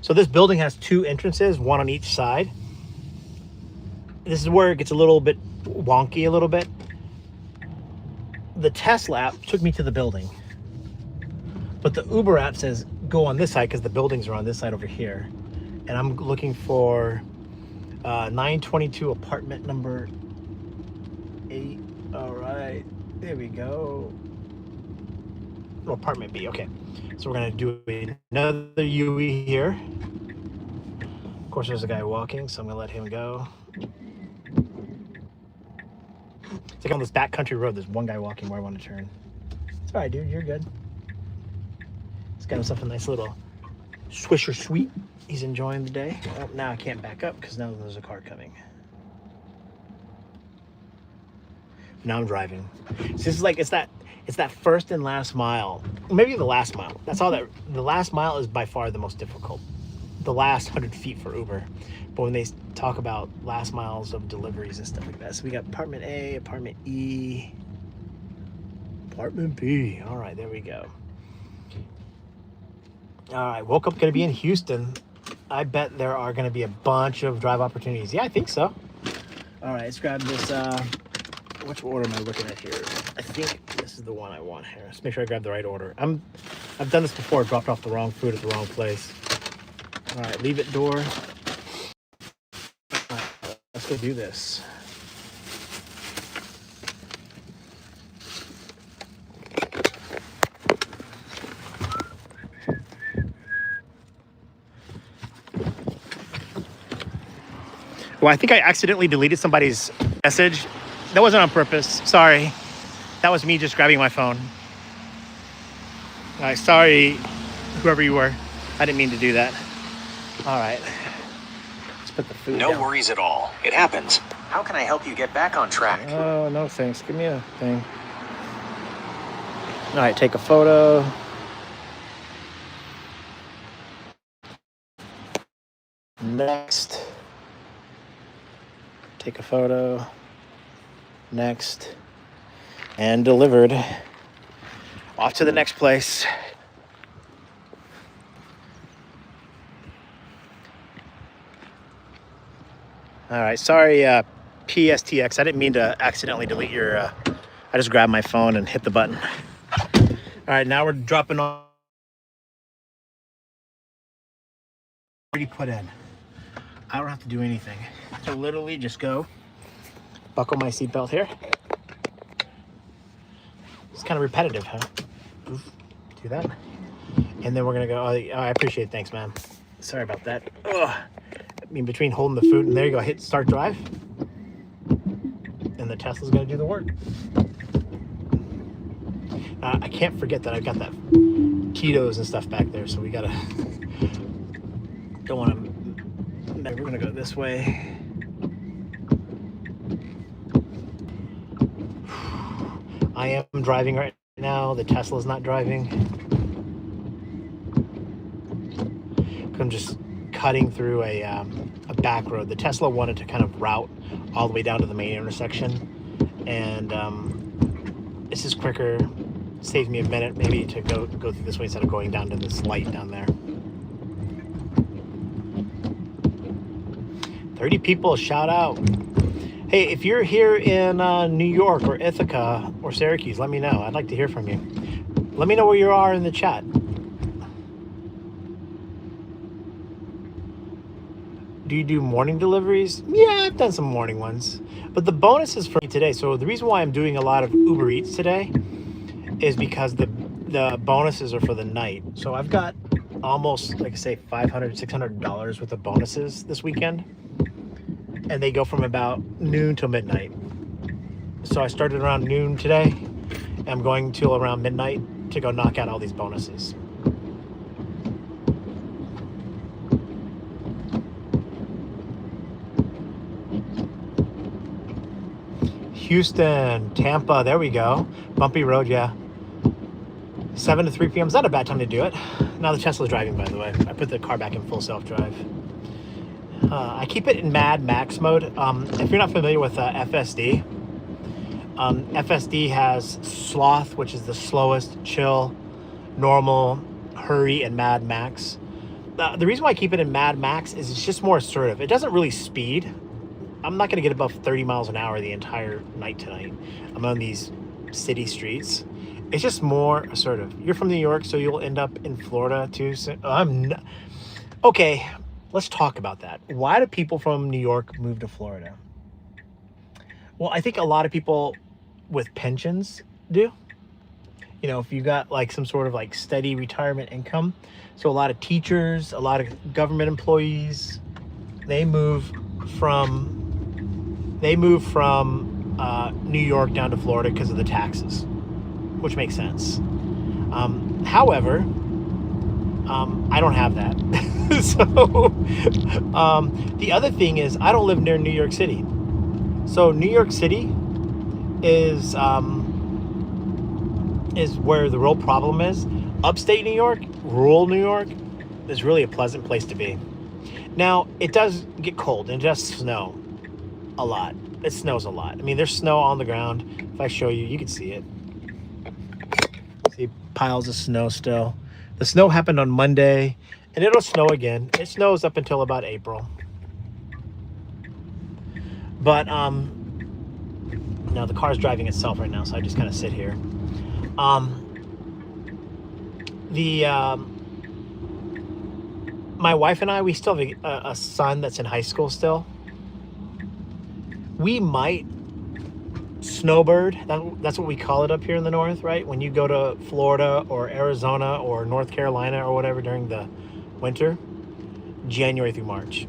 So this building has 2 entrances, one on each side. This is where it gets a little bit wonky a little bit. The Tesla app took me to the building, but the Uber app says go on this side because the buildings are on this side over here. And I'm looking for 922 apartment number 8. All right, there we go. Oh, apartment B, okay. So we're gonna do another UE here. Of course, there's a guy walking, so I'm gonna let him go. It's like on this backcountry road, there's one guy walking where I want to turn. It's all right, dude, you're good. He's got himself a nice little Swisher Sweet. He's enjoying the day. Oh, now I can't back up because now there's a car coming. Now I'm driving. So this is like, it's that first and last mile, maybe the last mile. That's all that, the last mile is by far the most difficult. The last 100 feet for Uber. But when they talk about last miles of deliveries and stuff like that. So we got apartment A, apartment E, apartment B. All right, there we go. All right, woke up going to be in Houston. I bet there are going to be a bunch of drive opportunities. Yeah, I think so. All right, let's grab this. Which order am I looking at here? I think this is the one I want here. Let's make sure I grab the right order. I've done this before, dropped off the wrong food at the wrong place. All right, leave it door. All right, let's go do this. Well, I think I accidentally deleted somebody's message. That wasn't on purpose. Sorry. That was me just grabbing my phone. All right, sorry, whoever you were. I didn't mean to do that. All right. Let's put the food down. No worries at all. It happens. How can I help you get back on track? Oh, no thanks. Give me a thing. All right, take a photo. Next. Take a photo. Next. And delivered. Off to the next place. All right, sorry, PSTX. I didn't mean to accidentally delete your, I just grabbed my phone and hit the button. All right, now we're dropping on. Already put in. I don't have to do anything. So literally just go, buckle my seatbelt here. It's kind of repetitive, huh? Oof, do that. And then we're gonna go, oh, I appreciate it, thanks, man. Sorry about that. Ugh. I mean, between holding the food and there you go, hit start drive. And the Tesla's gonna do the work. I can't forget that I've got that Tito's and stuff back there, so we gotta, don't wanna, we're gonna go this way. I am driving right now, the Tesla's not driving. I'm just cutting through a back road. The Tesla wanted to kind of route all the way down to the main intersection, and this is quicker. Saves me a minute maybe to go through this way instead of going down to this light down there. 30 people, shout out. Hey, if you're here in New York or Ithaca or Syracuse, let me know. I'd like to hear from you. Let me know where you are in the chat. Do you do morning deliveries? Yeah, I've done some morning ones. But the bonus is for me today. So the reason why I'm doing a lot of Uber Eats today is because the bonuses are for the night. So I've got almost, like I say, $500, $600 worth of bonuses this weekend. And they go from about noon till midnight. So I started around noon today. And I'm going till around midnight to go knock out all these bonuses. Houston, Tampa, there we go. Bumpy road, yeah. 7 to 3 p.m. is not a bad time to do it. Now the Tesla's driving, by the way. I put the car back in full self-drive. I keep it in Mad Max mode. If you're not familiar with FSD, FSD has Sloth, which is the slowest, chill, normal, hurry, and Mad Max. The reason why I keep it in Mad Max is it's just more assertive. It doesn't really speed. I'm not going to get above 30 miles an hour the entire night tonight. I'm on these city streets. It's just more assertive. You're from New York, so you'll end up in Florida too. So okay, let's talk about that. Why do people from New York move to Florida? Well, I think a lot of people with pensions do. You know, if you got like some sort of like steady retirement income. So a lot of teachers, a lot of government employees, they move from New York down to Florida because of the taxes, which makes sense. However, I don't have that. So the other thing is I don't live near New York City. So New York City is where the real problem is. Upstate New York, rural New York, is really a pleasant place to be. Now, it does get cold and it does snow a lot. It snows a lot. I mean, there's snow on the ground. If I show you, you can see it. See piles of snow still. The snow happened on Monday, and it'll snow again. It snows up until about April. But now the car's driving itself right now, so I just kind of sit here. My wife and I, we still have a son that's in high school still. We might snowbird. That's what we call it up here in the north, right? When you go to Florida or Arizona or North Carolina or whatever during the winter, January through March.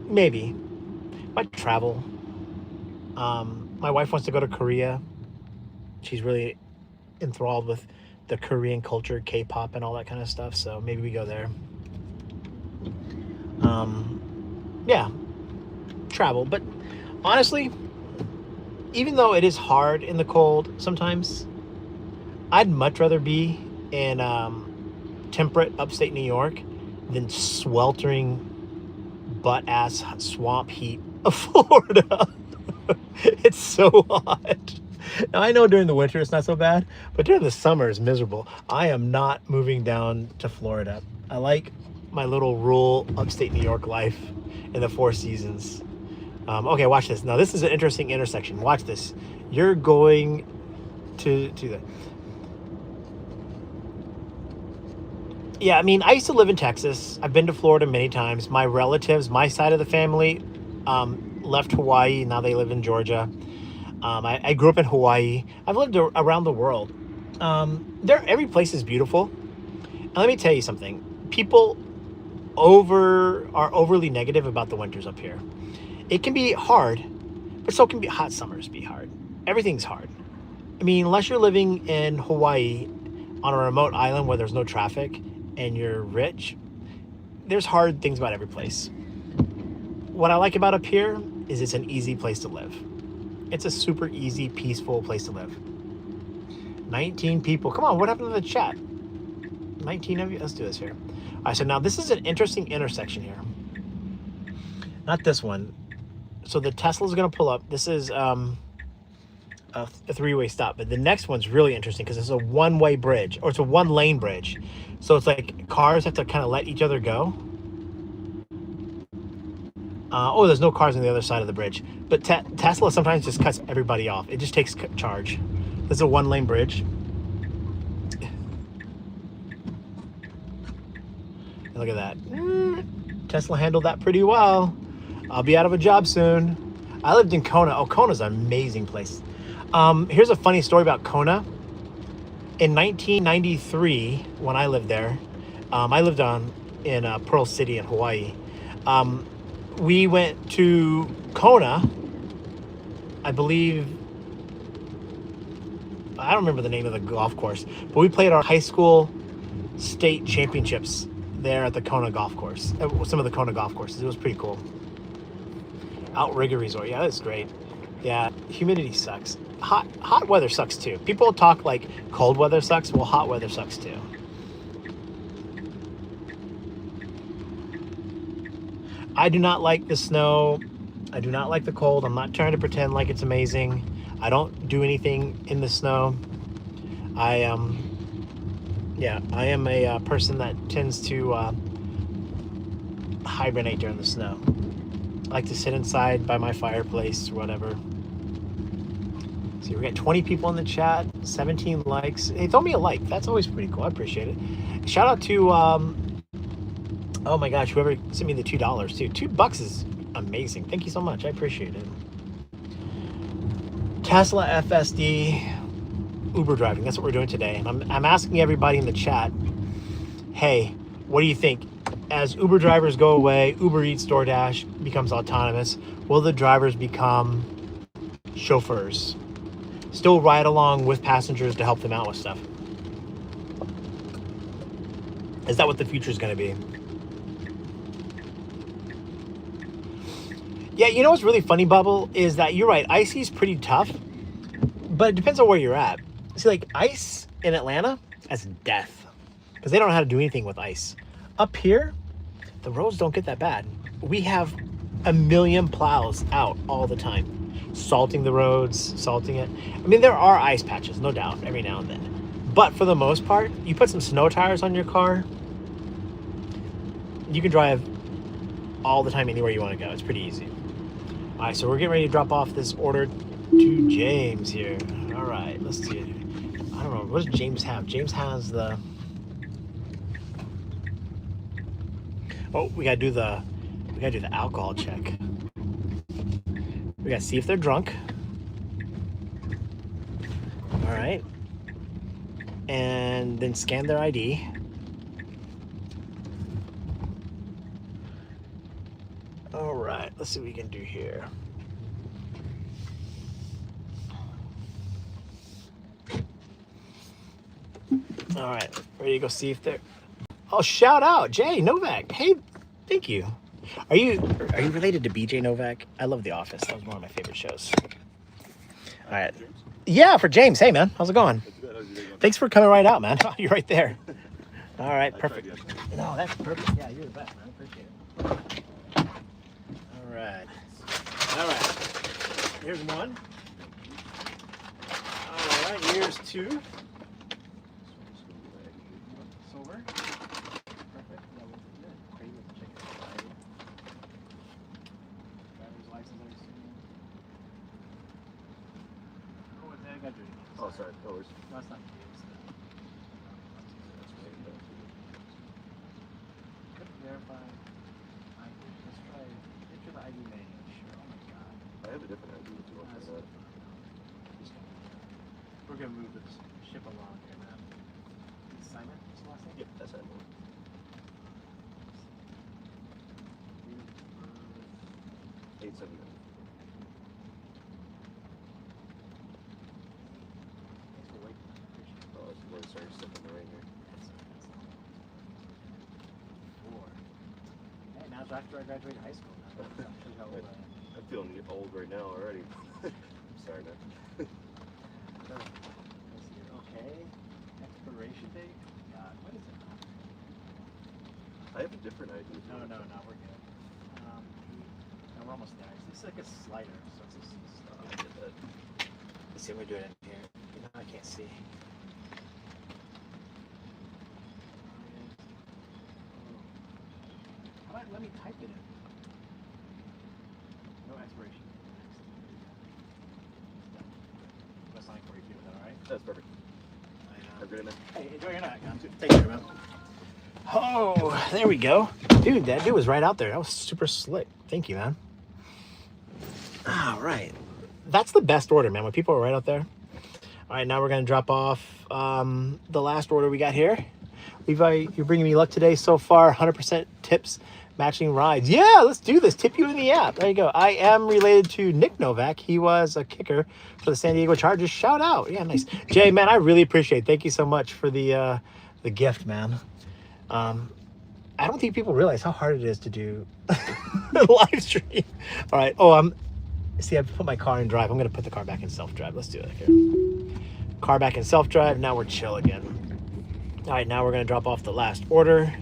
Maybe. Might travel. My wife wants to go to Korea. She's really enthralled with the Korean culture, K-pop and all that kind of stuff. So maybe we go there. Yeah, travel. But honestly, even though it is hard in the cold sometimes, I'd much rather be in temperate upstate New York than sweltering butt-ass swamp heat of Florida. It's so hot. Now, I know during the winter it's not so bad, but during the summer it's miserable. I am not moving down to Florida. I like my little rural upstate New York life in the Four Seasons. Okay, watch this. Now, this is an interesting intersection. Watch this. You're going to the... Yeah, I mean, I used to live in Texas. I've been to Florida many times. My relatives, my side of the family, left Hawaii. Now they live in Georgia. I grew up in Hawaii. I've lived around the world. Every place is beautiful. And let me tell you something. People are overly negative about the winters up here. It can be hard, but so can be hot summers be hard. Everything's hard. I mean, unless you're living in Hawaii on a remote island where there's no traffic and you're rich, there's hard things about every place. What I like about up here is it's an easy place to live. It's a super easy, peaceful place to live. 19 people. Come on, what happened to the chat? 19 of you? Let's do this here. All right, so now this is an interesting intersection here. Not this one. So the Tesla's going to pull up. This is a three-way stop. But the next one's really interesting because it's a one-way bridge, or it's a one-lane bridge. So it's like cars have to kind of let each other go. Oh, there's no cars on the other side of the bridge. But Tesla sometimes just cuts everybody off. It just takes charge. This is a 1-lane bridge. Look at that. Tesla handled that pretty well. I'll be out of a job soon. I lived in Kona. Oh, Kona's an amazing place. Here's a funny story about Kona. In 1993, when I lived there, I lived in Pearl City in Hawaii. We went to Kona, I believe. I don't remember the name of the golf course, but we played our high school state championships there at the Kona golf course, some of the Kona golf courses. It was pretty cool. Outrigger Resort, yeah, that's great. Yeah, humidity sucks. Hot weather sucks too. People talk like cold weather sucks. Well, hot weather sucks too. I do not like the snow. I do not like the cold. I'm not trying to pretend like it's amazing. I don't do anything in the snow. I am a person that tends to hibernate during the snow. I like to sit inside by my fireplace or whatever. See, we got 20 people in the chat, 17 likes. Hey, throw me a like. That's always pretty cool. I appreciate it. Shout out to, oh my gosh, whoever sent me the $2 too. $2 is amazing. Thank you so much. I appreciate it. Tesla FSD, Uber driving. That's what we're doing today. And I'm asking everybody in the chat, hey, what do you think? As Uber drivers go away, Uber Eats, DoorDash becomes autonomous, will the drivers become chauffeurs? Still ride along with passengers to help them out with stuff. Is that what the future is going to be? Yeah, you know what's really funny, Bubble, is that you're right. Icy is pretty tough, but it depends on where you're at. See, like ice in Atlanta, that's death because they don't know how to do anything with ice. Up here, the roads don't get that bad. We have a million plows out all the time, salting the roads, salting it. I mean, there are ice patches, no doubt, every now and then. But for the most part, you put some snow tires on your car, you can drive all the time anywhere you want to go. It's pretty easy. All right, so we're getting ready to drop off this order to James here. All right, let's see. I don't know, what does James have? James has the... Oh, we gotta do the alcohol check. We gotta see if they're drunk. All right. And then scan their ID. All right, let's see what we can do here. All right, ready to go see if they're... Oh, shout out, Jay Novak. Hey, thank you. Are you related to BJ Novak? I love The Office. That was one of my favorite shows. All right. Yeah, for James. Hey, man. How's it going? Thanks for coming right out, man. You're right there. All right, perfect. No, that's perfect. Yeah, you're the best, man. Appreciate it. All right. All right. Here's one. All right, here's two. Silver. Perfect. Yeah, we'll do it. Great with the chicken. Driver's license, I assume. Oh, I got your email. Oh, sorry. No worries. No, it's not you. Couldn't verify ID. Let's try picture the ID manual. Sure. Oh my god. I have a different ID if you want to know that. We're gonna move this ship along here, man. Simon, what's the last name? Yep, that's it. 879. Thanks for waiting. Appreciate it. Oh, it's really sorry, stuck in the rain here. Four. Hey, now it's after I graduated high school. Now. Shows how old I am. I'm feeling old right now already. I'm sorry, man. Okay. Expiration date? God, what is it? I have a different ID. No, we're good. No, we're almost there. It's like a slider, so it's just Get that. Let's see what we're doing in here. I can't see. How about let me type it in? That's perfect. Have a good night. Hey, enjoy your night, man. Take care, man. Oh, there we go. Dude, that dude was right out there. That was super slick. Thank you, man. All right. That's the best order, man, when people are right out there. All right, now we're going to drop off the last order we got here. Levi, you're bringing me luck today so far. 100% tips, matching rides. Yeah, let's do this. Tip you in the app. There you go. I am related to Nick Novak. He was a kicker for the San Diego Chargers. Shout out. Yeah, nice. Jay, man, I really appreciate it. Thank you so much for the gift, man. I don't think people realize how hard it is to do a live stream. All right. Oh, see, I put my car in drive. I'm going to put the car back in self-drive. Let's do it here. Car back in self-drive. Now we're chill again. All right, now we're going to drop off the last order.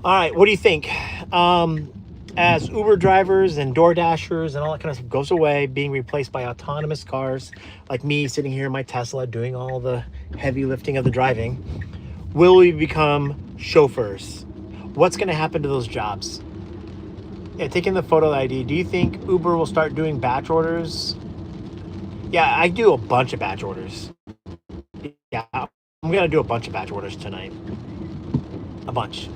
All right, what do you think? As Uber drivers and Door Dashers and all that kind of stuff goes away, being replaced by autonomous cars, like me sitting here in my Tesla doing all the heavy lifting of the driving, will we become chauffeurs? What's going to happen to those jobs? Yeah, taking the photo ID, do you think Uber will start doing batch orders? Yeah, I do a bunch of batch orders. Yeah, I'm going to do a bunch of batch orders tonight. A bunch.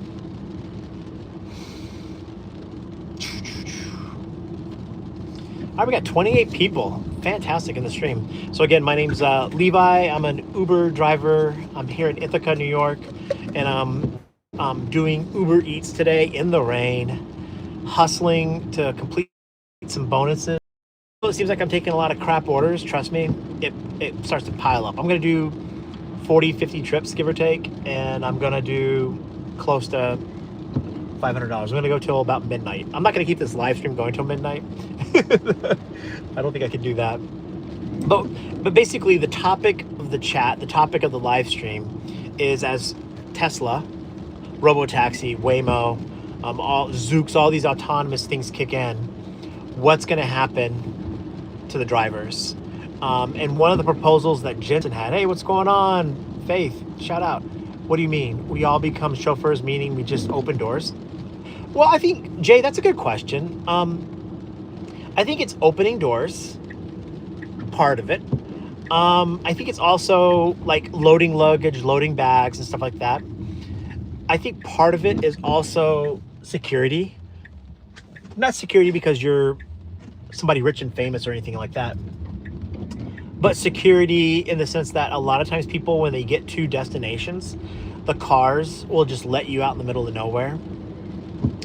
All right, we got 28 people. Fantastic in the stream. So again, my name's Levi. I'm an Uber driver. I'm here in Ithaca, New York, and I'm doing Uber Eats today in the rain, hustling to complete some bonuses. It seems like I'm taking a lot of crap orders. Trust me, it starts to pile up. I'm going to do 40, 50 trips, give or take, and I'm going to do close to $500. I'm going to go till about midnight. I'm not going to keep this live stream going till midnight. I don't think I could do that. But basically, the topic of the chat, the topic of the live stream is as Tesla, Robotaxi, Waymo, all Zoox, all these autonomous things kick in, what's going to happen to the drivers? And one of the proposals that Jensen had, hey, what's going on? Faith, shout out. What do you mean? We all become chauffeurs, meaning we just open doors? Well, I think, Jay, that's a good question. I think it's opening doors, part of it. I think it's also like loading luggage, loading bags and stuff like that. I think part of it is also security. Not security because you're somebody rich and famous or anything like that, but security in the sense that a lot of times people, when they get to destinations, the cars will just let you out in the middle of nowhere.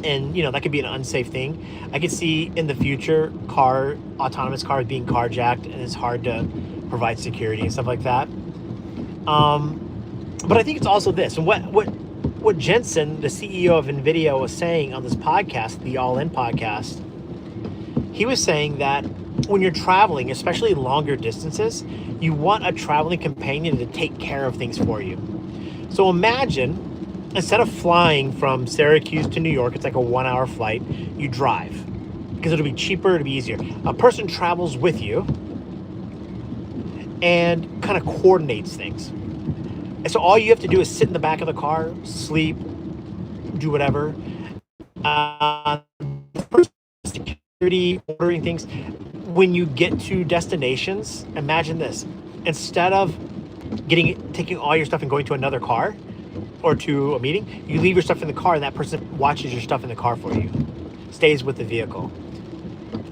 And, you know, that could be an unsafe thing. I could see in the future autonomous cars being carjacked, and it's hard to provide security and stuff like that. But I think it's also this. And what Jensen, the CEO of NVIDIA, was saying on this podcast, the All In podcast, he was saying that when you're traveling, especially longer distances, you want a traveling companion to take care of things for you. So imagine, instead of flying from Syracuse to New York, it's like a 1-hour flight, you drive because it'll be cheaper, it'll be easier. A person travels with you and kind of coordinates things. And so all you have to do is sit in the back of the car, sleep, do whatever. The first security, ordering things. When you get to destinations, imagine this. Instead of taking all your stuff and going to another car or to a meeting, you leave your stuff in the car and that person watches your stuff in the car for you, stays with the vehicle.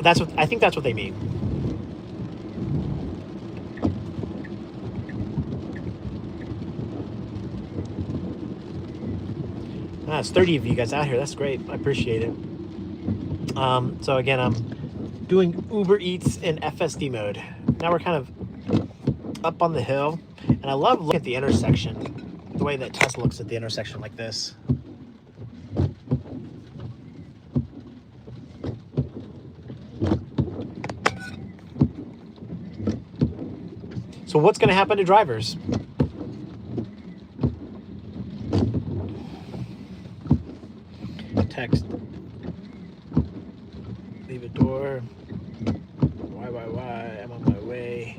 I think that's what they mean. It's 30 of you guys out here. That's great. I appreciate it. So again, I'm doing Uber Eats in FSD mode. Now we're kind of up on the hill, and I love looking at the intersection, the way that Tesla looks at the intersection like this. So what's going to happen to drivers? Text. Leave a door. Why? I'm on my way.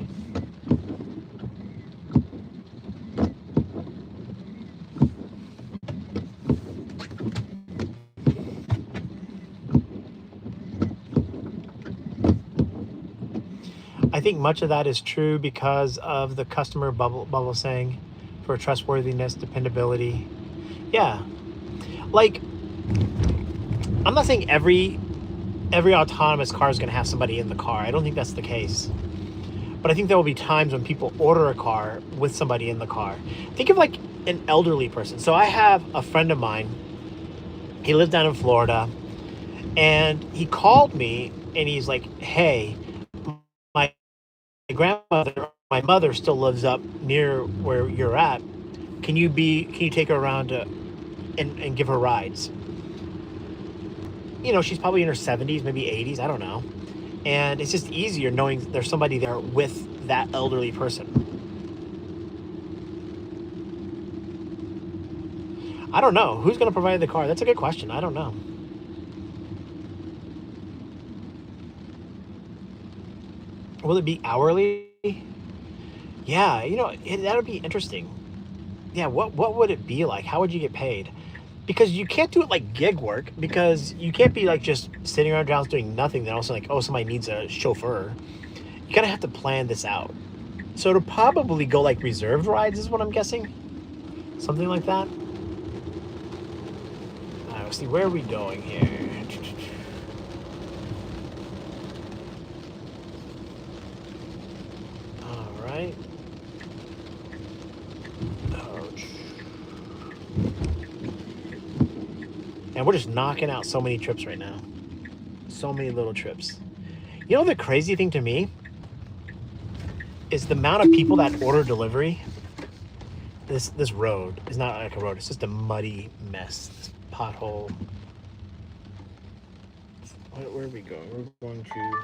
I I think much of that is true because of the customer bubble saying for trustworthiness, dependability. Yeah. Like, I'm not saying every autonomous car is going to have somebody in the car. I don't think that's the case. But I think there will be times when people order a car with somebody in the car. Think of like an elderly person. So I have a friend of mine. He lives down in Florida. And he called me and he's like, hey, my grandmother, my mother still lives up near where you're at. Can you take her around and give her rides? You know, she's probably in her 70s, maybe 80s, I don't know. And it's just easier knowing there's somebody there with that elderly person. I don't know. Who's going to provide the car? That's a good question. I don't know. Will it be hourly? Yeah, you know, that would be interesting. Yeah, what would it be like? How would you get paid? Because you can't do it like gig work, because you can't be like just sitting around your house doing nothing. Then also like, oh, somebody needs a chauffeur. You kind of have to plan this out. So it'll probably go like reserved rides is what I'm guessing. Something like that. All right, let's see, where are we going here? All right. And we're just knocking out so many trips right now. So many little trips. You know, the crazy thing to me is the amount of people that order delivery. This road is not like a road. It's just a muddy mess. This pothole. Where are we going? We're going to...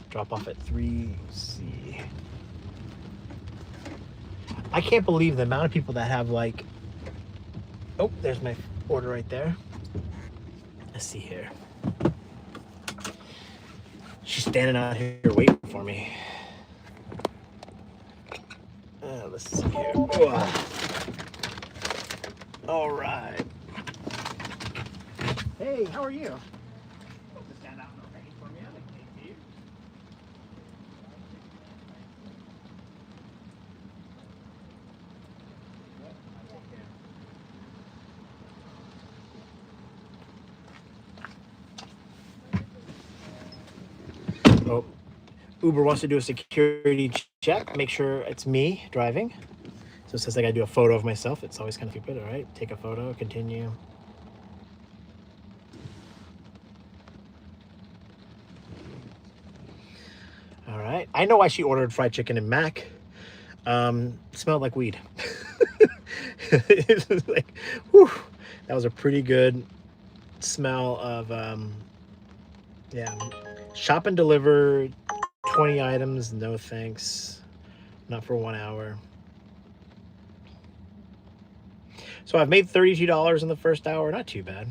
drop off at 3C. I can't believe the amount of people that have like... Oh, there's my order right there. Let's see here. She's standing out here waiting for me. Let's see here. All right. Hey, how are you? Just stand out and waiting for me. I like to you. Oh, Uber wants to do a security check. Make sure it's me driving. So it says I gotta do a photo of myself. It's always kind of stupid. All right, take a photo, continue. All right, I know why she ordered fried chicken and mac. Smelled like weed. It was like, whew, that was a pretty good smell of, yeah. Shop and deliver 20 items, no thanks. Not for 1 hour. So I've made $32 in the first hour, not too bad.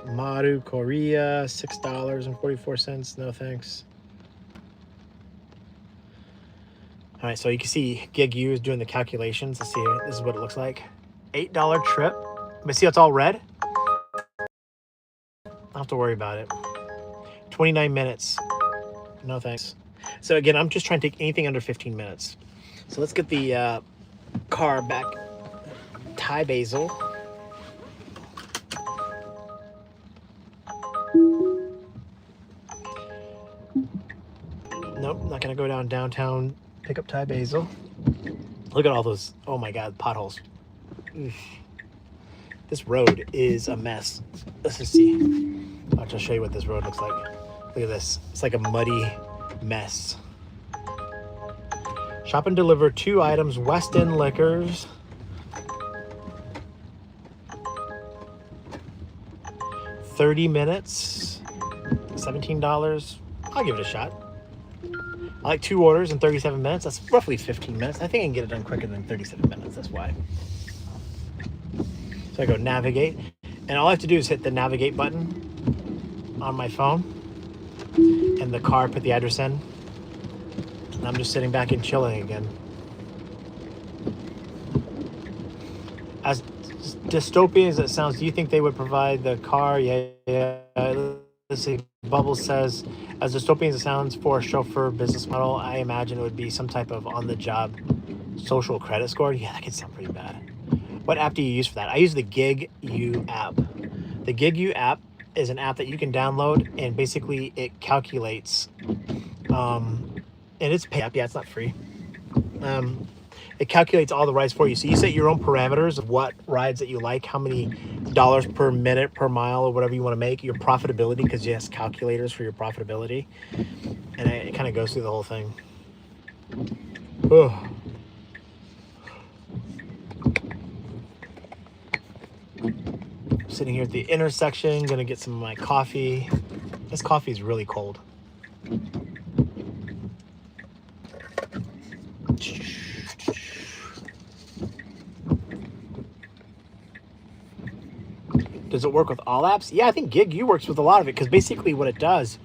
Maru, Korea, $6.44, no thanks. All right, so you can see Gigu is doing the calculations. Let's see here. This is what it looks like. $8 trip. But see, it's all red. I don't have to worry about it. 29 minutes. No thanks. So again, I'm just trying to take anything under 15 minutes. So let's get the car back. Thai basil. Nope, not gonna go downtown. Pick up Thai basil. Look at all those, oh my God, potholes. Oof. This road is a mess. Let's just see. I'll just show you what this road looks like. Look at this. It's like a muddy mess. Shop and deliver 2 items, West End Liquors. $30 minutes, $17. I'll give it a shot. I like 2 orders in 37 minutes. That's roughly 15 minutes. I think I can get it done quicker than 37 minutes. That's why. So I go navigate. And all I have to do is hit the navigate button on my phone. And the car put the address in. And I'm just sitting back and chilling again. Dystopian as it sounds, do you think they would provide the car? Yeah. Let's see. Bubbles says, as dystopian as it sounds for a chauffeur business model, I imagine it would be some type of on-the-job social credit score. Yeah, that could sound pretty bad. What app do you use for that? I use the Gigu app. The Gigu app is an app that you can download, and basically it calculates, and it's pay app. Yeah, it's not free. It calculates all the rides for you. So you set your own parameters of what rides that you like, how many dollars per minute, per mile, or whatever you want to make, your profitability, because it has calculators for your profitability. And it kind of goes through the whole thing. Oh. Sitting here at the intersection, gonna get some of my coffee. This coffee is really cold. Does it work with all apps? Yeah, I think Gigu works with a lot of it, because basically what it does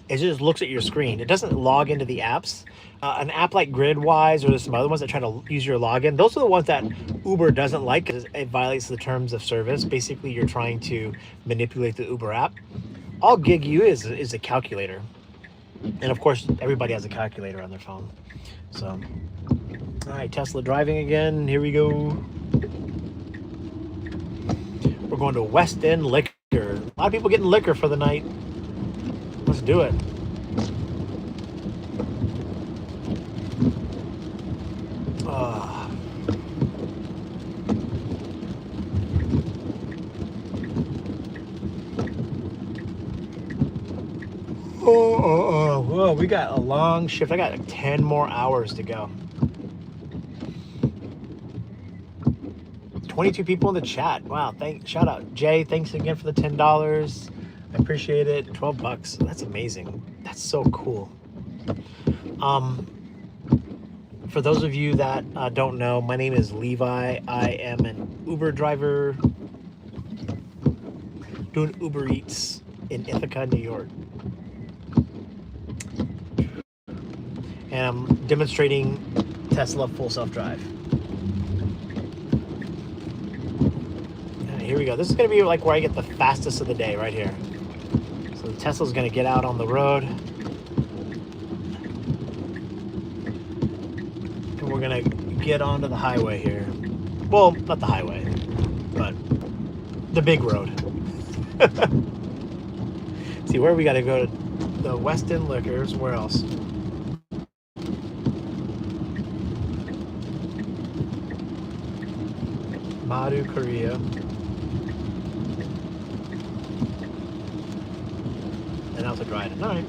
is it just looks at your screen. It doesn't log into the apps. An app like Gridwise, or there's some other ones that try to use your login. Those are the ones that Uber doesn't like, because it violates the terms of service. Basically, you're trying to manipulate the Uber app. All Gigu is a calculator. And of course, everybody has a calculator on their phone. So, all right, Tesla driving again. Here we go. We're going to West End Liquor. A lot of people getting liquor for the night. Let's do it. Whoa, we got a long shift. I got like 10 more hours to go. 22 people in the chat. Wow, shout out Jay. Thanks again for the $10. I appreciate it. $12. That's amazing. That's so cool. For those of you that don't know, my name is Levi. I am an Uber driver doing Uber Eats in Ithaca, New York. And I'm demonstrating Tesla full self-drive. Here we go. This is going to be like where I get the fastest of the day, right here. So the Tesla's going to get out on the road. And we're going to get onto the highway here. Well, not the highway, but the big road. See, where we got to go to the West End Liquors. Where else? Madu, Korea. And out to Dryden. All right.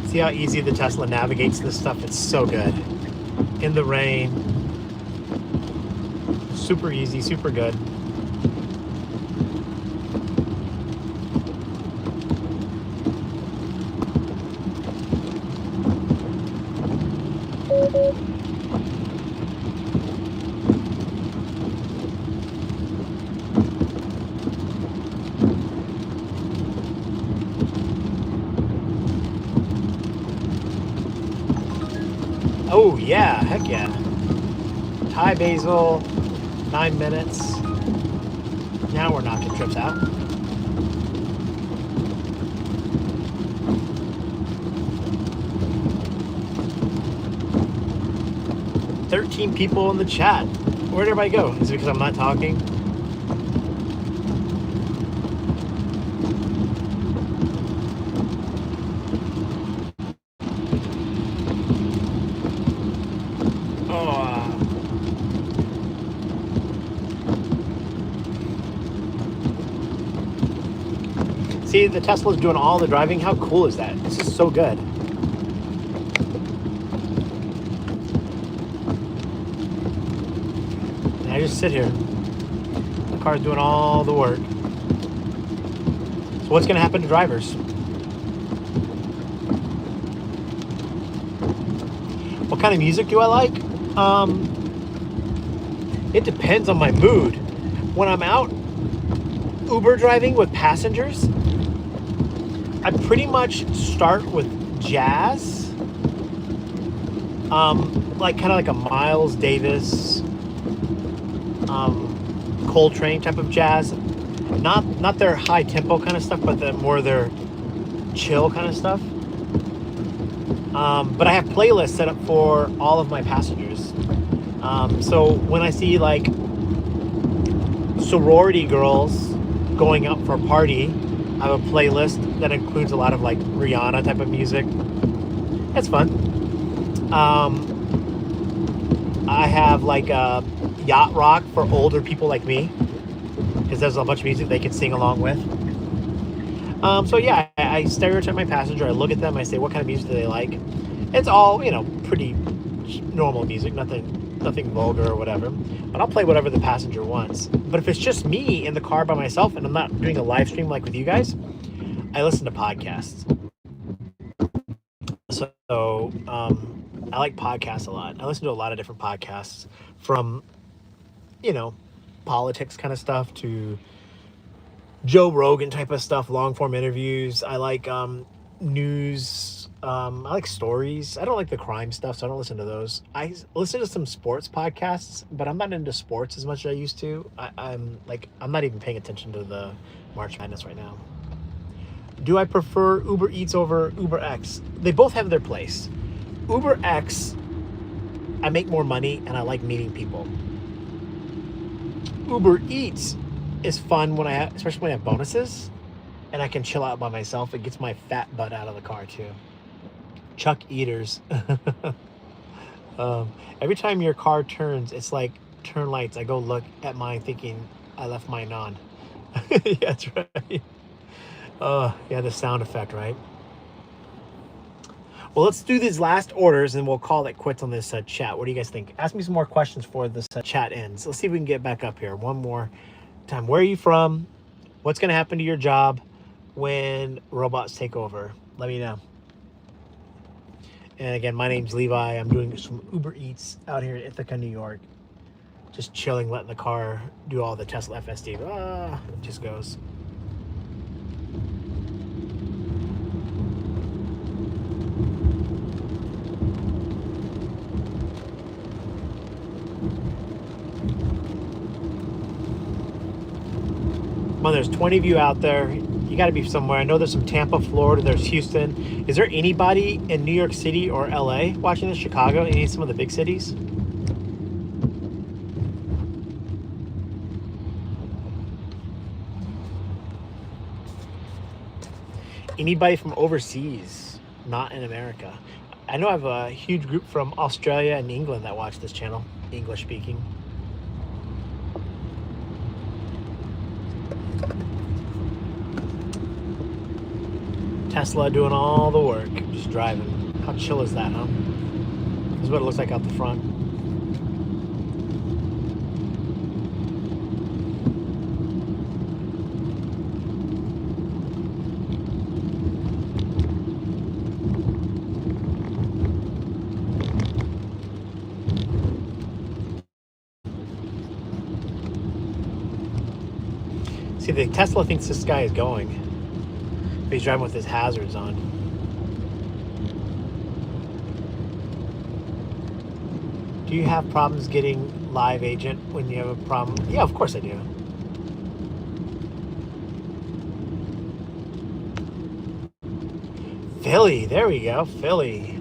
See how easy the Tesla navigates this stuff? It's so good. In the rain. Super easy, super good. Oh yeah, heck yeah. Thai basil, 9 minutes. Now we're knocking trips out. $13 people in the chat. Where'd everybody go? Is it because I'm not talking? See, the Tesla's doing all the driving. How cool is that? This is so good. And I just sit here. The car's doing all the work. So what's going to happen to drivers? What kind of music do I like? It depends on my mood. When I'm out Uber driving with passengers, I pretty much start with jazz, like kind of like a Miles Davis, Coltrane type of jazz. Not their high tempo kind of stuff, but more their chill kind of stuff. But I have playlists set up for all of my passengers. So when I see like sorority girls going out for a party, I have a playlist that includes a lot of like Rihanna type of music. It's fun. I have like a yacht rock for older people like me, because there's a bunch of music they can sing along with. So yeah, I stereotype my passenger. I look at them. I say, what kind of music do they like? It's all, pretty normal music, nothing vulgar or whatever. But I'll play whatever the passenger wants. But if it's just me in the car by myself and I'm not doing a live stream like with you guys, I listen to podcasts. So I like podcasts a lot. I listen to a lot of different podcasts, from politics kind of stuff to Joe Rogan type of stuff, long form interviews. I like news. I like stories. I don't like the crime stuff, so I don't listen to those. I listen to some sports podcasts, but I'm not into sports as much as I used to. I'm not even paying attention to the March Madness right now. Do I prefer Uber Eats over Uber X? They both have their place. Uber X, I make more money and I like meeting people. Uber Eats is fun especially when I have bonuses and I can chill out by myself. It gets my fat butt out of the car too. Chuck Eaters. Every time your car turns, it's like turn lights. I go look at mine thinking I left mine on. Yeah, that's right. Yeah, the sound effect, right? Well, let's do these last orders and we'll call it quits on this chat. What do you guys think? Ask me some more questions before this chat ends. Let's see if we can get back up here one more time. Where are you from? What's going to happen to your job when robots take over? Let me know. And again, my name's Levi. I'm doing some Uber Eats out here in Ithaca, New York. Just chilling, letting the car do all the Tesla FSD. It just goes. Well, there's 20 of you out there. You got to be somewhere. I know there's some Tampa, Florida. There's Houston. Is there anybody in New York City or LA watching this? Chicago? Some of the big cities? Anybody from overseas, not in America? I know I have a huge group from Australia and England that watch this channel, English speaking. Tesla doing all the work, just driving. How chill is that, huh? This is what it looks like out the front. See, the Tesla thinks this guy is going. He's driving with his hazards on. Do you have problems getting live agent when you have a problem? Yeah, of course I do. Philly, there we go, Philly.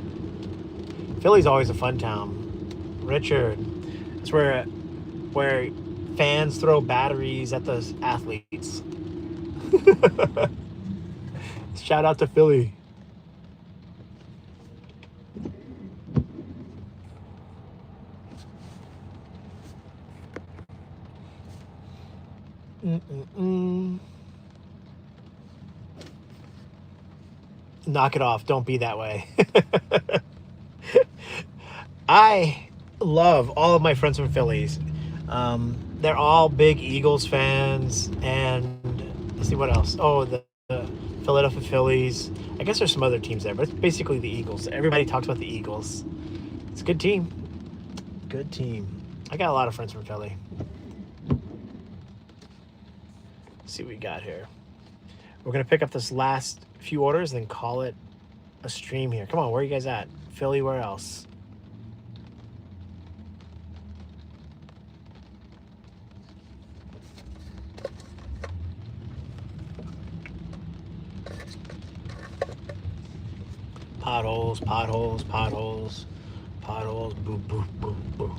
Philly's always a fun town. Richard, it's where fans throw batteries at the athletes. Shout out to Philly. Knock it off. Don't be that way. I love all of my friends from Phillies. They're all big Eagles fans. And let's see what else. Oh, the Philadelphia Phillies. I guess there's some other teams there, but it's basically the Eagles. Everybody talks about the Eagles. It's a good team. Good team. I got a lot of friends from Philly. Let's see what we got here. We're going to pick up this last a few orders, then call it a stream here. Come on, where are you guys at? Philly, where else? Potholes, potholes, potholes, potholes, boo, boo, boo, boo.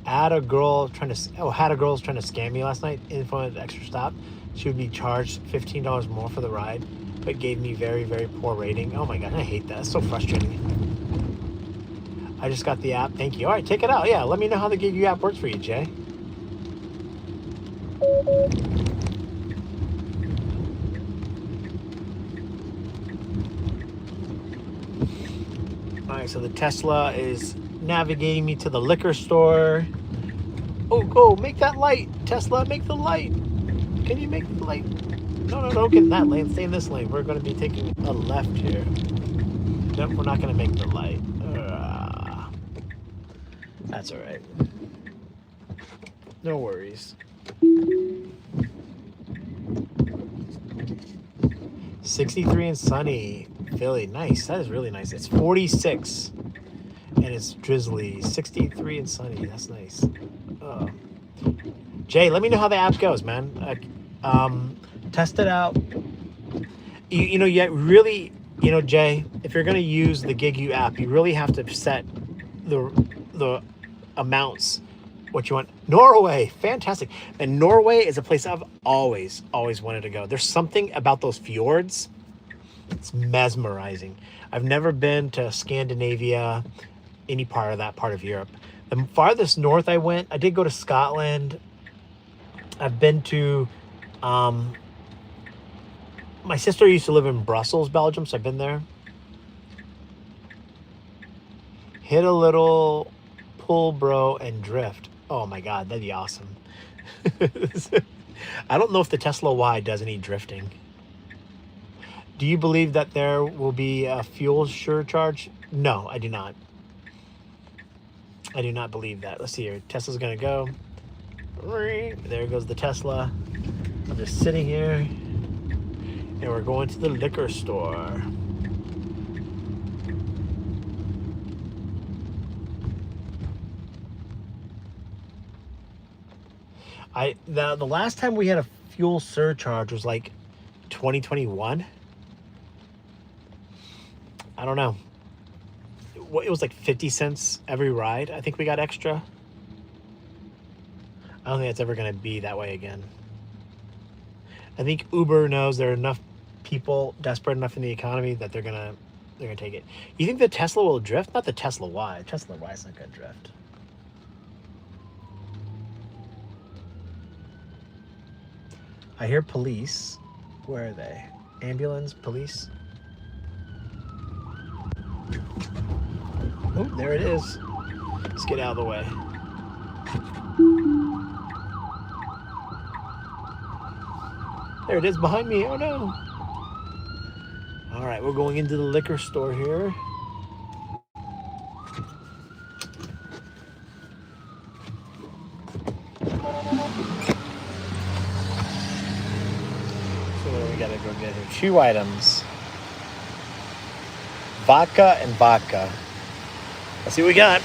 Had a girl trying to scam me last night in front of the extra stop. She would be charged $15 more for the ride, but gave me very, very poor rating. Oh my God, I hate that. It's so frustrating. I just got the app. Thank you. All right, take it out. Yeah, let me know how the Gigu app works for you, Jay. All right, so the Tesla is navigating me to the liquor store. Oh, go, make that light. Tesla, make the light. Can you make the light? No, don't get in that lane. Stay in this lane. We're going to be taking a left here. Nope, we're not going to make the light. That's all right. No worries. 63 and sunny. Philly, nice. That is really nice. It's 46 and it's drizzly. 63 and sunny. That's nice. Jay, let me know how the app goes, man. Test it out. Jay, if you're going to use the Gigu app, you really have to set the amounts what you want. Norway, fantastic. And Norway is a place I've always wanted to go. There's something about those fjords. It's mesmerizing. I've never been to Scandinavia, any part of Europe. The farthest north I went, I did go to Scotland. I've been to, my sister used to live in Brussels, Belgium, so I've been there. Hit a little pull, bro, and drift. Oh my God, that'd be awesome. I don't know if the Tesla Y does any drifting. Do you believe that there will be a fuel surcharge? No, I do not. I do not believe that. Let's see here. Tesla's gonna go. There goes the Tesla. I'm just sitting here, and we're going to the liquor store. The last time we had a fuel surcharge was like 2021. I don't know. It was like 50 cents every ride. I think we got extra. I don't think it's ever going to be that way again. I think Uber knows there are enough people desperate enough in the economy that they're gonna take it. You think the Tesla will drift? Not the Tesla Y. Tesla Y is not gonna drift. I hear police. Where are they? Ambulance, police. Oh, there it is. Let's get out of the way. There it is behind me. Oh no. All right, we're going into the liquor store here. So what do we gotta go get here? 2 items. Vodka and vodka. Let's see what we got.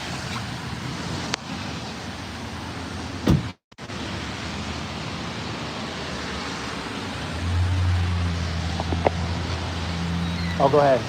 Oh, go ahead.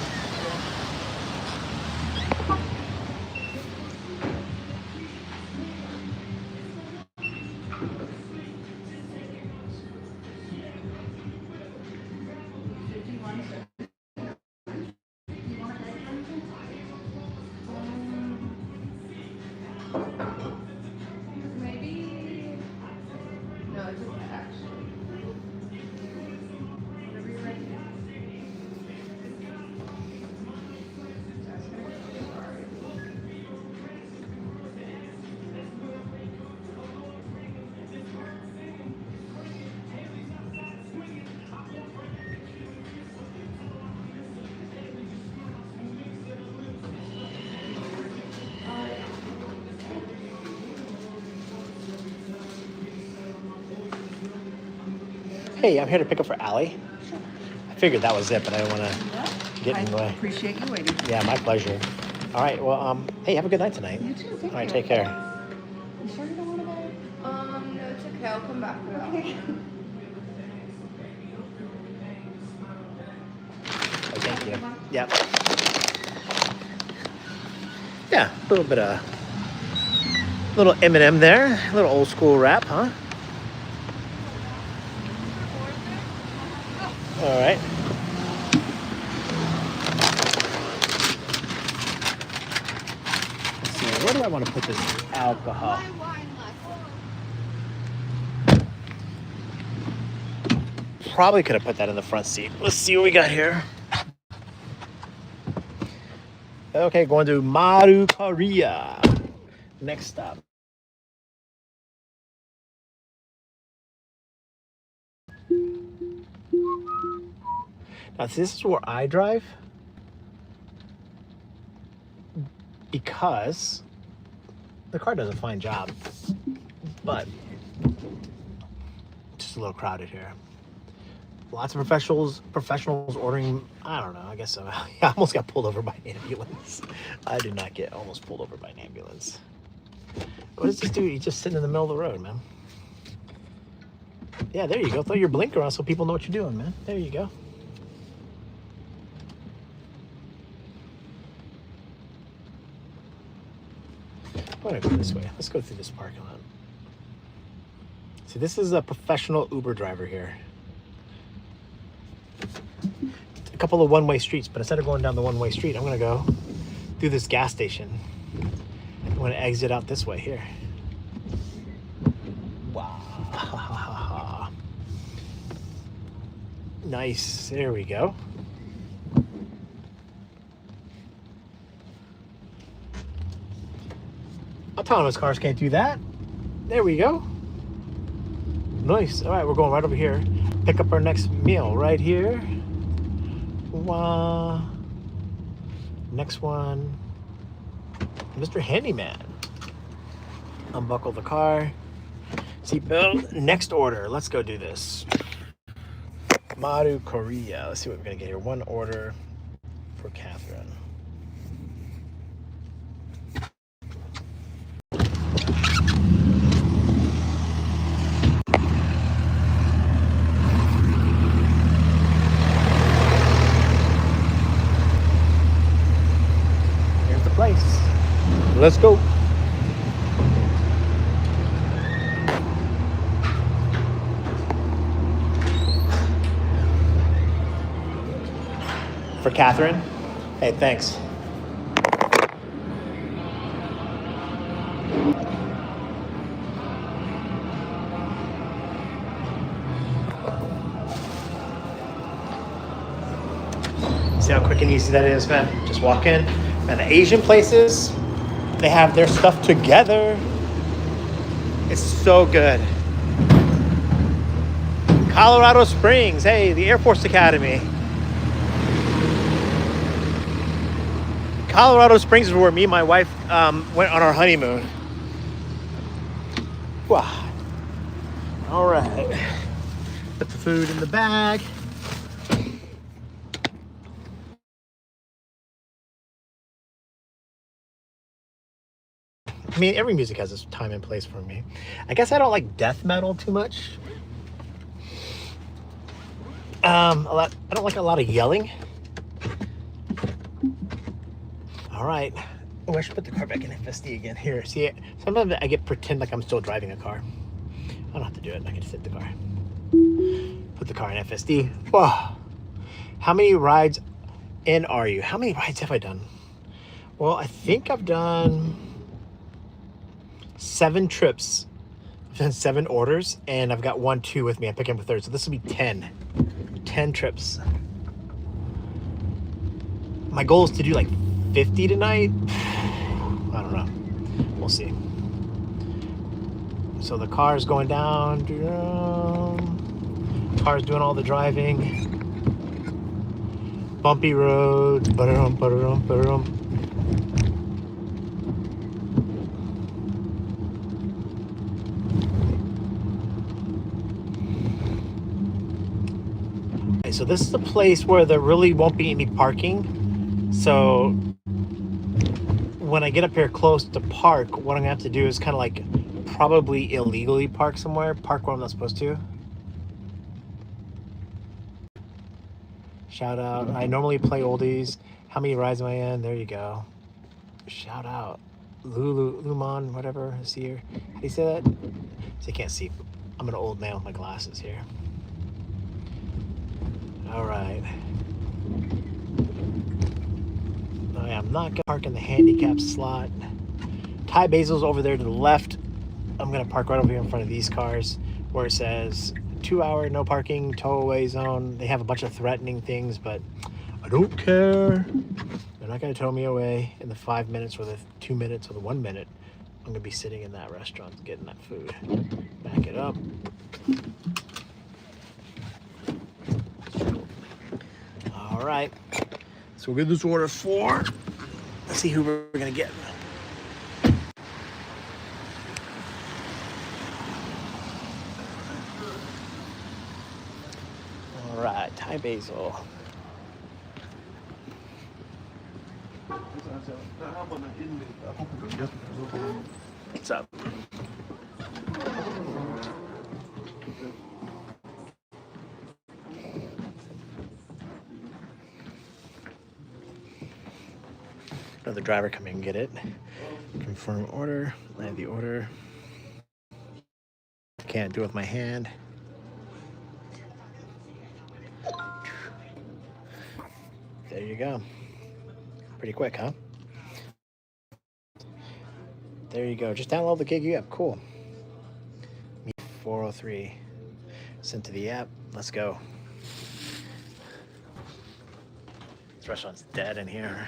Hey, I'm here to pick up for Allie. I figured that was it, but I don't want to get in the way. Appreciate you waiting. Yeah, my pleasure. All right, well, hey, have a good night tonight. You too. All right, take care. You sure you don't want to go? No, it's okay. I'll come back for that. Okay. Oh, thank you. Yep. Yeah, a little bit of little Eminem there, a little old school rap, huh? All right. Let's see, where do I want to put this alcohol? Probably could have put that in the front seat. Let's see what we got here. Okay, going to Maru, Korea. Next stop. Now, this is where I drive because the car does a fine job, but just a little crowded here. Lots of professionals ordering. I don't know. I guess I almost got pulled over by an ambulance. I did not get almost pulled over by an ambulance. What does this do? He's just sitting in the middle of the road, man. Yeah, there you go. Throw your blinker on so people know what you're doing, man. There you go. I'm gonna go this way. Let's go through this parking lot. See, this is a professional Uber driver here. A couple of one-way streets, but instead of going down the one-way street, I'm gonna go through this gas station. I'm gonna exit out this way here. Wow. Nice, there we go. Autonomous cars can't do that. There we go. Nice, all right, we're going right over here. Pick up our next meal right here. Wow. Next one, Mr. Handyman. Unbuckle the car. Seatbelt. Next order. Let's go do this. Maru, Korea. Let's see what we're gonna get here. One order for Catherine. Place. Let's go. For Catherine? Hey, thanks. See how quick and easy that is, man? Just walk in. And the Asian places, they have their stuff together. It's so good. Colorado Springs, hey, the Air Force Academy. Colorado Springs is where me and my wife went on our honeymoon. Wow. All right. Put the food in the bag. I mean, every music has its time and place for me. I guess I don't like death metal too much. I don't like a lot of yelling. All right. Oh, I should put the car back in FSD again. Here, see, sometimes I pretend like I'm still driving a car. I don't have to do it. I can just hit the car. Put the car in FSD. Whoa. How many rides in are you? How many rides have I done? Well, I think I've done 7 trips. I've done 7 orders, and I've got 1-2 with me. I'm picking up a third, so this will be 10. 10 trips. My goal is to do like 50 tonight. I don't know. We'll see. So the car's going down. Car's doing all the driving. Bumpy roads. Ba-dum, ba-dum, ba-dum. so this is a place where there really won't be any parking. So when I get up here close to park, what I'm gonna have to do is kind of like probably illegally park somewhere, park where I'm not supposed to. Shout out. I normally play oldies. How many rides am I in? There you go. Shout out. Lumon, whatever is here. How do you say that? So you can't see. I'm an old man with my glasses here. All right. I am not gonna park in the handicap slot. Thai Basil's over there to the left. I'm gonna park right over here in front of these cars where it says 2 hour no parking, tow away zone. They have a bunch of threatening things, but I don't care. They're not gonna tow me away in the 5 minutes or the 2 minutes or the 1 minute. I'm gonna be sitting in that restaurant getting that food. Back it up. All right, so we'll get this order for. Let's see who we're gonna get. All right, Thai Basil. What's up? Another driver come in and get it. Confirm order. Land the order. Can't do it with my hand. There you go. Pretty quick, huh? There you go. Just download the Gigu app. Cool. Me 403. Sent to the app. Let's go. This restaurant's dead in here.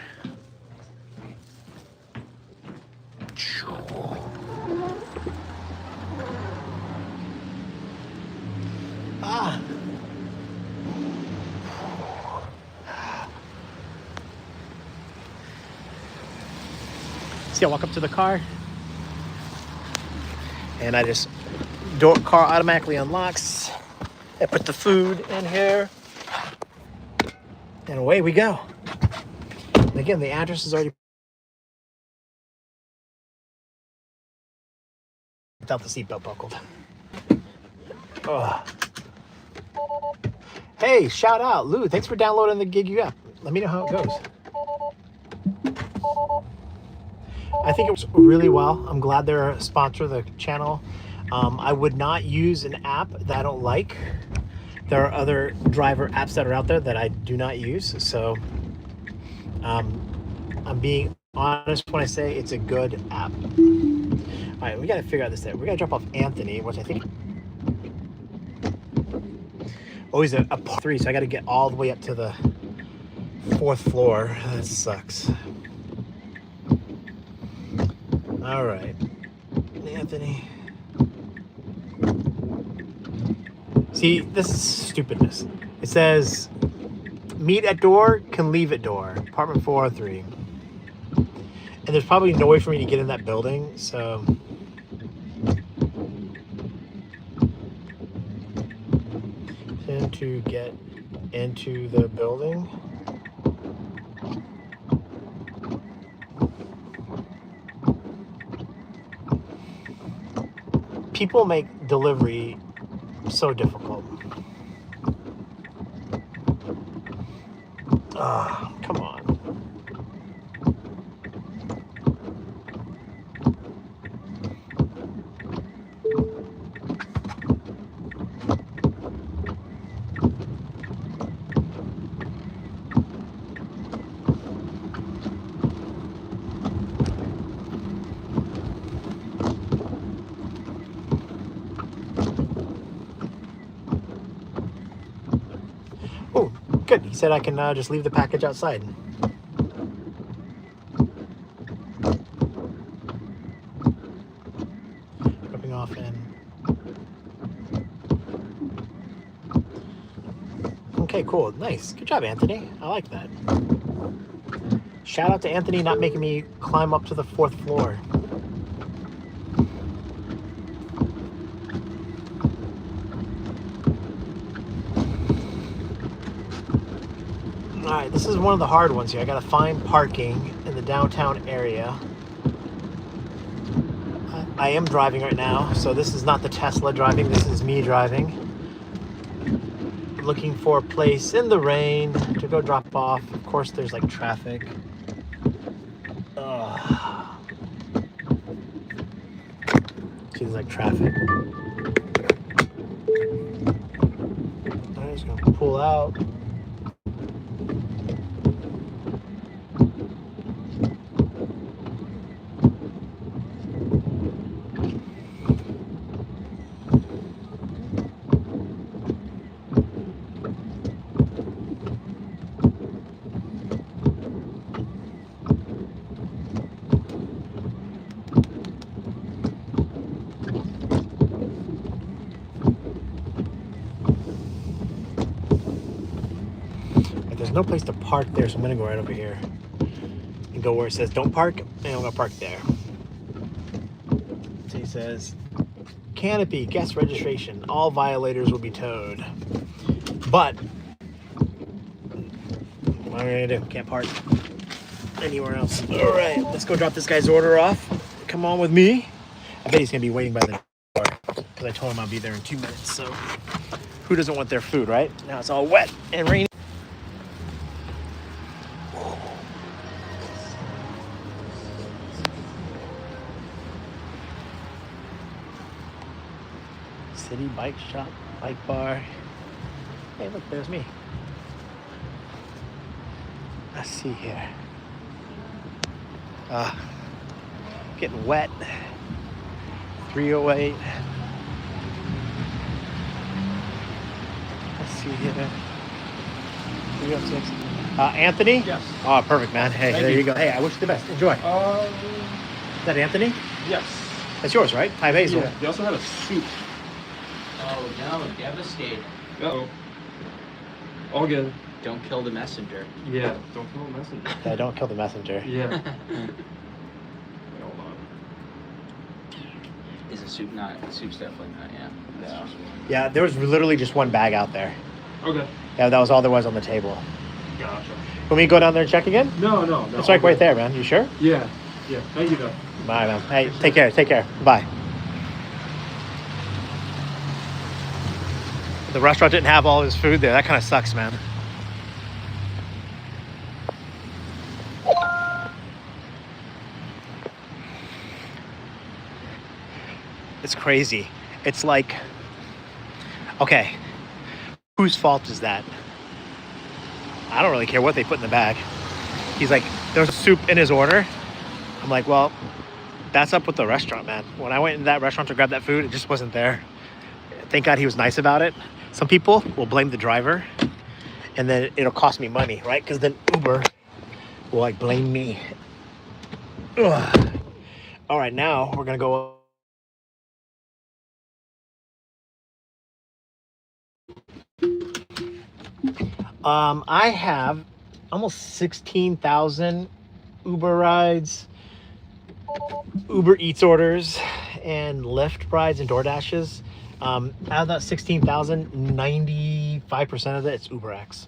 Ah. See, I walk up to the car and I just car automatically unlocks. I put the food in here and away we go. And again, the address is already without the seatbelt buckled. Oh. Hey, shout out, Lou. Thanks for downloading the Gigu app. Let me know how it goes. I think it was really well. I'm glad they're a sponsor of the channel. I would not use an app that I don't like. There are other driver apps that are out there that I do not use. So I'm being honest when I say it's a good app. All right, we got to figure out this thing. We're going to drop off Anthony, which I think... Oh, he's a part 3, so I got to get all the way up to the 4th floor. That sucks. All right, Anthony. See, this is stupidness. It says, meet at door, can leave at door. Apartment 403. And there's probably no way for me to get in that building, so... to get into the building. People make delivery so difficult. Ah, come on. Good. He said I can just leave the package outside. Dropping off in. Okay, cool. Nice. Good job, Anthony. I like that. Shout out to Anthony not making me climb up to the 4th floor. All right, this is one of the hard ones here. I gotta find parking in the downtown area. I am driving right now, so this is not the Tesla driving, this is me driving. Looking for a place in the rain to go drop off. Of course, there's like traffic. See, there's like traffic. I'm just gonna pull out. There's no place to park there, so I'm gonna go right over here and go where it says don't park, and I'm gonna park there. So he says, canopy, guest registration, all violators will be towed. But what am I gonna do? Can't park anywhere else. All right, let's go drop this guy's order off. Come on with me. I bet he's gonna be waiting by the door because I told him I'll be there in 2 minutes. So who doesn't want their food, right? Now it's all wet and rainy. City bike shop, bike bar. Hey, look, there's me. Let's see here. Getting wet. 308. Let's see here. 306. Anthony? Yes. Oh, perfect, man. Hey, Thank there you. you go. Hey, I wish you the best. Enjoy. Is that Anthony? Yes. That's yours, right? Pie basil. Yeah. They also had a soup. Oh no, devastating. Uh-oh. All good. Don't kill the messenger. Yeah. Don't kill a messenger. Yeah, don't kill the messenger. Yeah. Hold on. Is the soup not? The soup's definitely not, yeah. No. Yeah, there was literally just one bag out there. Okay. Yeah, that was all there was on the table. Gotcha. Can we go down there and check again? No. It's like right there, man. You sure? Yeah. Yeah. Thank you, though. Bye, man. Hey, take care. Take care. Bye. The restaurant didn't have all of his food there. That kind of sucks, man. It's crazy. It's like, okay, whose fault is that? I don't really care what they put in the bag. He's like, there's soup in his order. I'm like, well, that's up with the restaurant, man. When I went in that restaurant to grab that food, it just wasn't there. Thank God he was nice about it. Some people will blame the driver and then it'll cost me money, right? Because then Uber will like blame me. Ugh. All right, now we're gonna go. I have almost 16,000 Uber rides, Uber Eats orders, and Lyft rides and DoorDashes. Out of that 16,000, 95% of it, it's UberX.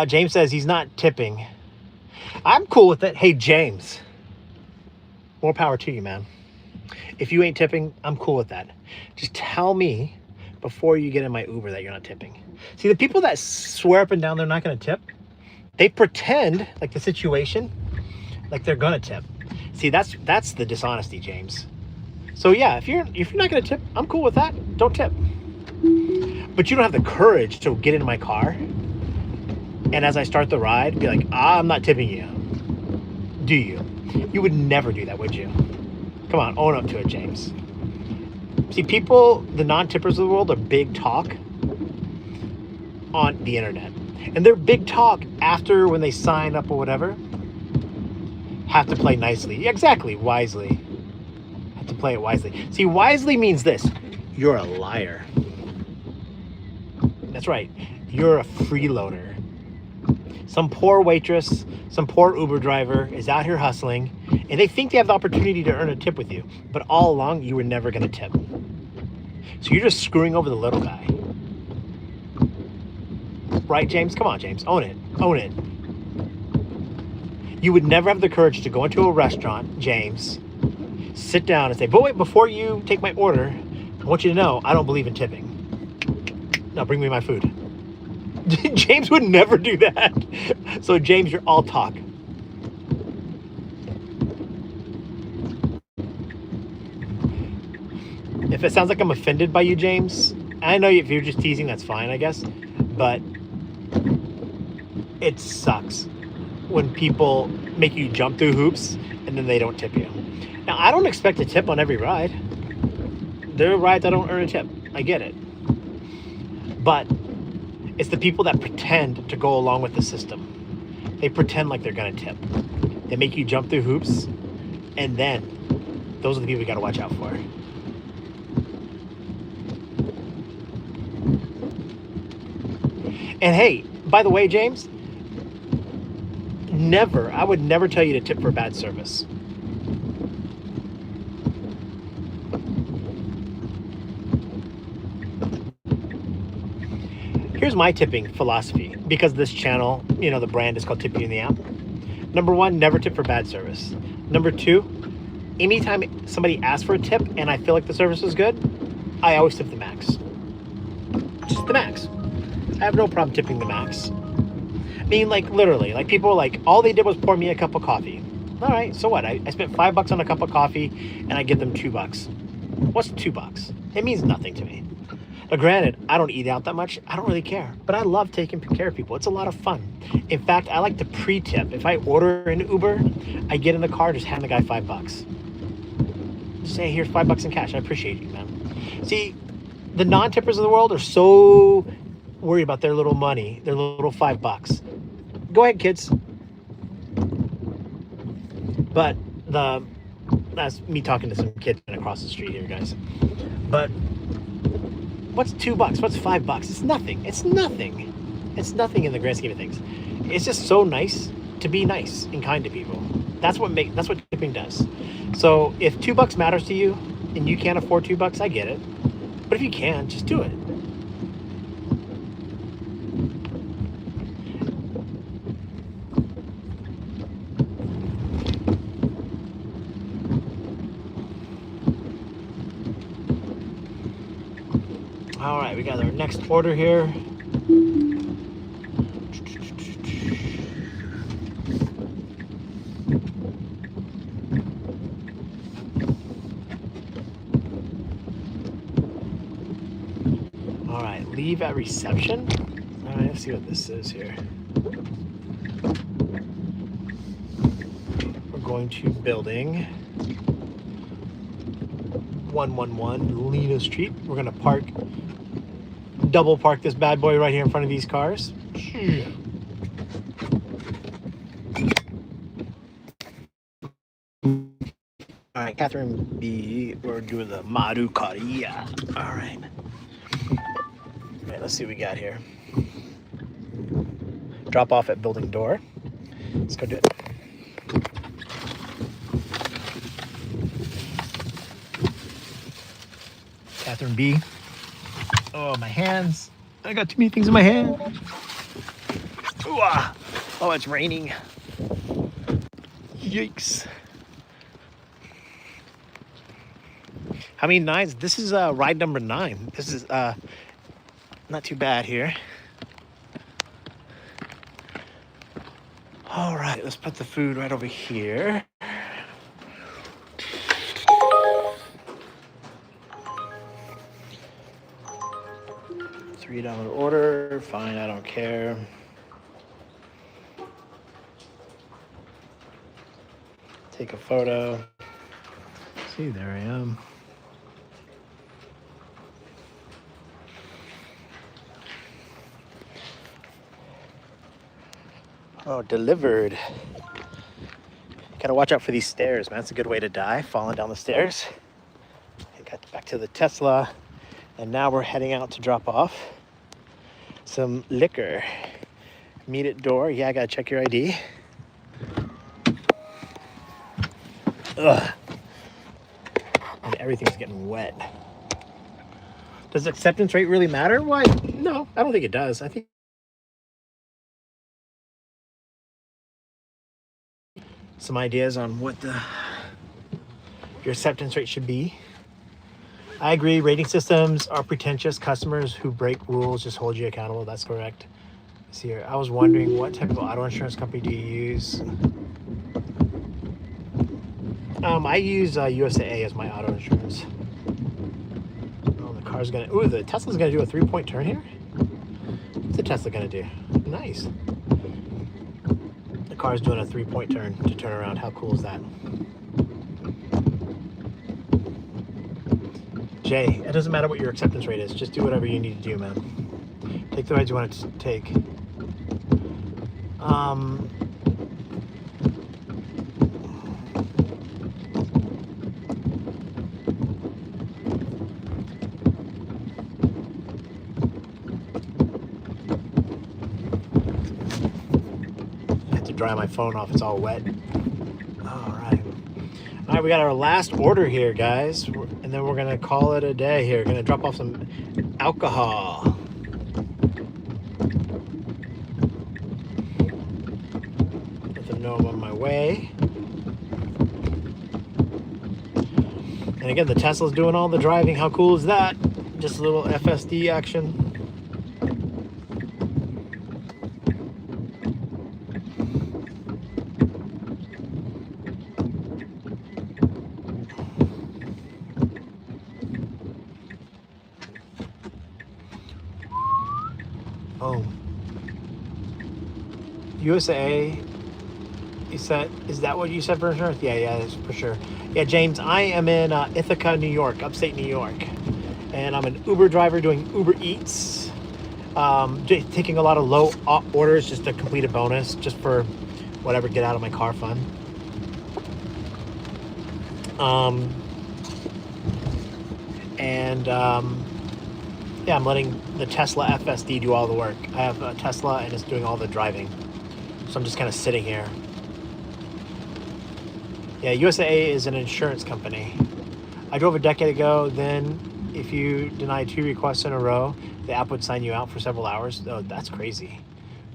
James says he's not tipping. I'm cool with it. Hey, James, more power to you, man. If you ain't tipping, I'm cool with that. Just tell me before you get in my Uber that you're not tipping. See, the people that swear up and down they're not going to tip, they pretend like the situation, like they're going to tip. See, that's the dishonesty, James. So yeah, if you're not going to tip, I'm cool with that. Don't tip. But you don't have the courage to get in my car and as I start the ride, be like, I'm not tipping you. Do you? You would never do that, would you? Come on, own up to it, James. See, people, the non-tippers of the world are big talk on the internet. And they're big talk after when they sign up or whatever. Have to play nicely. Exactly, wisely. Have to play it wisely. See, wisely means this. You're a liar. That's right. You're a freeloader. Some poor waitress, some poor Uber driver is out here hustling, and they think they have the opportunity to earn a tip with you. But all along, you were never going to tip. So you're just screwing over the little guy. right, James? Come on, James. Own it. Own it. You would never have the courage to go into a restaurant, James, sit down and say, but wait, before you take my order, I want you to know I don't believe in tipping. Now bring me my food. James would never do that. So James, you're all talk. If it sounds like I'm offended by you, James, I know if you're just teasing, that's fine, I guess. But it sucks when people make you jump through hoops and then they don't tip you. Now, I don't expect a tip on every ride. There are rides I don't earn a tip. I get it. But it's the people that pretend to go along with the system. They pretend like they're gonna tip. They make you jump through hoops, and then those are the people you gotta watch out for. And hey, by the way, James, I would never tell you to tip for bad service. Here's my tipping philosophy, because this channel, you know, the brand is called Tip You in the App. Number one, never tip for bad service. Number two, anytime somebody asks for a tip and I feel like the service is good, I always tip the max. Just the max. I have no problem tipping the max. I mean, like, literally, like, people are like, all they did was pour me a cup of coffee. All right, so what? I spent $5 on a cup of coffee and I give them $2. What's $2? It means nothing to me. Now, granted, I don't eat out that much. I don't really care, but I love taking care of people. It's a lot of fun. In fact, I like to pre-tip. If I order an Uber, I get in the car, just hand the guy $5. Just say, here's $5 in cash. I appreciate you, man. See, the non-tippers of the world are so worried about their little money, their little $5. Go ahead, kids. But that's me talking to some kid across the street here, guys. But what's $2? What's $5? It's nothing. It's nothing. It's nothing in the grand scheme of things. It's just so nice to be nice and kind to people. That's what tipping does. So if $2 matters to you and you can't afford $2, I get it. But if you can, just do it. All right, we got our next order here. All right, leave at reception. All right, let's see what this is here. We're going to building 111 Lena Street. We're gonna double park this bad boy right here in front of these cars. All right, Catherine B, we're doing the Maru Korea. All right. All right, let's see what we got here. Drop off at building door. Let's go do it. Catherine B. Oh, my hands. I got too many things in my hand. Ooh, ah. Oh, it's raining. Yikes. How many nines? This is ride number 9. This is not too bad here. All right, let's put the food right over here. $3 order, fine, I don't care. Take a photo. See, there I am. Oh, delivered. Gotta watch out for these stairs, man. It's a good way to die, falling down the stairs. I got back to the Tesla, and now we're heading out to drop off some liquor. Meet at door. Yeah, I gotta check your ID. Ugh. And everything's getting wet. Does acceptance rate really matter? Why? No, I don't think it does. I think some ideas on what your acceptance rate should be. I agree. Rating systems are pretentious. Customers who break rules just hold you accountable. That's correct. Let's see here. I was wondering, what type of auto insurance company do you use? I use USAA as my auto insurance. Oh, the car's gonna. Ooh, the Tesla's gonna do a 3-point turn here. What's the Tesla gonna do? Nice. The car's doing a 3-point turn to turn around. How cool is that? Jay, it doesn't matter what your acceptance rate is. Just do whatever you need to do, man. Take the rides you want to take. I have to dry my phone off. It's all wet. All right. All right, we got our last order here, guys. And then we're going to call it a day here. Going to drop off some alcohol. Let them know I'm on my way. And again, the Tesla's doing all the driving. How cool is that? Just a little FSD action. Oh. USA, you said, is that what you said for insurance? Yeah, for sure. Yeah, James, I am in Ithaca, New York, upstate New York. And I'm an Uber driver doing Uber Eats. Taking a lot of low orders just to complete a bonus, just for whatever, get out of my car fun. Yeah, I'm letting the Tesla FSD do all the work. I have a Tesla and it's doing all the driving. So I'm just kind of sitting here. Yeah, USAA is an insurance company. I drove a decade ago. Then if you deny 2 requests in a row, the app would sign you out for several hours. Oh, that's crazy.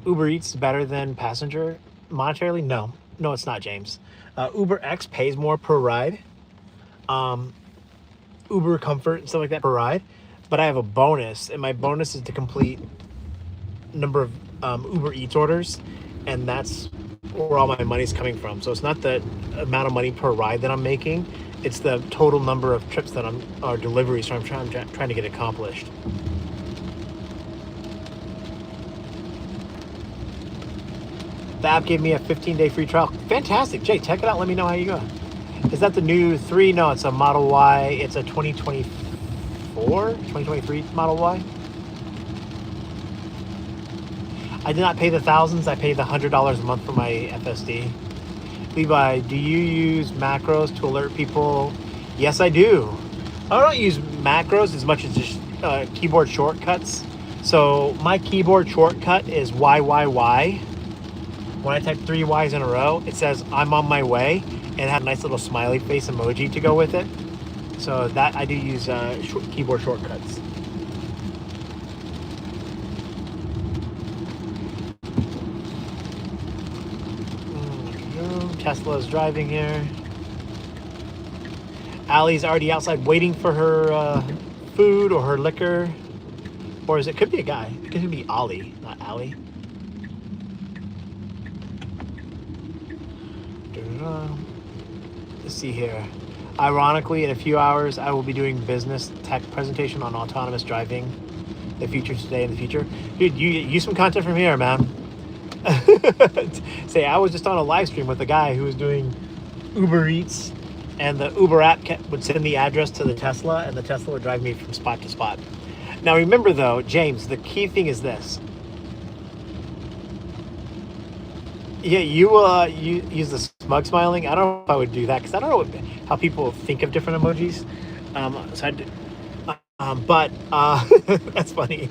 Uber Eats is better than passenger monetarily? No, it's not, James. Uber X pays more per ride. Uber Comfort and stuff like that per ride. But I have a bonus, and my bonus is to complete number of Uber Eats orders, and that's where all my money's coming from. So it's not the amount of money per ride that I'm making, it's the total number of trips that or deliveries I'm trying to get accomplished. The app gave me a 15-day free trial. Fantastic. Jay, check it out. Let me know how you go. Is that the new 3? No, it's a Model Y. It's a 2023 Model Y. I did not pay the thousands. I paid the $100 a month for my FSD. Levi, do you use macros to alert people? Yes, I do. I don't use macros as much as just keyboard shortcuts. So my keyboard shortcut is YYY. When I type 3 Y's in a row, it says I'm on my way, and it had a nice little smiley face emoji to go with it. So that I do use keyboard shortcuts. Tesla is driving here. Allie's already outside waiting for her food or her liquor. Or it could be a guy. It could be Ollie, not Allie. Let's see here. Ironically, in a few hours, I will be doing business tech presentation on autonomous driving, the future today and the future. Dude, you use some content from here, man. Say, I was just on a live stream with a guy who was doing Uber Eats, and the Uber app would send the address to the Tesla, and the Tesla would drive me from spot to spot. Now, remember though, James, the key thing is this. Yeah, you use the smug smiling. I don't know if I would do that because I don't know how people think of different emojis. But that's funny.